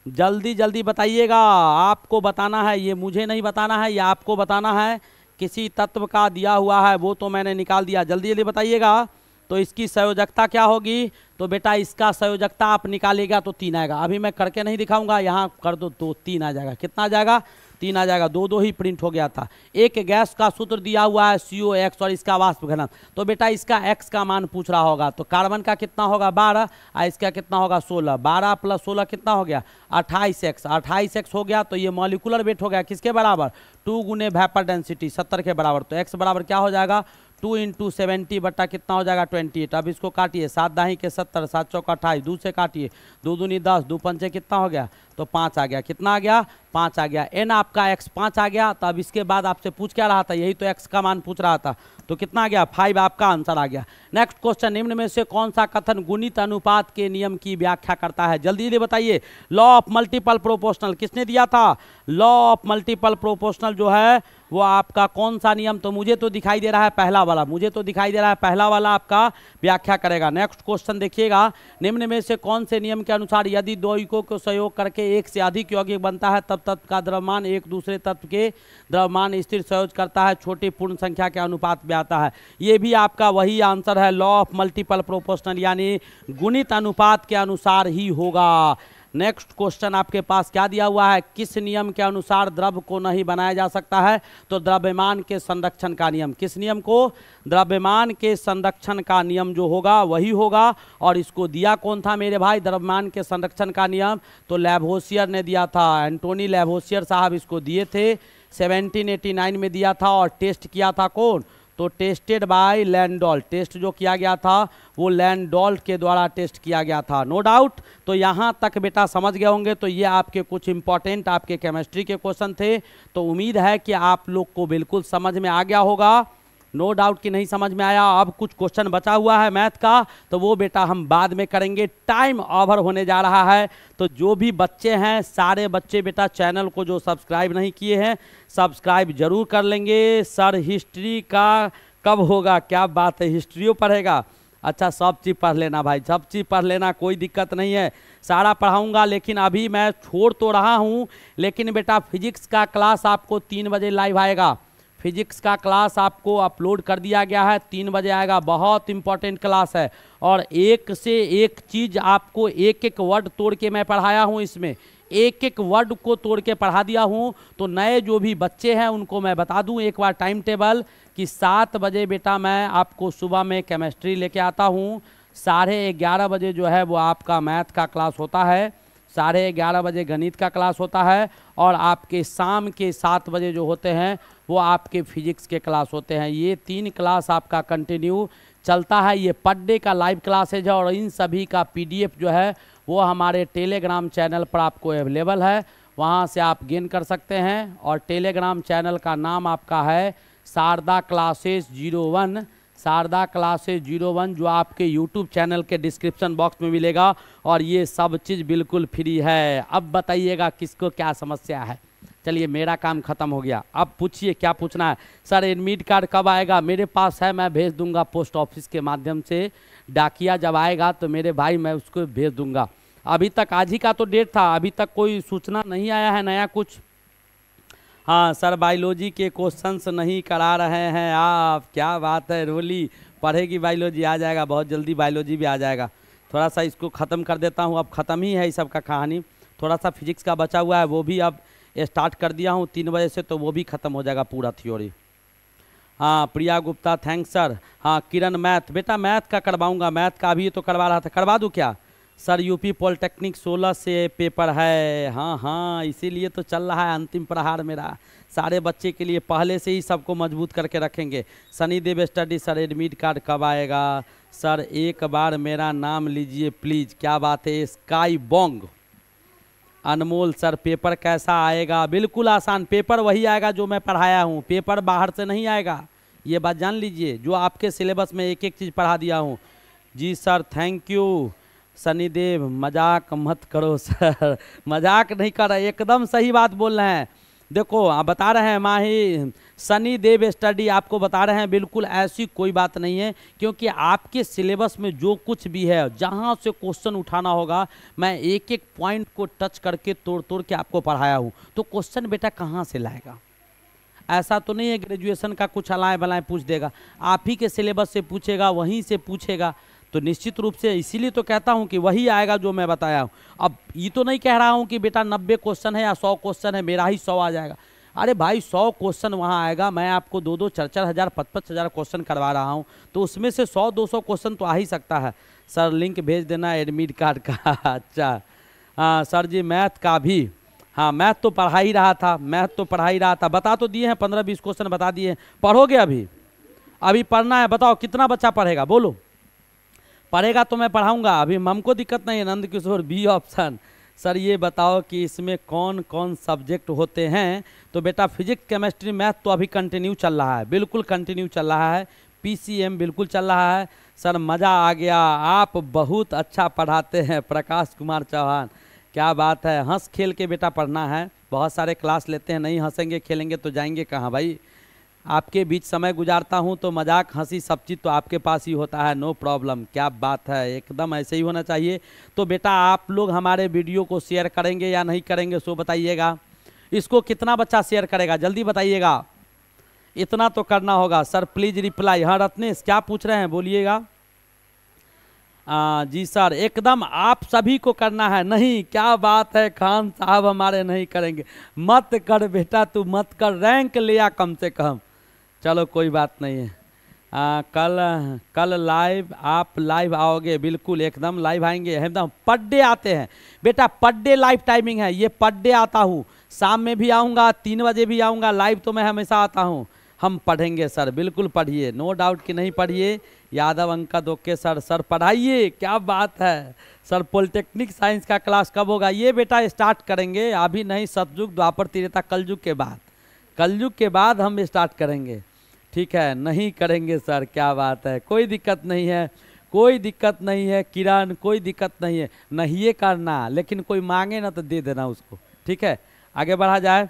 जल्दी जल्दी बताइएगा। आपको बताना है, ये मुझे नहीं बताना है, ये आपको बताना है। किसी तत्व का दिया हुआ है वो तो मैंने निकाल दिया, जल्दी जल्दी बताइएगा। तो इसकी संयोजकता क्या होगी, तो बेटा इसका संयोजकता आप निकालिएगा तो 3 आएगा। अभी मैं करके नहीं दिखाऊंगा, यहाँ कर दो तो 3 आ जाएगा। कितना आ जाएगा, 3 आ जाएगा। 2 ही प्रिंट हो गया था। एक गैस का सूत्र दिया हुआ है COX और इसका वाष्प घनत्व, तो बेटा इसका x का मान पूछ रहा होगा। तो कार्बन का कितना होगा 12 और इसका कितना होगा 16, 12 + 16 कितना हो गया 28x, 28x हो गया। तो ये मॉलिक्यूलर वेट हो गया किसके बराबर, 2 गुने वेपर डेंसिटी 70 के बराबर। तो x बराबर क्या हो जाएगा, 2 × 70 बट्टा कितना हो जाएगा 28। अब इसको काटिए, 7 दाही के 70, 7 चौक 28, 2 से काटिए, 2 दूनी 10, 2 पंचे कितना हो गया, तो 5 आ गया। कितना आ गया, 5 आ गया। n आपका x 5 आ गया। तो अब इसके बाद आपसे पूछ क्या रहा था, यही तो x का मान पूछ रहा था। तो कितना आ गया, 5 आपका आंसर आ गया। नेक्स्ट क्वेश्चन, निम्न में से कौन सा कथन गुणित अनुपात के नियम की व्याख्या करता है, जल्दी जल्दी बताइए। लॉ ऑफ मल्टीपल प्रोपोर्शनल किसने दिया था, लॉ ऑफ मल्टीपल प्रोपोर्शनल जो है वो आपका कौन सा नियम, तो मुझे तो दिखाई दे रहा है पहला वाला, मुझे तो दिखाई दे रहा है पहला वाला आपका व्याख्या करेगा। नेक्स्ट क्वेश्चन देखिएगा, निम्न में से कौन से नियम के अनुसार यदि 2 यौगिकों को संयोग करके एक से अधिक यौगिक बनता है तब तत्व का द्रव्यमान एक दूसरे तत्व के द्रव्यमान स्थिर संयोज करता है, छोटी पूर्ण संख्या के अनुपात में आता है। ये भी आपका वही आंसर है, लॉ ऑफ मल्टीपल प्रोपोर्शनल यानी गुणित अनुपात के अनुसार ही होगा। नेक्स्ट क्वेश्चन आपके पास क्या दिया हुआ है, किस नियम के अनुसार द्रव्य को नहीं बनाया जा सकता है, तो द्रव्यमान के संरक्षण का नियम। किस नियम को, द्रव्यमान के संरक्षण का नियम जो होगा वही होगा। और इसको दिया कौन था मेरे भाई, द्रव्यमान के संरक्षण का नियम तो लैवोसियर ने दिया था, एंटोनी लैवोसियर साहब इसको दिए थे, 1789 में दिया था। और टेस्ट किया था कौन, तो टेस्टेड बाय लैंडोल्ट, टेस्ट जो किया गया था वो लैंडोल्ट के द्वारा टेस्ट किया गया था, नो डाउट। तो यहाँ तक बेटा समझ गए होंगे। तो ये आपके कुछ इंपॉर्टेंट आपके केमिस्ट्री के क्वेश्चन थे। तो उम्मीद है कि आप लोग को बिल्कुल समझ में आ गया होगा, नो डाउट कि नहीं समझ में आया। अब कुछ क्वेश्चन बचा हुआ है मैथ का, तो वो बेटा हम बाद में करेंगे, टाइम ओवर होने जा रहा है। तो जो भी बच्चे हैं, सारे बच्चे बेटा चैनल को जो सब्सक्राइब नहीं किए हैं सब्सक्राइब जरूर कर लेंगे। सर हिस्ट्री का कब होगा, क्या बात है, हिस्ट्रियो पढ़ेगा, अच्छा सब चीज़ पढ़ लेना भाई, सब चीज़ पढ़ लेना, कोई दिक्कत नहीं है, सारा पढ़ाऊँगा। लेकिन अभी मैं छोड़ तो रहा हूँ, लेकिन बेटा फिजिक्स का क्लास आपको 3 बजे लाइव आएगा, फिजिक्स का क्लास आपको अपलोड कर दिया गया है, 3 बजे आएगा, बहुत इंपॉर्टेंट क्लास है। और एक से एक चीज़ आपको एक एक वर्ड तोड़ के मैं पढ़ाया हूँ, इसमें एक एक वर्ड को तोड़ के पढ़ा दिया हूँ। तो नए जो भी बच्चे हैं उनको मैं बता दूँ एक बार टाइम टेबल कि 7 बजे बेटा मैं आपको सुबह में केमिस्ट्री लेके आता हूँ, 11:30 बजे जो है वो आपका मैथ का क्लास होता है, 11:30 बजे गणित का क्लास होता है, और आपके शाम के 7 बजे जो होते हैं वो आपके फिजिक्स के क्लास होते हैं। ये 3 क्लास आपका कंटिन्यू चलता है। ये पर डे का लाइव क्लासेज है, और इन सभी का PDF जो है वो हमारे टेलीग्राम चैनल पर आपको अवेलेबल है, वहाँ से आप गेन कर सकते हैं। और टेलीग्राम चैनल का नाम आपका है शारदा क्लासेस 01, शारदा क्लासेस 01, जो आपके YouTube चैनल के डिस्क्रिप्शन बॉक्स में मिलेगा, और ये सब चीज़ बिल्कुल फ्री है। अब बताइएगा किसको क्या समस्या है। चलिए मेरा काम ख़त्म हो गया, अब पूछिए क्या पूछना है। सर एडमिट कार्ड कब आएगा? मेरे पास है, मैं भेज दूंगा पोस्ट ऑफिस के माध्यम से, डाकिया जब आएगा तो मेरे भाई मैं उसको भेज दूंगा। अभी तक आज ही का तो डेट था, अभी तक कोई सूचना नहीं आया है नया कुछ। हाँ सर बायोलॉजी के क्वेश्चंस नहीं करा रहे हैं आप, क्या बात है। रोली पढ़ेगी बायोलॉजी, आ जाएगा बहुत जल्दी, बायोलॉजी भी आ जाएगा। थोड़ा सा इसको ख़त्म कर देता हूँ, अब ख़त्म ही है इस सब का कहानी। थोड़ा सा फिजिक्स का बचा हुआ है, वो भी अब स्टार्ट कर दिया हूँ 3 बजे से, तो वो भी ख़त्म हो जाएगा पूरा थ्योरी। हाँ प्रिया गुप्ता थैंक्स सर। हाँ किरण मैथ, बेटा मैथ का करवाऊँगा, मैथ का अभी तो करवा रहा था, करवा दूँ क्या? सर यूपी पॉलिटेक्निक 16 से पेपर है। हाँ हाँ इसीलिए तो चल रहा है अंतिम प्रहार मेरा, सारे बच्चे के लिए पहले से ही सबको मजबूत करके रखेंगे। सनी देव स्टडी, सर एडमिट कार्ड कब आएगा? सर एक बार मेरा नाम लीजिए प्लीज़। क्या बात है स्काई बोंग। अनमोल सर पेपर कैसा आएगा? बिल्कुल आसान, पेपर वही आएगा जो मैं पढ़ाया हूँ, पेपर बाहर से नहीं आएगा, ये बात जान लीजिए। जो आपके सिलेबस में एक एक चीज़ पढ़ा दिया हूँ। जी सर थैंक यू। सनी देव मजाक मत करो सर, मजाक नहीं कर रहे, एकदम सही बात बोल रहे हैं। देखो आप बता रहे हैं माही सनी देव स्टडी आपको बता रहे हैं, बिल्कुल ऐसी कोई बात नहीं है, क्योंकि आपके सिलेबस में जो कुछ भी है, जहां से क्वेश्चन उठाना होगा, मैं एक एक पॉइंट को टच करके तोड़ तोड़ के आपको पढ़ाया हूं। तो क्वेश्चन बेटा कहां से लाएगा? ऐसा तो नहीं है ग्रेजुएशन का कुछ अलाए बलाएँ पूछ देगा, आप ही के सिलेबस से पूछेगा, वहीं से पूछेगा। तो निश्चित रूप से इसीलिए तो कहता हूं कि वही आएगा जो मैं बताया हूं। अब ये तो नहीं कह रहा हूं कि बेटा 90 क्वेश्चन है या 100 क्वेश्चन है मेरा ही 100 आ जाएगा। अरे भाई 100 क्वेश्चन वहां आएगा, मैं आपको 2-2, 4-4 हज़ार, 5-5 हज़ार क्वेश्चन करवा रहा हूं, तो उसमें से 100-200 क्वेश्चन तो आ ही सकता है। सर लिंक भेज देना एडमिट कार्ड का। अच्छा हाँ सर जी मैथ का भी, हाँ मैथ तो पढ़ा ही रहा था, मैथ तो पढ़ा ही रहा था, बता तो दिए हैं 15-20 क्वेश्चन बता दिए हैं। पढ़ोगे अभी? अभी पढ़ना है, बताओ कितना बच्चा पढ़ेगा, बोलो। पढ़ेगा तो मैं पढ़ाऊंगा, अभी हमको दिक्कत नहीं है। Nand Kishore B option. Sir ये बताओ कि इसमें कौन कौन सब्जेक्ट होते हैं? तो बेटा फिजिक्स केमिस्ट्री मैथ तो अभी कंटिन्यू चल रहा है, बिल्कुल कंटिन्यू चल रहा है। PCM बिल्कुल चल रहा है। सर मज़ा आ गया, आप बहुत अच्छा पढ़ाते हैं प्रकाश कुमार चौहान, क्या बात है। हंस खेल के बेटा पढ़ना है, बहुत सारे क्लास लेते हैं, नहीं हंसेंगे खेलेंगे तो जाएंगे कहाँ भाई। आपके बीच समय गुजारता हूं तो मजाक हंसी सब चीज़ तो आपके पास ही होता है, नो प्रॉब्लम। क्या बात है, एकदम ऐसे ही होना चाहिए। तो बेटा आप लोग हमारे वीडियो को शेयर करेंगे या नहीं करेंगे सो बताइएगा। इसको कितना बच्चा शेयर करेगा जल्दी बताइएगा, इतना तो करना होगा। Sir please reply. हाँ रत्नेश क्या पूछ रहे हैं बोलिएगा। जी सर एकदम आप सभी को करना है। नहीं क्या बात है खान साहब हमारे नहीं करेंगे, मत कर बेटा तू मत कर, रैंक लिया कम से कम। चलो कोई बात नहीं है। कल लाइव आप लाइव आओगे? बिल्कुल एकदम लाइव आएंगे, एकदम पर डे आते हैं बेटा, पर डे लाइव टाइमिंग है, ये पर डे आता हूँ। शाम में भी आऊँगा, 3 बजे भी आऊँगा, लाइव तो मैं हमेशा आता हूँ। हम पढ़ेंगे सर, बिल्कुल पढ़िए, नो डाउट कि नहीं पढ़िए। यादव अंका दोके सर, सर पढ़ाइए, क्या बात है। सर पॉलिटेक्निक साइंस का क्लास कब होगा? ये बेटा स्टार्ट करेंगे, अभी नहीं, सतयुग द्वापर त्रेता कलयुग के बाद, कलयुग के बाद हम स्टार्ट करेंगे, ठीक है। नहीं करेंगे सर, क्या बात है, कोई दिक्कत नहीं है, कोई दिक्कत नहीं है किरण, कोई दिक्कत नहीं है। नहीं ये करना, लेकिन कोई मांगे ना तो दे देना उसको, ठीक है। आगे बढ़ा जाए,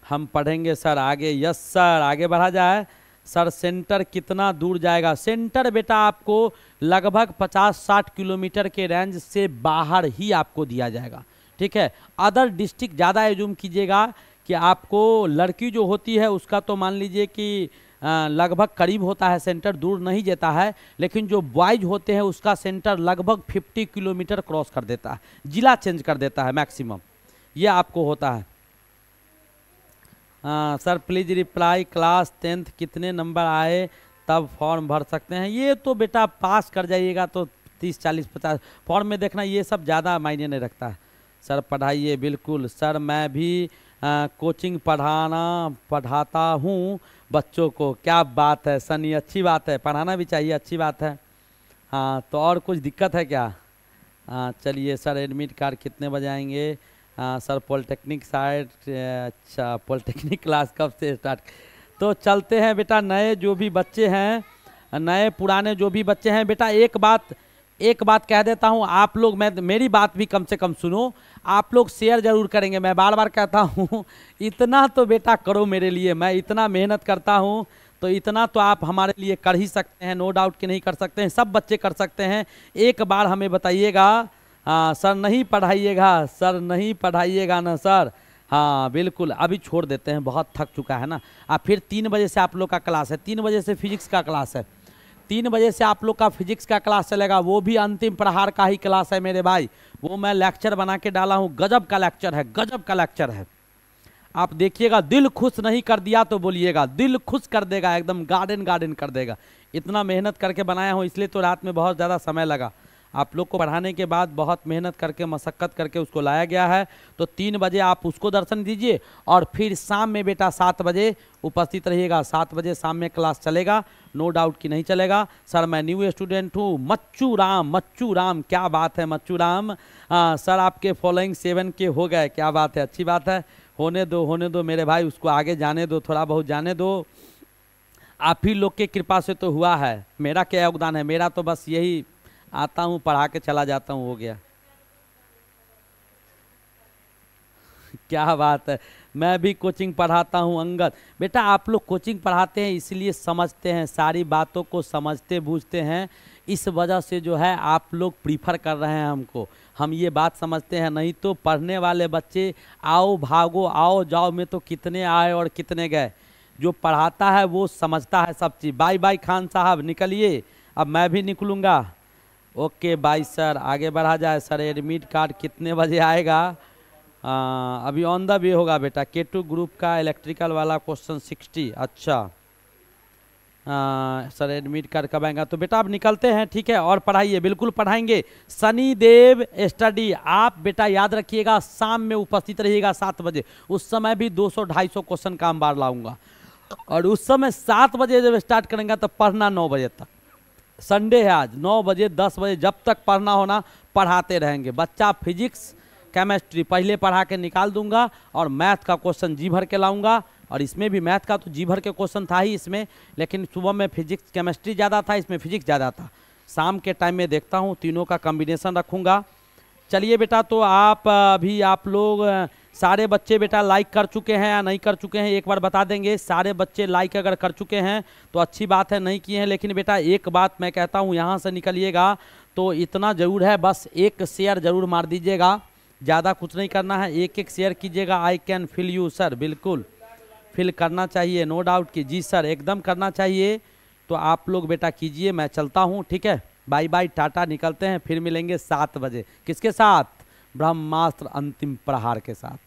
हम पढ़ेंगे सर आगे। यस सर आगे बढ़ा जाए। सर सेंटर कितना दूर जाएगा? सेंटर बेटा आपको लगभग 50-60 किलोमीटर के रेंज से बाहर ही आपको दिया जाएगा, ठीक है। अदर डिस्ट्रिक्ट ज़्यादा एज्यूम कीजिएगा कि आपको लड़की जो होती है उसका तो मान लीजिए कि लगभग करीब होता है, सेंटर दूर नहीं देता है, लेकिन जो बॉयज होते हैं उसका सेंटर लगभग 50 किलोमीटर क्रॉस कर देता है, जिला चेंज कर देता है मैक्सिमम, ये आपको होता है। Sir please reply, class 10th कितने नंबर आए तब फॉर्म भर सकते हैं। ये तो बेटा पास कर जाइएगा तो 30 40 50 फॉर्म में देखना, ये सब ज़्यादा मायने नहीं रखता है। सर पढ़ाइए, बिल्कुल सर, मैं भी कोचिंग पढ़ाता हूँ बच्चों को। क्या बात है सनी, अच्छी बात है, पढ़ाना भी चाहिए, अच्छी बात है। हाँ तो और कुछ दिक्कत है क्या? हाँ चलिए सर, एडमिट कार्ड कितने बजे आएंगे? सर पॉलिटेक्निक साइड, अच्छा पॉलिटेक्निक क्लास कब से स्टार्ट? तो चलते हैं बेटा, नए जो भी बच्चे हैं, नए पुराने जो भी बच्चे हैं बेटा, एक बात कह देता हूँ, आप लोग, मैं मेरी बात भी कम से कम सुनो, आप लोग शेयर जरूर करेंगे। मैं बार बार कहता हूँ इतना तो बेटा करो मेरे लिए, मैं इतना मेहनत करता हूँ तो इतना तो आप हमारे लिए कर ही सकते हैं, नो डाउट कि नहीं कर सकते हैं, सब बच्चे कर सकते हैं। एक बार हमें बताइएगा, हाँ सर नहीं पढ़ाइएगा, सर नहीं पढ़ाइएगा ना सर। हाँ बिल्कुल, अभी छोड़ देते हैं, बहुत थक चुका है ना। अब फिर 3 बजे से आप लोग का क्लास है, 3 बजे से फिजिक्स का क्लास है, 3 बजे से आप लोग का फिजिक्स का क्लास चलेगा, वो भी अंतिम प्रहार का ही क्लास है मेरे भाई। वो मैं लेक्चर बना के डाला हूँ, गजब का लेक्चर है, गजब का लेक्चर है। आप देखिएगा, दिल खुश नहीं कर दिया तो बोलिएगा, दिल खुश कर देगा, एकदम गार्डन गार्डन कर देगा। इतना मेहनत करके बनाया हूँ, इसलिए तो रात में बहुत ज़्यादा समय लगा। आप लोग को पढ़ाने के बाद बहुत मेहनत करके, मशक्क़त करके उसको लाया गया है। तो 3 बजे आप उसको दर्शन दीजिए और फिर शाम में बेटा 7 बजे उपस्थित रहिएगा। 7 बजे शाम में क्लास चलेगा, नो डाउट कि नहीं चलेगा। सर मैं न्यू स्टूडेंट हूँ, मच्चू राम, क्या बात है मच्चू राम। सर आपके फॉलोइंग 7K हो गए, क्या बात है, अच्छी बात है। होने दो मेरे भाई, उसको आगे जाने दो, थोड़ा बहुत जाने दो। आप ही लोग के कृपा से तो हुआ है, मेरा क्या योगदान है? मेरा तो बस यही, आता हूँ पढ़ा के चला जाता हूँ, हो गया। क्या बात है, मैं भी कोचिंग पढ़ाता हूँ अंगद। बेटा आप लोग कोचिंग पढ़ाते हैं इसलिए समझते हैं, सारी बातों को समझते बूझते हैं, इस वजह से जो है आप लोग प्रीफर कर रहे हैं हमको, हम ये बात समझते हैं। नहीं तो पढ़ने वाले बच्चे आओ भागो आओ जाओ में तो कितने आए और कितने गए। जो पढ़ाता है वो समझता है सब चीज़। बाय बाय खान साहब, निकलिए, अब मैं भी निकलूँगा। ओके बाय सर, आगे बढ़ा जाए। सर एडमिट कार्ड कितने बजे आएगा? अभी ऑन द वे होगा बेटा। K2 ग्रुप का इलेक्ट्रिकल वाला क्वेश्चन 60, अच्छा। सर एडमिट कार्ड कब आएगा? तो बेटा अब निकलते हैं, ठीक है, और पढ़ाइए, बिल्कुल पढ़ाएंगे। सनी देव स्टडी, आप बेटा याद रखिएगा, शाम में उपस्थित रहिएगा 7 बजे। उस समय भी 200-250 क्वेश्चन का बार लाऊंगा, और उस समय 7 बजे जब स्टार्ट करेंगे तो पढ़ना 9 बजे तक। संडे है आज, 9 बजे 10 बजे जब तक पढ़ना होना पढ़ाते रहेंगे। बच्चा फिजिक्स केमिस्ट्री पहले पढ़ा के निकाल दूंगा, और मैथ का क्वेश्चन जी भर के लाऊंगा। और इसमें भी मैथ का तो जी भर के क्वेश्चन था ही इसमें, लेकिन सुबह में फिजिक्स केमिस्ट्री ज़्यादा था, इसमें फिजिक्स ज़्यादा था। शाम के टाइम में देखता हूँ, तीनों का कॉम्बिनेशन रखूँगा। चलिए बेटा, तो आप लोग सारे बच्चे बेटा लाइक कर चुके हैं या नहीं कर चुके हैं, एक बार बता देंगे। सारे बच्चे लाइक अगर कर चुके हैं तो अच्छी बात है, नहीं किए हैं लेकिन बेटा एक बात मैं कहता हूँ, यहाँ से निकलिएगा तो इतना ज़रूर है, बस एक शेयर ज़रूर मार दीजिएगा, ज़्यादा कुछ नहीं करना है, एक शेयर कीजिएगा। I can feel you sir, बिल्कुल फिल करना चाहिए, नो डाउट कि जी सर एकदम करना चाहिए। तो आप लोग बेटा कीजिए, मैं चलता हूँ, ठीक है, बाय बाय टाटा, निकलते हैं, फिर मिलेंगे 7 बजे। किसके साथ? ब्रह्मास्त्र अंतिम प्रहार के साथ।